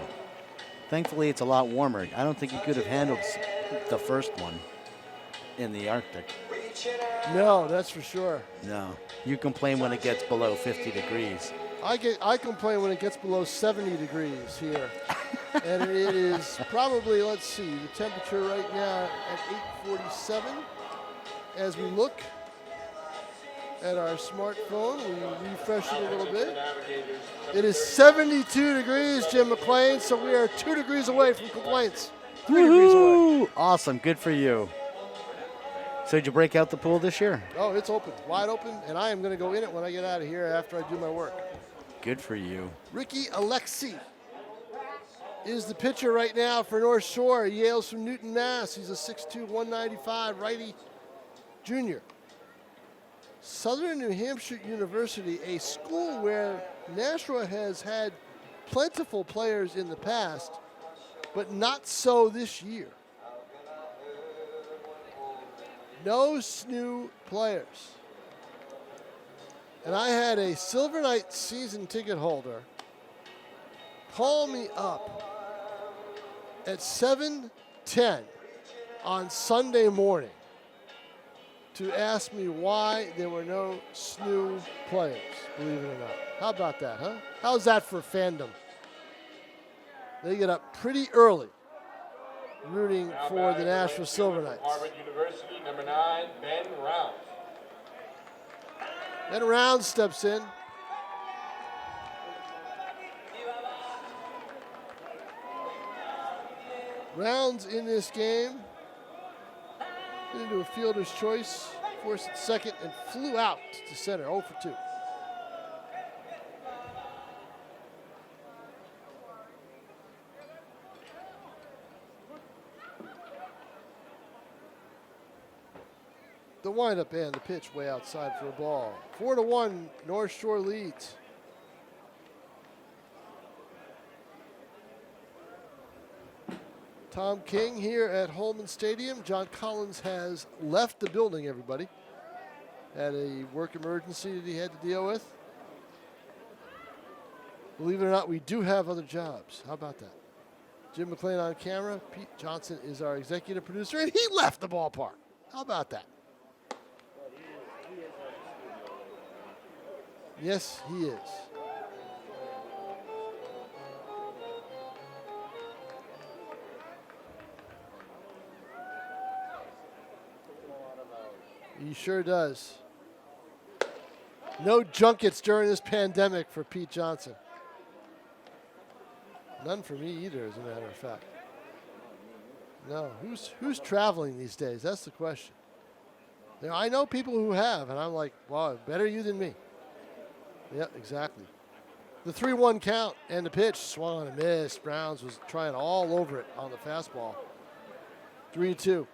Thankfully, it's a lot warmer. I don't think you could have handled the first one in the Arctic. No, that's for sure. No. You complain when it gets below 50 degrees. I complain when it gets below 70 degrees here. And it is probably, let's see, the temperature right now at 8:47. As we look at our smartphone, we refresh it a little bit. It is 72 degrees, Jim McLean, so we are 2 degrees away from complaints. 3 degrees away. Awesome. Good for you. So did you break out the pool this year? Oh, it's open, wide open, and I am going to go in it when I get out of here after I do my work. Good for you. Ricky Alexi is the pitcher right now for North Shore. He hails from Newton, Mass. He's a 6'2", 195 righty junior. Southern New Hampshire University, a school where Nashua has had plentiful players in the past, but not so this year. No SNU players. And I had a Silver Knight season ticket holder call me up at 7:10 on Sunday morning to ask me why there were no SNU players, believe it or not. How about that, huh? How's that for fandom? They get up pretty early rooting for the Nashua Silver Knights. Harvard University, number 9, Ben Rounds. Ben Rounds steps in. Rounds in this game into a fielder's choice, forced at second, and flew out to center, 0 for 2. The windup and the pitch way outside for a ball. 4-1, North Shore leads. Tom King here at Holman Stadium. John Collins has left the building, everybody. Had a work emergency that he had to deal with. Believe it or not, we do have other jobs. How about that? Jim McLean on camera. Pete Johnson is our executive producer, and he left the ballpark. How about that? Yes, he is. He sure does. No junkets during this pandemic for Pete Johnson. None for me either, as a matter of fact. No, who's traveling these days? That's the question. You know, I know people who have, and I'm like, wow, better you than me. Yep, exactly. The 3-1 count and the pitch, swung and missed. Browns was trying all over it on the fastball. 3-2.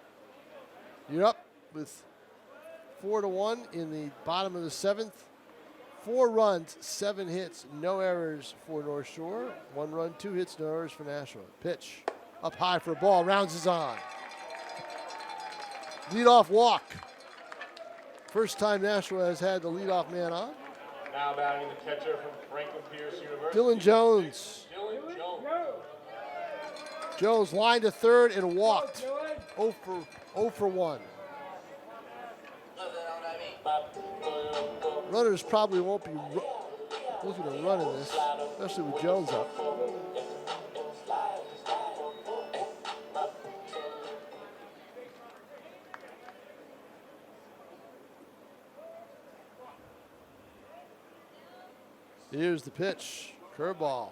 You're up with 4-1 in the bottom of the 7th. 4 runs, 7 hits, no errors for North Shore. 1 run, 2 hits, no errors for Nashua. Pitch up high for a ball. Rounds is on. Leadoff walk. First time Nashua has had the leadoff man on. Now batting the catcher from Franklin Pierce University. Dylan Jones. Dylan Jones. Jones lined to third and walked. 0 for 1. Runners probably won't be looking to run in this, especially with Jones up. Here's the pitch. Curveball.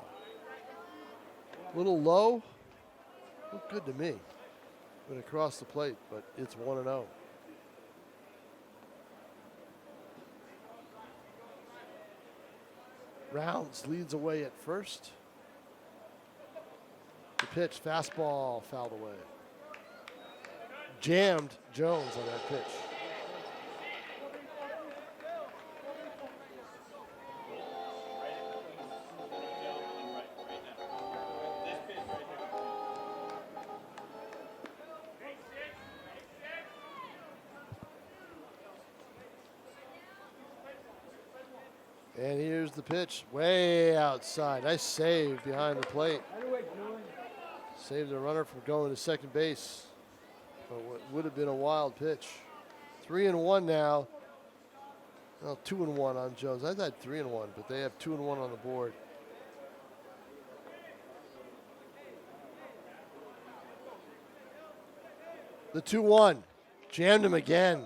A little low. Looked good to me. Went across the plate, but it's 1-0. Rounds leads away at first. The pitch, fastball, fouled away. Jammed Jones on that pitch. And here's the pitch, way outside. Nice save behind the plate. Saved the runner from going to second base. But what would have been a wild pitch. 3-1 now. Well, 2-1 on Jones. I thought 3-1, but they have 2-1 on the board. The 2-1. Jammed him again.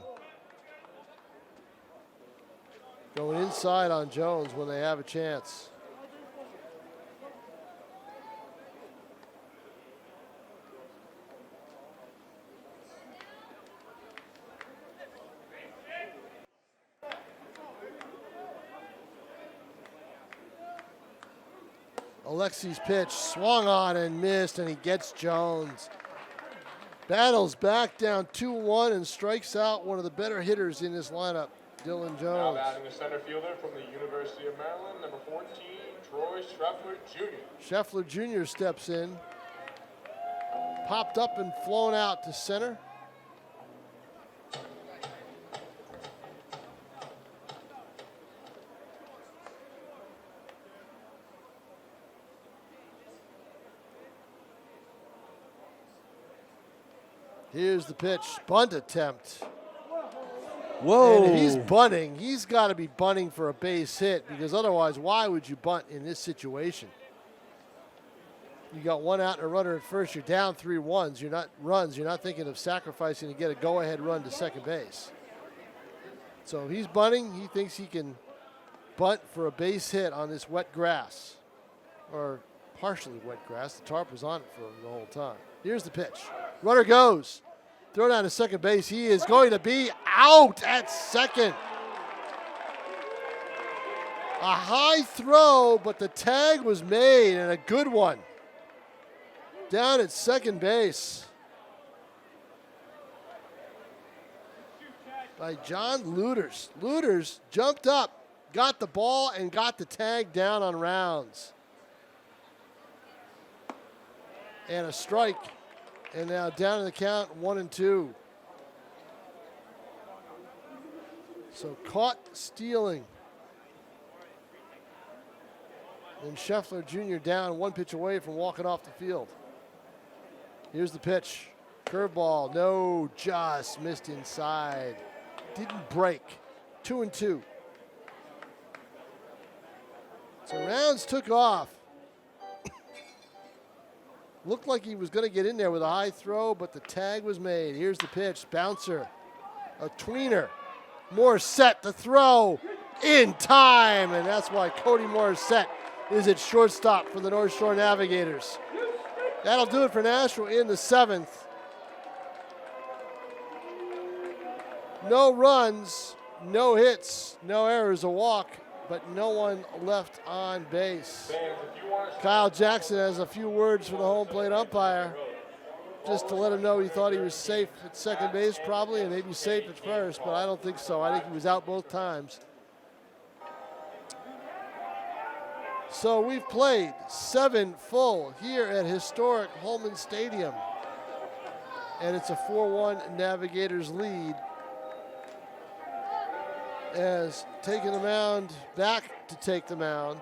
Going inside on Jones when they have a chance. Alexi's pitch swung on and missed, and he gets Jones. Battles back down 2-1 and strikes out one of the better hitters in this lineup, Dylan Jones. Now batting the center fielder from the University of Maryland, number 14, Troy Scheffler Jr. Scheffler Jr. steps in. Popped up and flown out to center. Here's the pitch, bunt attempt. Whoa. And if he's bunting, he's got to be bunting for a base hit, because otherwise, why would you bunt in this situation? You got one out and a runner at first. You're down 3-1s. You're not thinking of sacrificing to get a go-ahead run to second base. So he's bunting. He thinks he can bunt for a base hit on this wet grass, or partially wet grass. The tarp was on it for the whole time. Here's the pitch. Runner goes. Throw down to second base. He is going to be out at second. A high throw, but the tag was made, and a good one. Down at second base by John Luters. Luters jumped up, got the ball, and got the tag down on rounds. And a strike. And now down in the count, 1-2. So caught stealing. And Scheffler Jr. down, one pitch away from walking off the field. Here's the pitch. Curveball, no, just missed inside. Didn't break. 2-2. So Rounds took off. Looked like he was going to get in there with a high throw, but the tag was made. Here's the pitch. Bouncer. A tweener. Morissette, the throw. In time. And that's why Cody Morissette is at shortstop for the North Shore Navigators. That'll do it for Nashua in the 7th. No runs, no hits, no errors, a walk, but no one left on base. Kyle Jackson has a few words for the home plate umpire, just to let him know he thought he was safe at second base probably, and maybe safe at first, but I don't think so. I think he was out both times. So we've played 7 full here at Historic Holman Stadium, and it's a 4-1 Navigators lead. As taking the mound, back to take the mound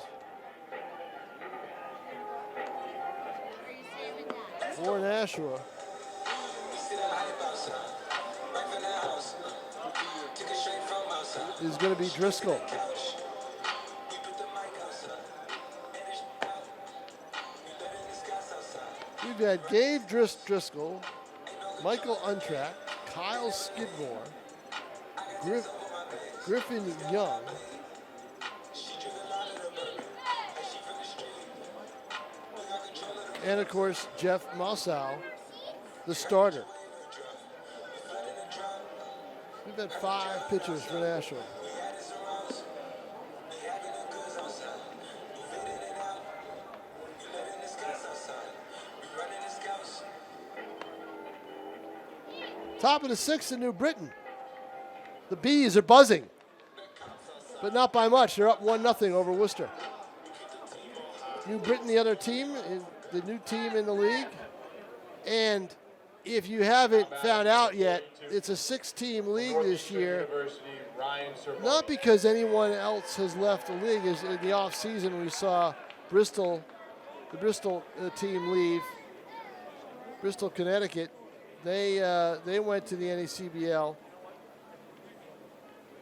for Nashua is going to be Driscoll. We've had Gabe Driscoll, Michael Untrack, Kyle Skidmore, Griffin Young, and of course Jeff Moussow, the starter. We've had 5 pitchers for Nashua. Top of the 6th in New Britain. The Bees are buzzing, but not by much. They're up 1-0 over Worcester. New Britain, the other team, the new team in the league. And if you haven't found out yet, it's a 6-team league this year. Not because anyone else has left the league. As in the offseason, we saw the Bristol team leave. Bristol, Connecticut. They went to the NACBL.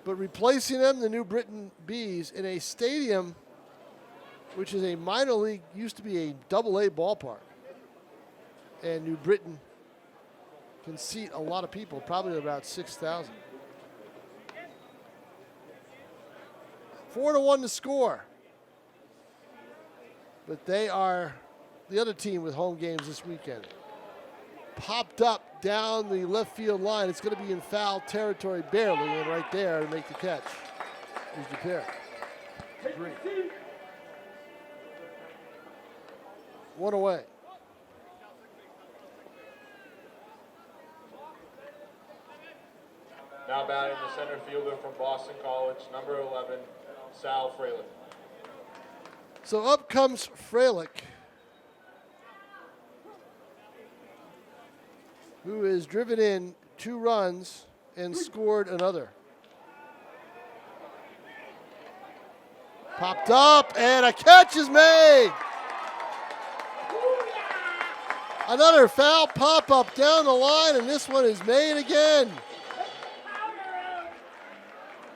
But replacing them, the New Britain Bees, in a stadium which is a minor league, used to be a AA ballpark. And New Britain can seat a lot of people, probably about 6,000. 4-1 to score. But they are the other team with home games this weekend. Popped up down the left field line. It's going to be in foul territory barely, and right there to make the catch is DePere. 3. One away. Now batting the center fielder from Boston College, number 11, Sal Frelick. So up comes Frelick, who has driven in 2 runs and scored another. Popped up, and a catch is made. Another foul pop-up down the line, and this one is made again.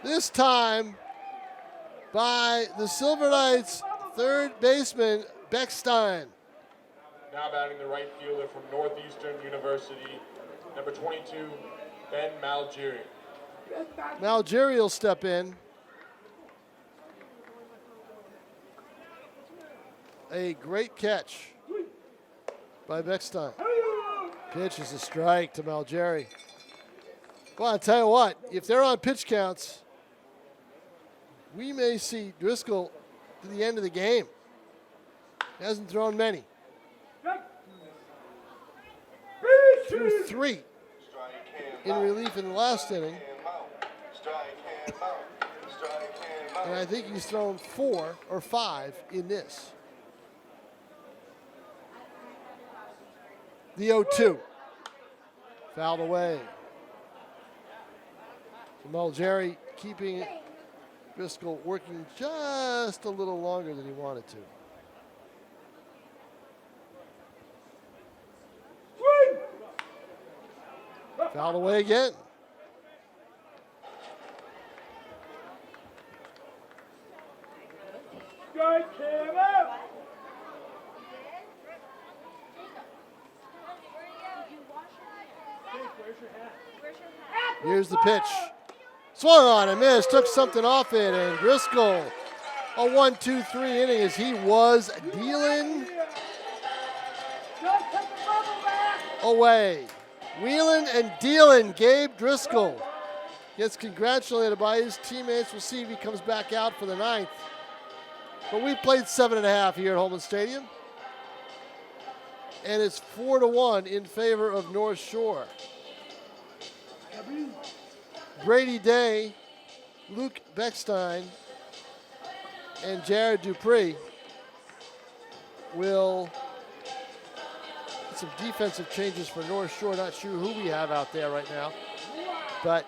This time by the Silver Knights' third baseman, Beckstein. Now batting the right fielder from Northeastern University, number 22, Ben Malgeri. Malgeri will step in. A great catch by Beckstein. Pitch is a strike to Malgeri. Well, I'll tell you what, if they're on pitch counts, we may see Driscoll to the end of the game. He hasn't thrown many. Threw 3 in relief in the last inning. And I think he's thrown 4 or 5 in this. The 0-2. Fouled away. Malgeri keeping Driscoll working just a little longer than he wanted to. Fouled away again. Here's the pitch. Swung on and missed, took something off it, and Driscoll, a 1-2-3 inning as he was dealing away. Wheeling and dealing. Gabe Driscoll gets congratulated by his teammates. We'll see if he comes back out for the 9th. But we played 7.5 here at Holman Stadium. And it's 4-1 in favor of North Shore. Brady Day, Luke Beckstein, and Jared Dupree will get some defensive changes for North Shore. Not sure who we have out there right now, but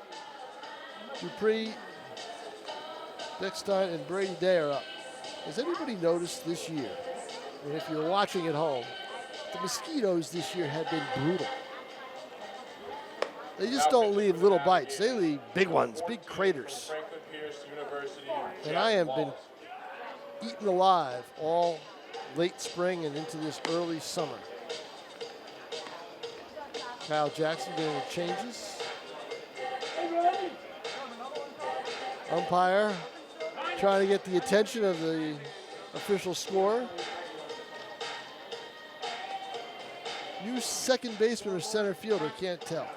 Dupree, Beckstein, and Brady Day are up. Has anybody noticed this year, and if you're watching at home, the mosquitoes this year have been brutal? They just don't leave little bites. They leave big ones, big craters. And I have been eaten alive all late spring and into this early summer. Kyle Jackson doing the changes. Umpire trying to get the attention of the official scorer. New second baseman or center fielder, can't tell.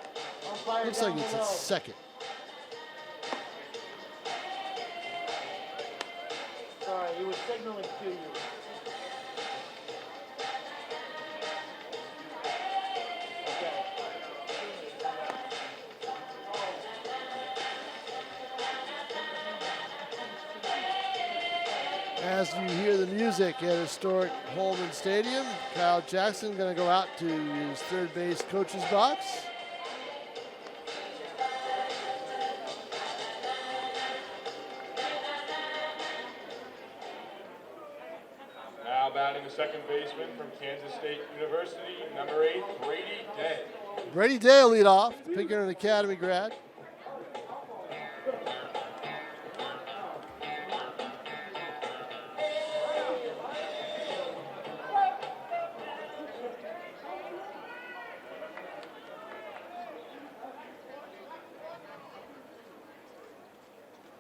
Looks like it's at second. Sorry, he was signaling to you. As you hear the music at Historic Holman Stadium, Kyle Jackson going to go out to his third base coach's box. Now batting the second baseman from Kansas State University, number 8, Brady Day. Brady Day will lead off, the Pinkerton Academy grad.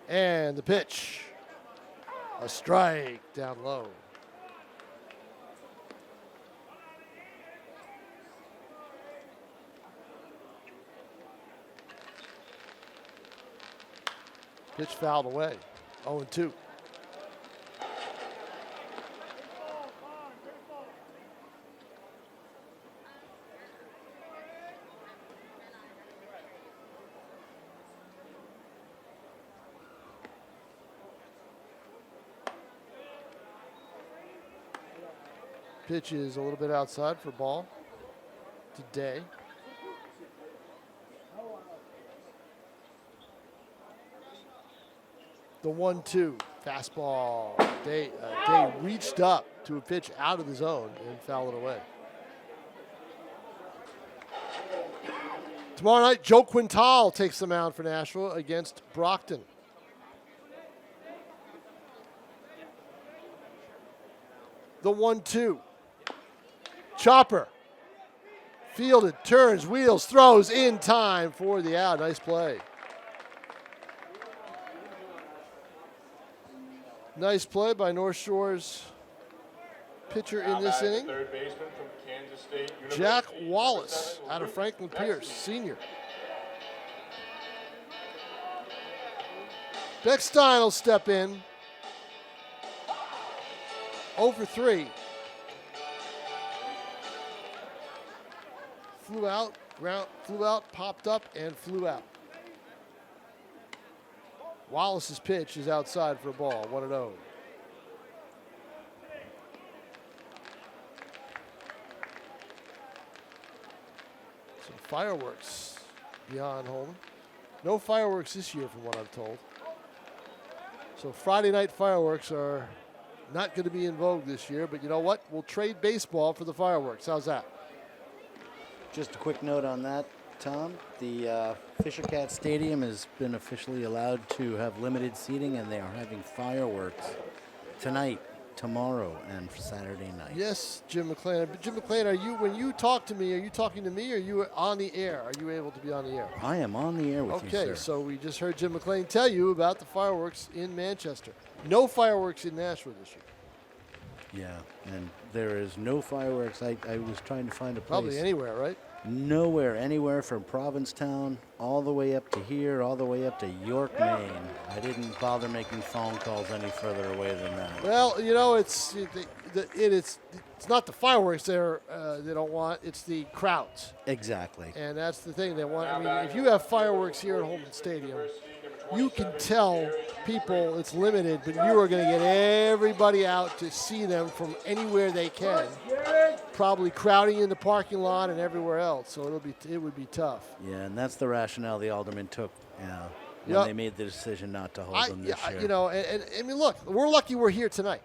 And the pitch, a strike down low. Pitch fouled away, 0-2. Pitch is a little bit outside for ball today. The 1-2 fastball. Day reached up to a pitch out of the zone and fouled it away. Tomorrow night, Joe Quintal takes the mound for Nashua against Brockton. The 1-2. Chopper. Fielded, turns, wheels, throws in time for the out. Nice play. Nice play by North Shore's pitcher in this inning. Third baseman from Kansas State University. Jack Wallace out of Franklin Pierce, senior. Beckstein will step in. 0 for 3. Flew out, popped up, and flew out. Wallace's pitch is outside for a ball, 1-0. Some fireworks beyond Holman. No fireworks this year from what I'm told. So Friday night fireworks are not going to be in vogue this year, but you know what? We'll trade baseball for the fireworks. How's that? Just a quick note on that, Tom. The Fisher Cat Stadium has been officially allowed to have limited seating, and they are having fireworks tonight, tomorrow, and for Saturday night. Yes, Jim McClain. Jim McClain, when you talk to me, are you talking to me or are you on the air? Are you able to be on the air? I am on the air with you, sir. Okay, so we just heard Jim McClain tell you about the fireworks in Manchester. No fireworks in Nashua this year. Yeah, and there is no fireworks. I was trying to find a place. Probably anywhere, right? Nowhere, anywhere from Provincetown all the way up to here, all the way up to York, Maine. I didn't bother making phone calls any further away than that. Well, you know, it's not the fireworks they don't want. It's the crowds. Exactly. And that's the thing they want. I mean, if you have fireworks here at Holman Stadium, you can tell people it's limited, but you are going to get everybody out to see them from anywhere they can. Probably crowding in the parking lot and everywhere else, so it would be tough. Yeah, and that's the rationale the aldermen took when they made the decision not to hold them this year. You know, and I mean, look, we're lucky we're here tonight.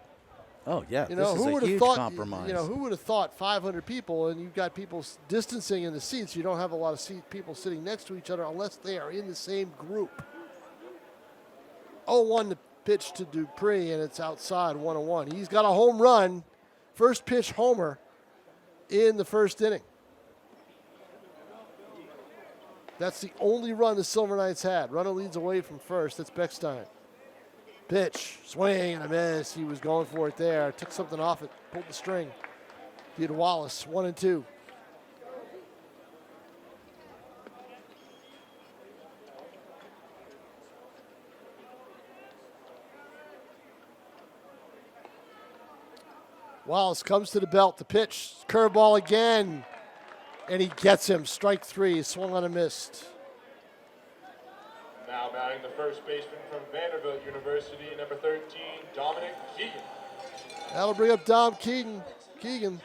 Oh yeah, you know, this is a huge compromise. You know, who would have thought 500 people and you've got people distancing in the seats. You don't have a lot of people sitting next to each other unless they are in the same group. 0-1 to pitch to Dupree, and it's outside 1-1. He's got a home run, first pitch homer in the first inning. That's the only run the Silver Knights had. Runner leads away from first. That's Beckstein. Pitch, swing and a miss. He was going for it there. Took something off it, pulled the string. Did Wallace, 1-2. Wallace comes to the belt. The pitch, curveball again, and he gets him. Strike 3, swung on and missed. Now batting the first baseman from Vanderbilt University, number 13, Dominic Keegan. That'll bring up Dom Keegan. Keegan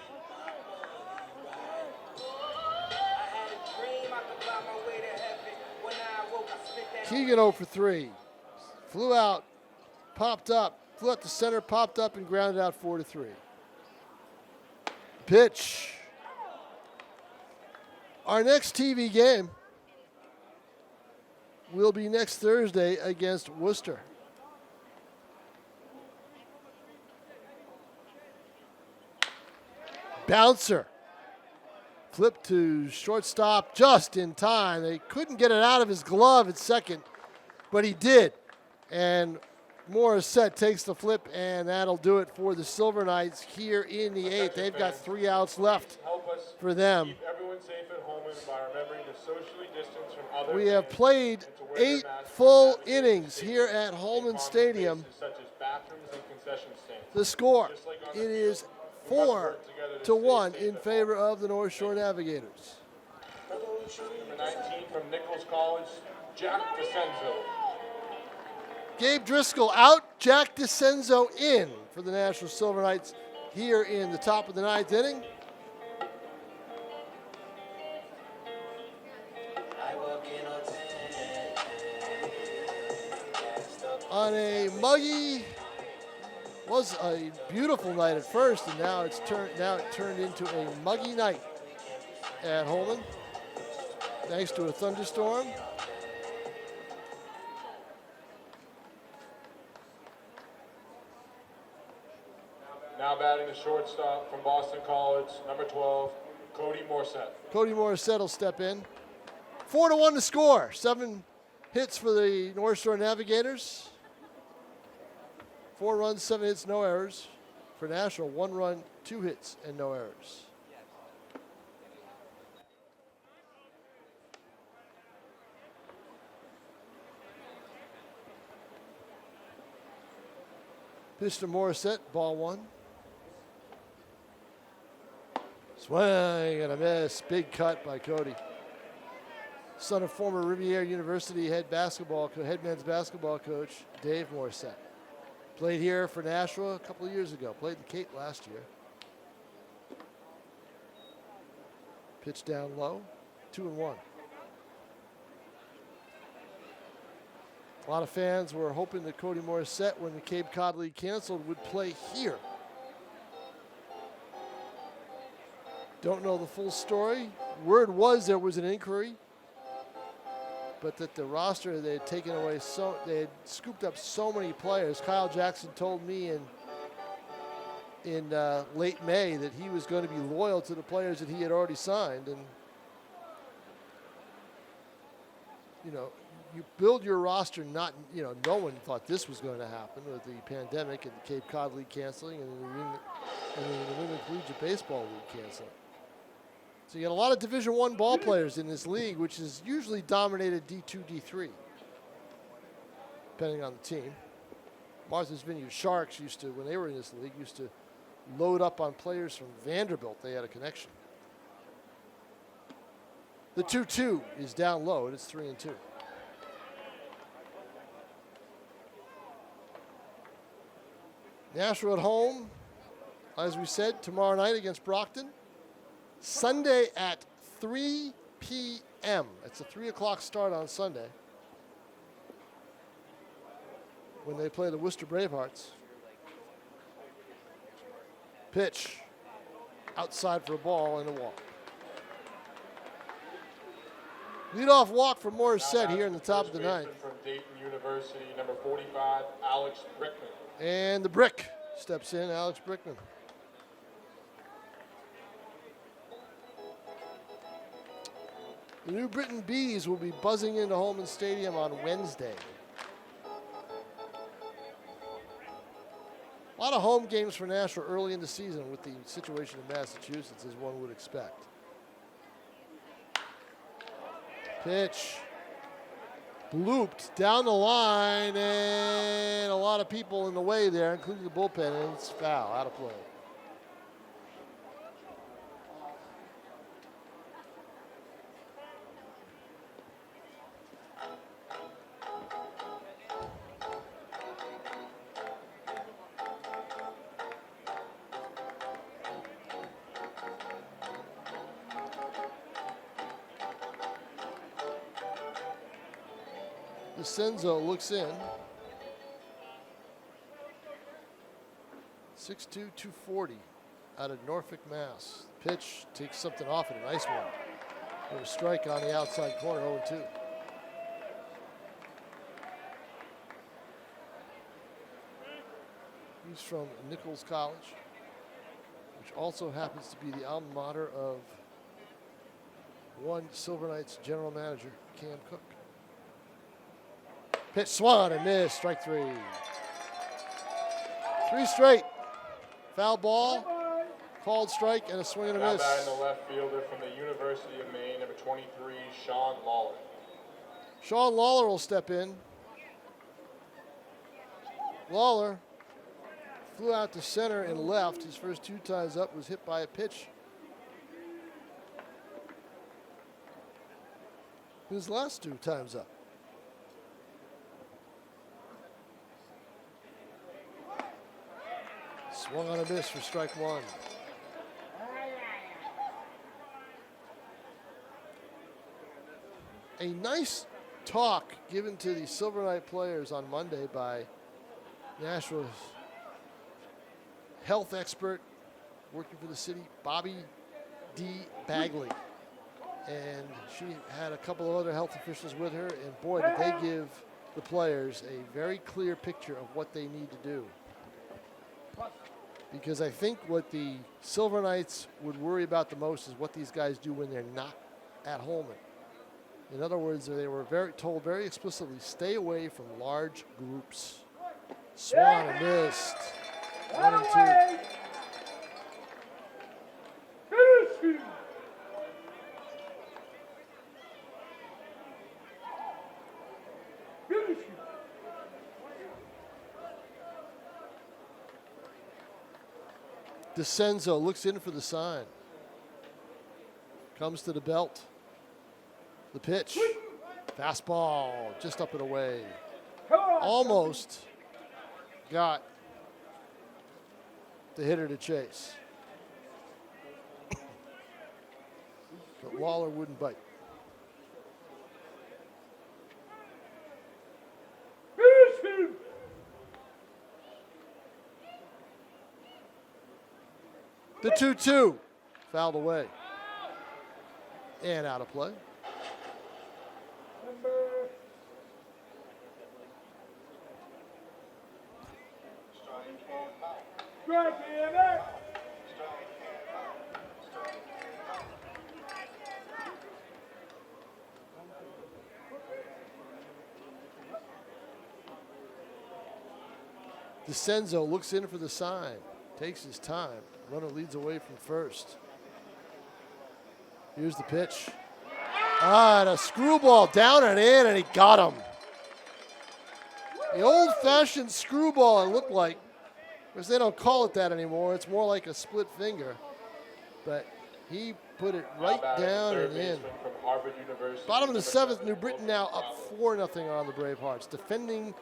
0 for 3. Flew out, popped up, flew out to center, popped up, and grounded out 4-3. Pitch. Our next TV game will be next Thursday against Worcester. Bouncer. Flip to shortstop just in time. They couldn't get it out of his glove at second, but he did. And Morissette takes the flip, and that'll do it for the Silver Knights here in the 8th. They've got 3 outs left for them. Keep everyone safe at home by remembering to socially distance from others. We have played 8 full innings here at Holman Stadium. Such as bathrooms and concession stands. The score, it is 4-1 in favor of the North Shore Navigators. Number 19 from Nichols College, Jack DeCenzo. Gabe Driscoll out, Jack DeCenzo in for the National Silver Knights. here in the top of the 9th inning. On a muggy, was a beautiful night at first, and now it turned into a muggy night at Holman, thanks to a thunderstorm. Now batting the shortstop from Boston College, number 12, Cody Morissette. Cody Morissette will step in. 4-1 to score. 7 hits for the North Shore Navigators. 4 runs, 7 hits, no errors. For Nashua, 1 run, 2 hits, and no errors. Pitch to Morissette, ball 1. Swing and a miss. Big cut by Cody. Son of former Riviera University head men's basketball coach Dave Morissette. Played here for Nashua a couple of years ago. Played in Cape last year. Pitch down low. 2-1. A lot of fans were hoping that Cody Morissette, when the Cape Cod League canceled, would play here. Don't know the full story. Word was there was an inquiry, but that the roster, they had taken away they had scooped up so many players. Kyle Jackson told me in late May that he was going to be loyal to the players that he had already signed. And, you know, you build your roster no one thought this was going to happen with the pandemic and the Cape Cod League canceling and the New England Collegiate Baseball League canceling. So you got a lot of Division I ball players in this league, which is usually dominated D2, D3, depending on the team. Martha's Vineyard Sharks used to, when they were in this league, used to load up on players from Vanderbilt. They had a connection. The 2-2 is down low, and it's 3-2. Nashua at home, as we said, tomorrow night against Brockton. Sunday at 3 p.m. It's a 3 o'clock start on Sunday when they play the Worcester Bravehearts. Pitch outside for a ball and a walk. Leadoff walk for Morissette here in the top of the 9th. From Dayton University, number 45, Alex Brickman. And the Brick steps in, Alex Brickman. The New Britain Bees will be buzzing into Holman Stadium on Wednesday. A lot of home games for Nashua early in the season with the situation in Massachusetts, as one would expect. Pitch. Blooped down the line, and a lot of people in the way there, including the bullpen, and it's foul, out of play. Senzo looks in. 6'2", 240 out of Norfolk, Mass. Pitch takes something off it, a nice one. With a strike on the outside corner, 0-2. He's from Nichols College, which also happens to be the alma mater of one Silver Knights general manager, Cam Cook. Pitch swung and missed, strike 3. 3 straight. Foul ball, called strike, and a swing and a miss. Now batting the left fielder from the University of Maine, number 23, Sean Lawler. Sean Lawler will step in. Lawler flew out to center and left. His first 2 times up was hit by a pitch. His last 2 times up. Swung on a miss for strike one. A nice talk given to the Silver Knight players on Monday by Nashua's health expert working for the city, Bobby D. Bagley. And she had a couple of other health officials with her, and boy, did they give the players a very clear picture of what they need to do. Because I think what the Silver Knights would worry about the most is what these guys do when they're not at Holman. In other words, they were told very explicitly, stay away from large groups. Swan and missed. 1-2. DeCenzo looks in for the sign. Comes to the belt. The pitch. Fastball just up and away. Almost got the hitter to chase. But Waller wouldn't bite. The 2-2 fouled away and out of play. DeCenzo looks in for the sign, takes his time. Runner leads away from first. Here's the pitch. And a screwball down and in, and he got him. The old-fashioned screwball, it looked like. Of course, they don't call it that anymore. It's more like a split finger. But he put it right down and in. Bottom of the seventh, New Britain now up 4-0 on the Bravehearts, defending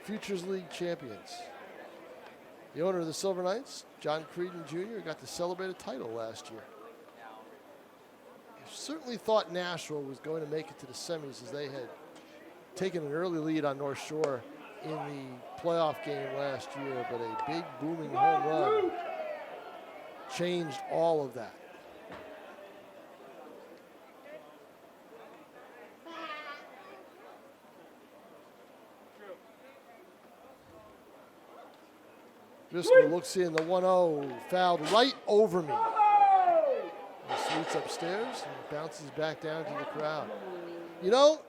Futures League champions. The owner of the Silver Knights, John Creedon Jr., got to celebrate a title last year. He certainly thought Nashua was going to make it to the semis as they had taken an early lead on North Shore in the playoff game last year, but a big booming home run changed all of that. Driscoll looks in, the 1-0, fouled right over me. He sweeps upstairs and bounces back down to the crowd. You know,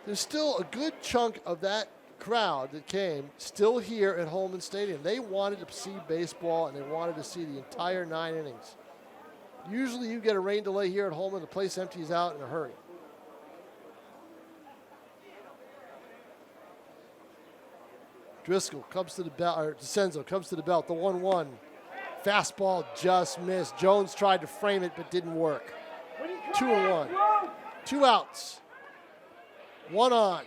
there's still a good chunk of that crowd that came still here at Holman Stadium. They wanted to see baseball, and they wanted to see the entire 9 innings. Usually you get a rain delay here at Holman, the place empties out in a hurry. Driscoll comes to the belt, or DeCenzo comes to the belt, the 1-1. Fastball just missed. Jones tried to frame it, but didn't work. 2-1. 2 outs. 1 on.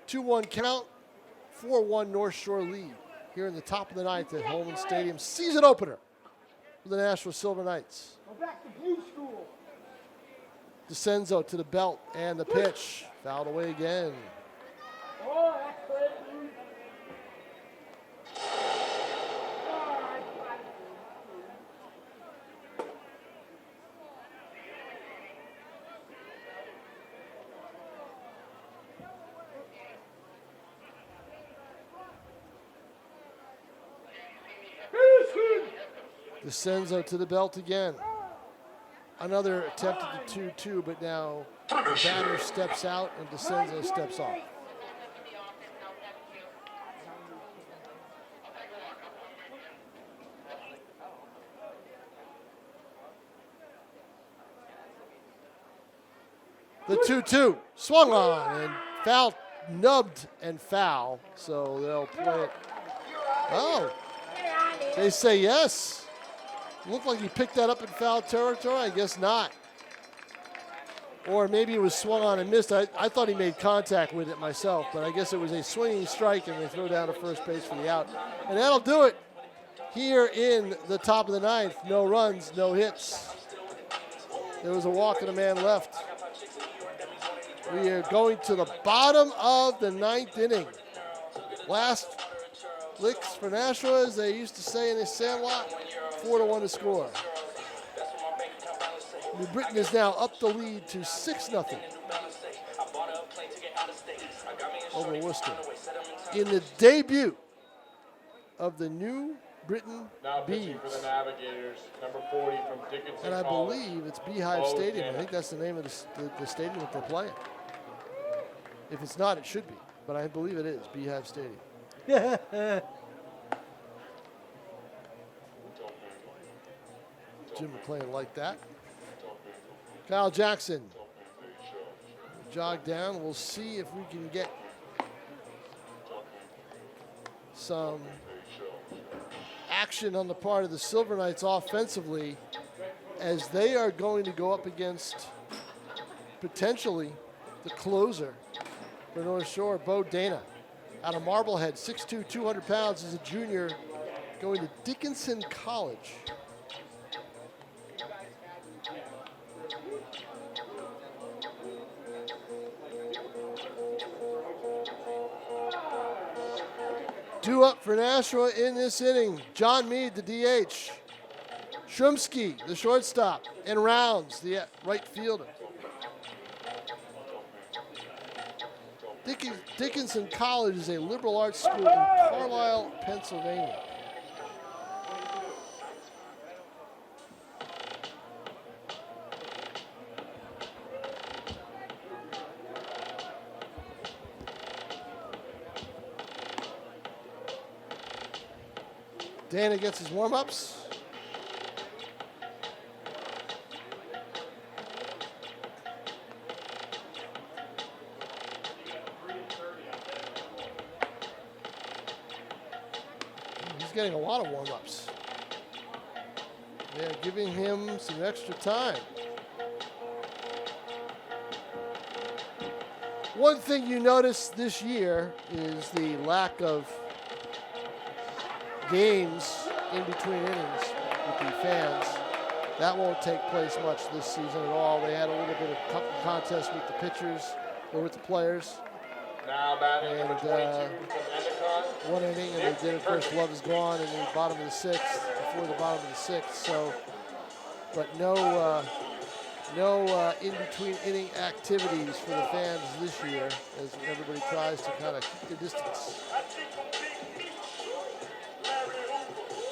2-1 count. 4-1 North Shore lead here in the top of the ninth at Holman Stadium. Season opener for the Nashua Silver Knights. Go back to blue school. DeCenzo to the belt and the pitch. Fouled away again. Oh, that's great. DeCenzo to the belt again. Another attempt at the 2-2, but now the batter steps out and DeCenzo steps off. The 2-2 swung on and foul, nubbed and foul, so they'll play it. Oh, they say yes. Looked like he picked that up in foul territory. I guess not. Or maybe it was swung on and missed. I thought he made contact with it myself, but I guess it was a swinging strike, and they throw down to first base for the out. And that'll do it. here in the top of the ninth. No runs, no hits. There was a walk and a man left. We are going to the bottom of the ninth inning. Last licks for Nashua, as they used to say in the Sandlot, 4-1 to score. New Britain is now up the lead to 6-0 over Worcester in the debut of the New Britain Now pitching Bees. for the Navigators, number 40 from Dickinson And I College. believe it's Beehive Oh, Stadium. damn I think that's the name of the stadium that they're playing. If it's not, it should be. But I believe it is Beehive Stadium. Jim McClain liked that. Kyle Jackson. Jog down. We'll see if we can get some action on the part of the Silver Knights offensively, as they are going to go up against potentially the closer for North Shore, Bo Dana, out of Marblehead, 6'2", 200 pounds, is a junior going to Dickinson College. Due up for Nashua in this inning, John Meade, the DH. Shumsky, the shortstop, and Rounds, the right fielder. Dickinson College is a liberal arts school in Carlisle, Pennsylvania. Dana gets his warm-ups. He's getting a lot of warm-ups. They're giving him some extra time. One thing you notice this year is the lack of games in between innings with the fans. That won't take place much this season at all. They had a little bit of contest with the pitchers or with the players. Now batting number 22 And from Endicott. one inning, and they did it first. Love is gone in the bottom of the sixth, before the bottom of the sixth. So, but no in-between inning activities for the fans this year, as everybody tries to kind of keep their distance.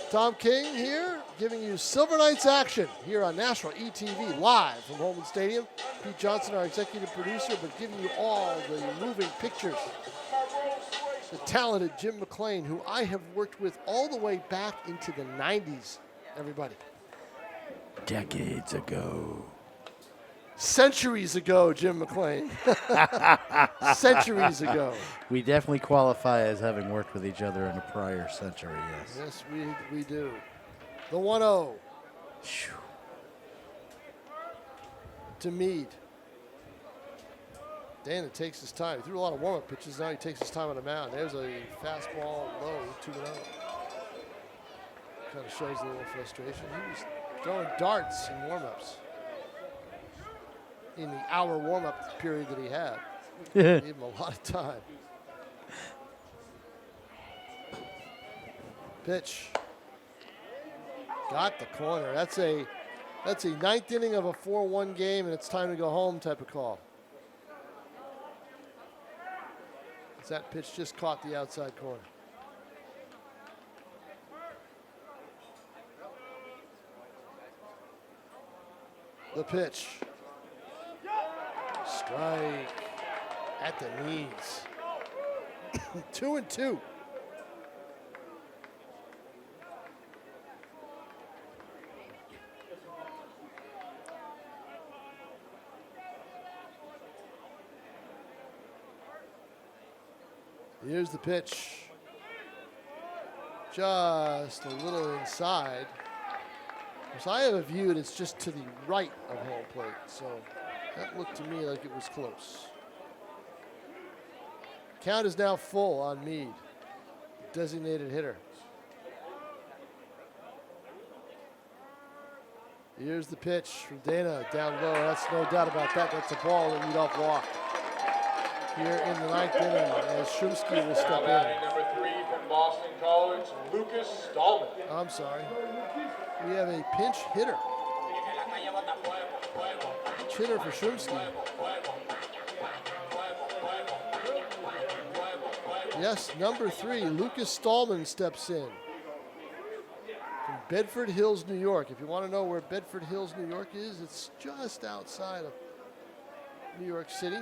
Tom King here, giving you Silver Knights action here on National ETV, live from Holman Stadium. Pete Johnson, our executive producer, but giving you all the moving pictures. The talented Jim McClain, who I have worked with all the way back into the 90s, everybody. Decades ago. Centuries ago, Jim McClain. Centuries ago. We definitely qualify as having worked with each other in a prior century, yes. Yes, we do. The 1-0. To Meade. Dana takes his time. He threw a lot of warm-up pitches. Now he takes his time on the mound. There's a fastball low, 2-0. Kind of shows a little frustration. He was throwing darts in warm-ups in the hour warm-up period that he had. Gave him a lot of time. Pitch. Got the corner. That's a ninth inning of a 4-1 game, and it's time to go home type of call. As that pitch just caught the outside corner. The pitch. Strike at the knees. 2-2. Here's the pitch. Just a little inside. As I have it viewed, it's just to the right of home plate. So that looked to me like it was close. Count is now full on Meade, designated hitter. Here's the pitch from Dana down low. That's no doubt about that. That's a ball that leadoff walk. Here in the ninth inning as Shumsky will step in. Number 3 from Boston College, Lucas Stallman. I'm sorry. We have a pinch hitter. Pinch hitter for Shumsky. Yes, number 3, Lucas Stallman steps in. From Bedford Hills, New York. If you want to know where Bedford Hills, New York is, it's just outside of New York City,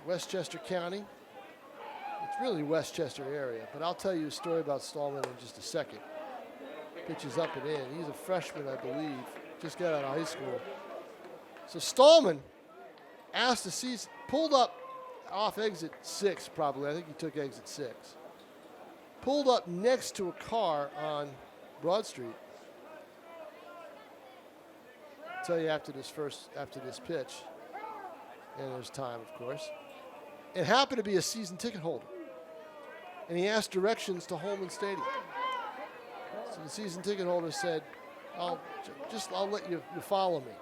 Westchester County. It's really Westchester area, but I'll tell you a story about Stallman in just a second. Pitches up and in. He's a freshman, I believe. Just got out of high school. So Stallman asked to see, pulled up off exit 6 probably. I think he took exit 6. Pulled up next to a car on Broad Street. I'll tell you after this pitch. And there's time, of course. It happened to be a season ticket holder. And he asked directions to Holman Stadium. So the season ticket holder said, I'll let you follow me.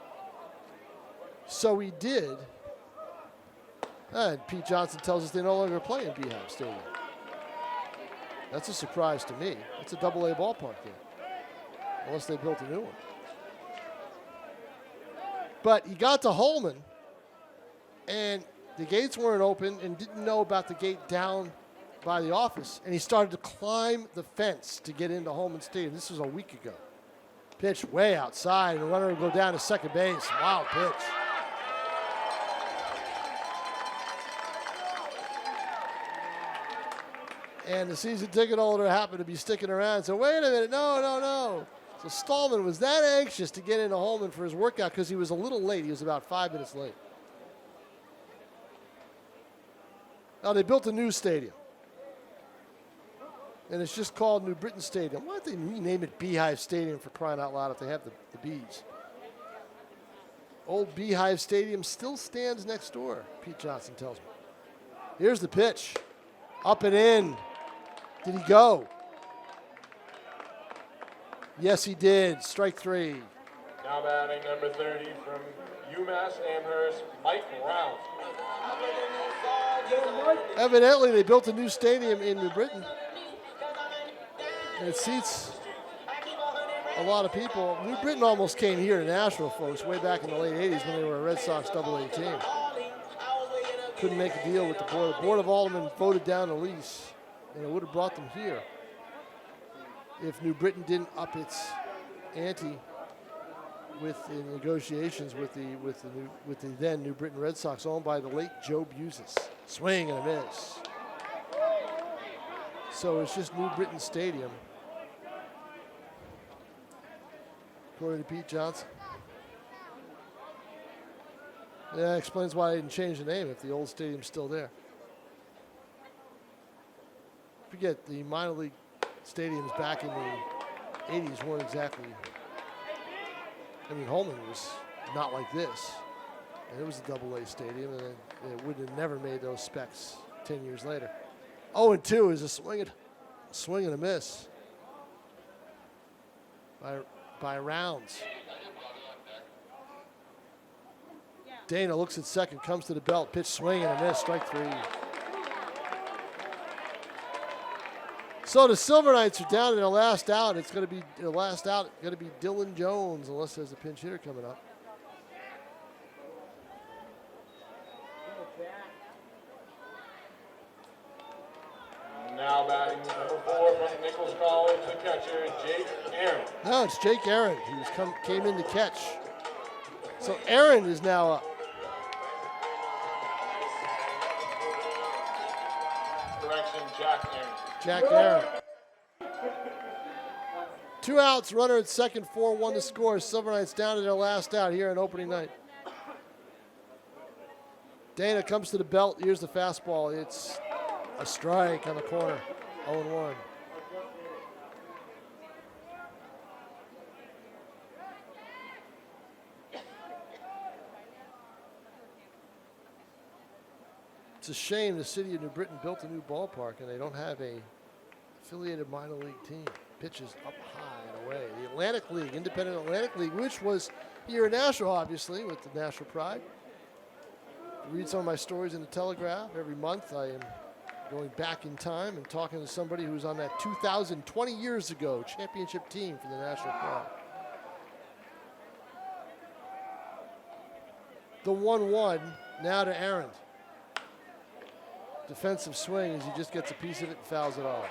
So he did. And Pete Johnson tells us they no longer play in Beehive Stadium. That's a surprise to me. It's a AA ballpark there. Unless they built a new one. But he got to Holman, and the gates weren't open and didn't know about the gate down by the office, and he started to climb the fence to get into Holman Stadium. This was a week ago. Pitch way outside, and the runner would go down to second base. Wild pitch. And the season ticket holder happened to be sticking around and said, wait a minute, no. So Stallman was that anxious to get into Holman for his workout because he was a little late. He was about 5 minutes late. Now, they built a new stadium. And it's just called New Britain Stadium. Why don't they rename it Beehive Stadium, for crying out loud, if they have the bees? Old Beehive Stadium still stands next door, Pete Johnson tells me. Here's the pitch. Up and in. Did he go? Yes, he did. Strike 3. Now batting number 30 from UMass Amherst, Mike Brown. Evidently, they built a new stadium in New Britain. And it seats a lot of people. New Britain almost came here to Nashua, folks, way back in the late 80s when they were a Red Sox AA team. Couldn't make a deal with the board. The Board of Aldermen voted down the lease, and it would have brought them here if New Britain didn't up its ante with the negotiations with the then New Britain Red Sox, owned by the late Joe Buzis. Swing and a miss. So it's just New Britain Stadium, according to Pete Johnson. That explains why I didn't change the name if the old stadium's still there. Forget, the minor league stadiums back in the 80s weren't exactly, I mean, Holman was not like this. And it was a AA stadium, and it would have never made those specs 10 years later. 0-2 is a swing and a miss by Rounds. Dana looks at second, comes to the belt, pitch, swing and a miss, strike 3. So the Silver Knights are down to their last out. It's going to be their last out. Going to be Dylan Jones, unless there's a pinch hitter coming up. Now batting number 4 from Nichols College, the catcher, Jake Aaron. No, it's Jake Aaron who came in to catch. So Aaron is now up. Correction, Jack Aaron. Jack Aaron. 2 outs, runner at second, 4-1 to score. Silver Knights down to their last out here on opening night. Dana comes to the belt. Here's the fastball. It's a strike on the corner. 0-1. It's a shame the city of New Britain built a new ballpark and they don't have a affiliated minor league team. pitches up high and away. The Atlantic League, Independent Atlantic League, which was here in Nashua, obviously, with the Nashua Pride. Read some of my stories in the Telegraph. Every month I am going back in time and talking to somebody who was on that 2020 years ago championship team for the Nashua Pride. The 1-1 now to Aaron. Defensive swing as he just gets a piece of it and fouls it off.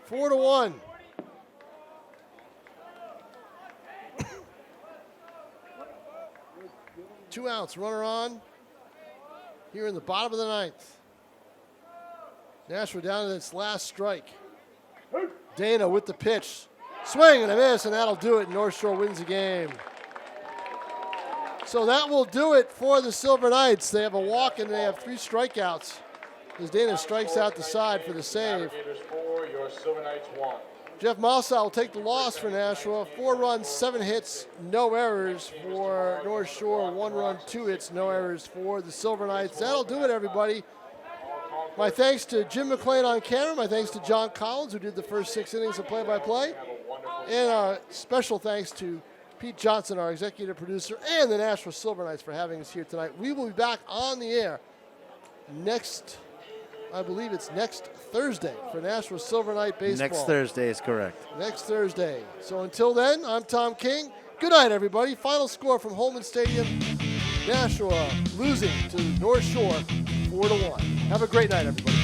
Four to 1. Two outs, runner on here in the bottom of the ninth. Nashua down to its last strike. Dana with the pitch. Swing and a miss, and that'll do it. North Shore wins the game. So that will do it for the Silver Knights. They have a walk and they have 3 strikeouts as Dana strikes out the side for the save. Navigators 4, your Silver Knights 1. Jeff Malsau will take the loss for Nashua. 4 runs, 7 hits, no errors for North Shore. 1 run, 2 hits, no errors for the Silver Knights. That'll do it, everybody. My thanks to Jim McLean on camera. My thanks to John Collins, who did the first 6 innings of play-by-play. And special thanks to Pete Johnson, our executive producer, and the Nashua Silver Knights for having us here tonight. We will be back on the air next, I believe it's next Thursday for Nashua Silver Knight Baseball. Next Thursday is correct. Next Thursday. So until then, I'm Tom King. Good night, everybody. Final score from Holman Stadium. Nashua losing to North Shore 4-1. Have a great night, everybody.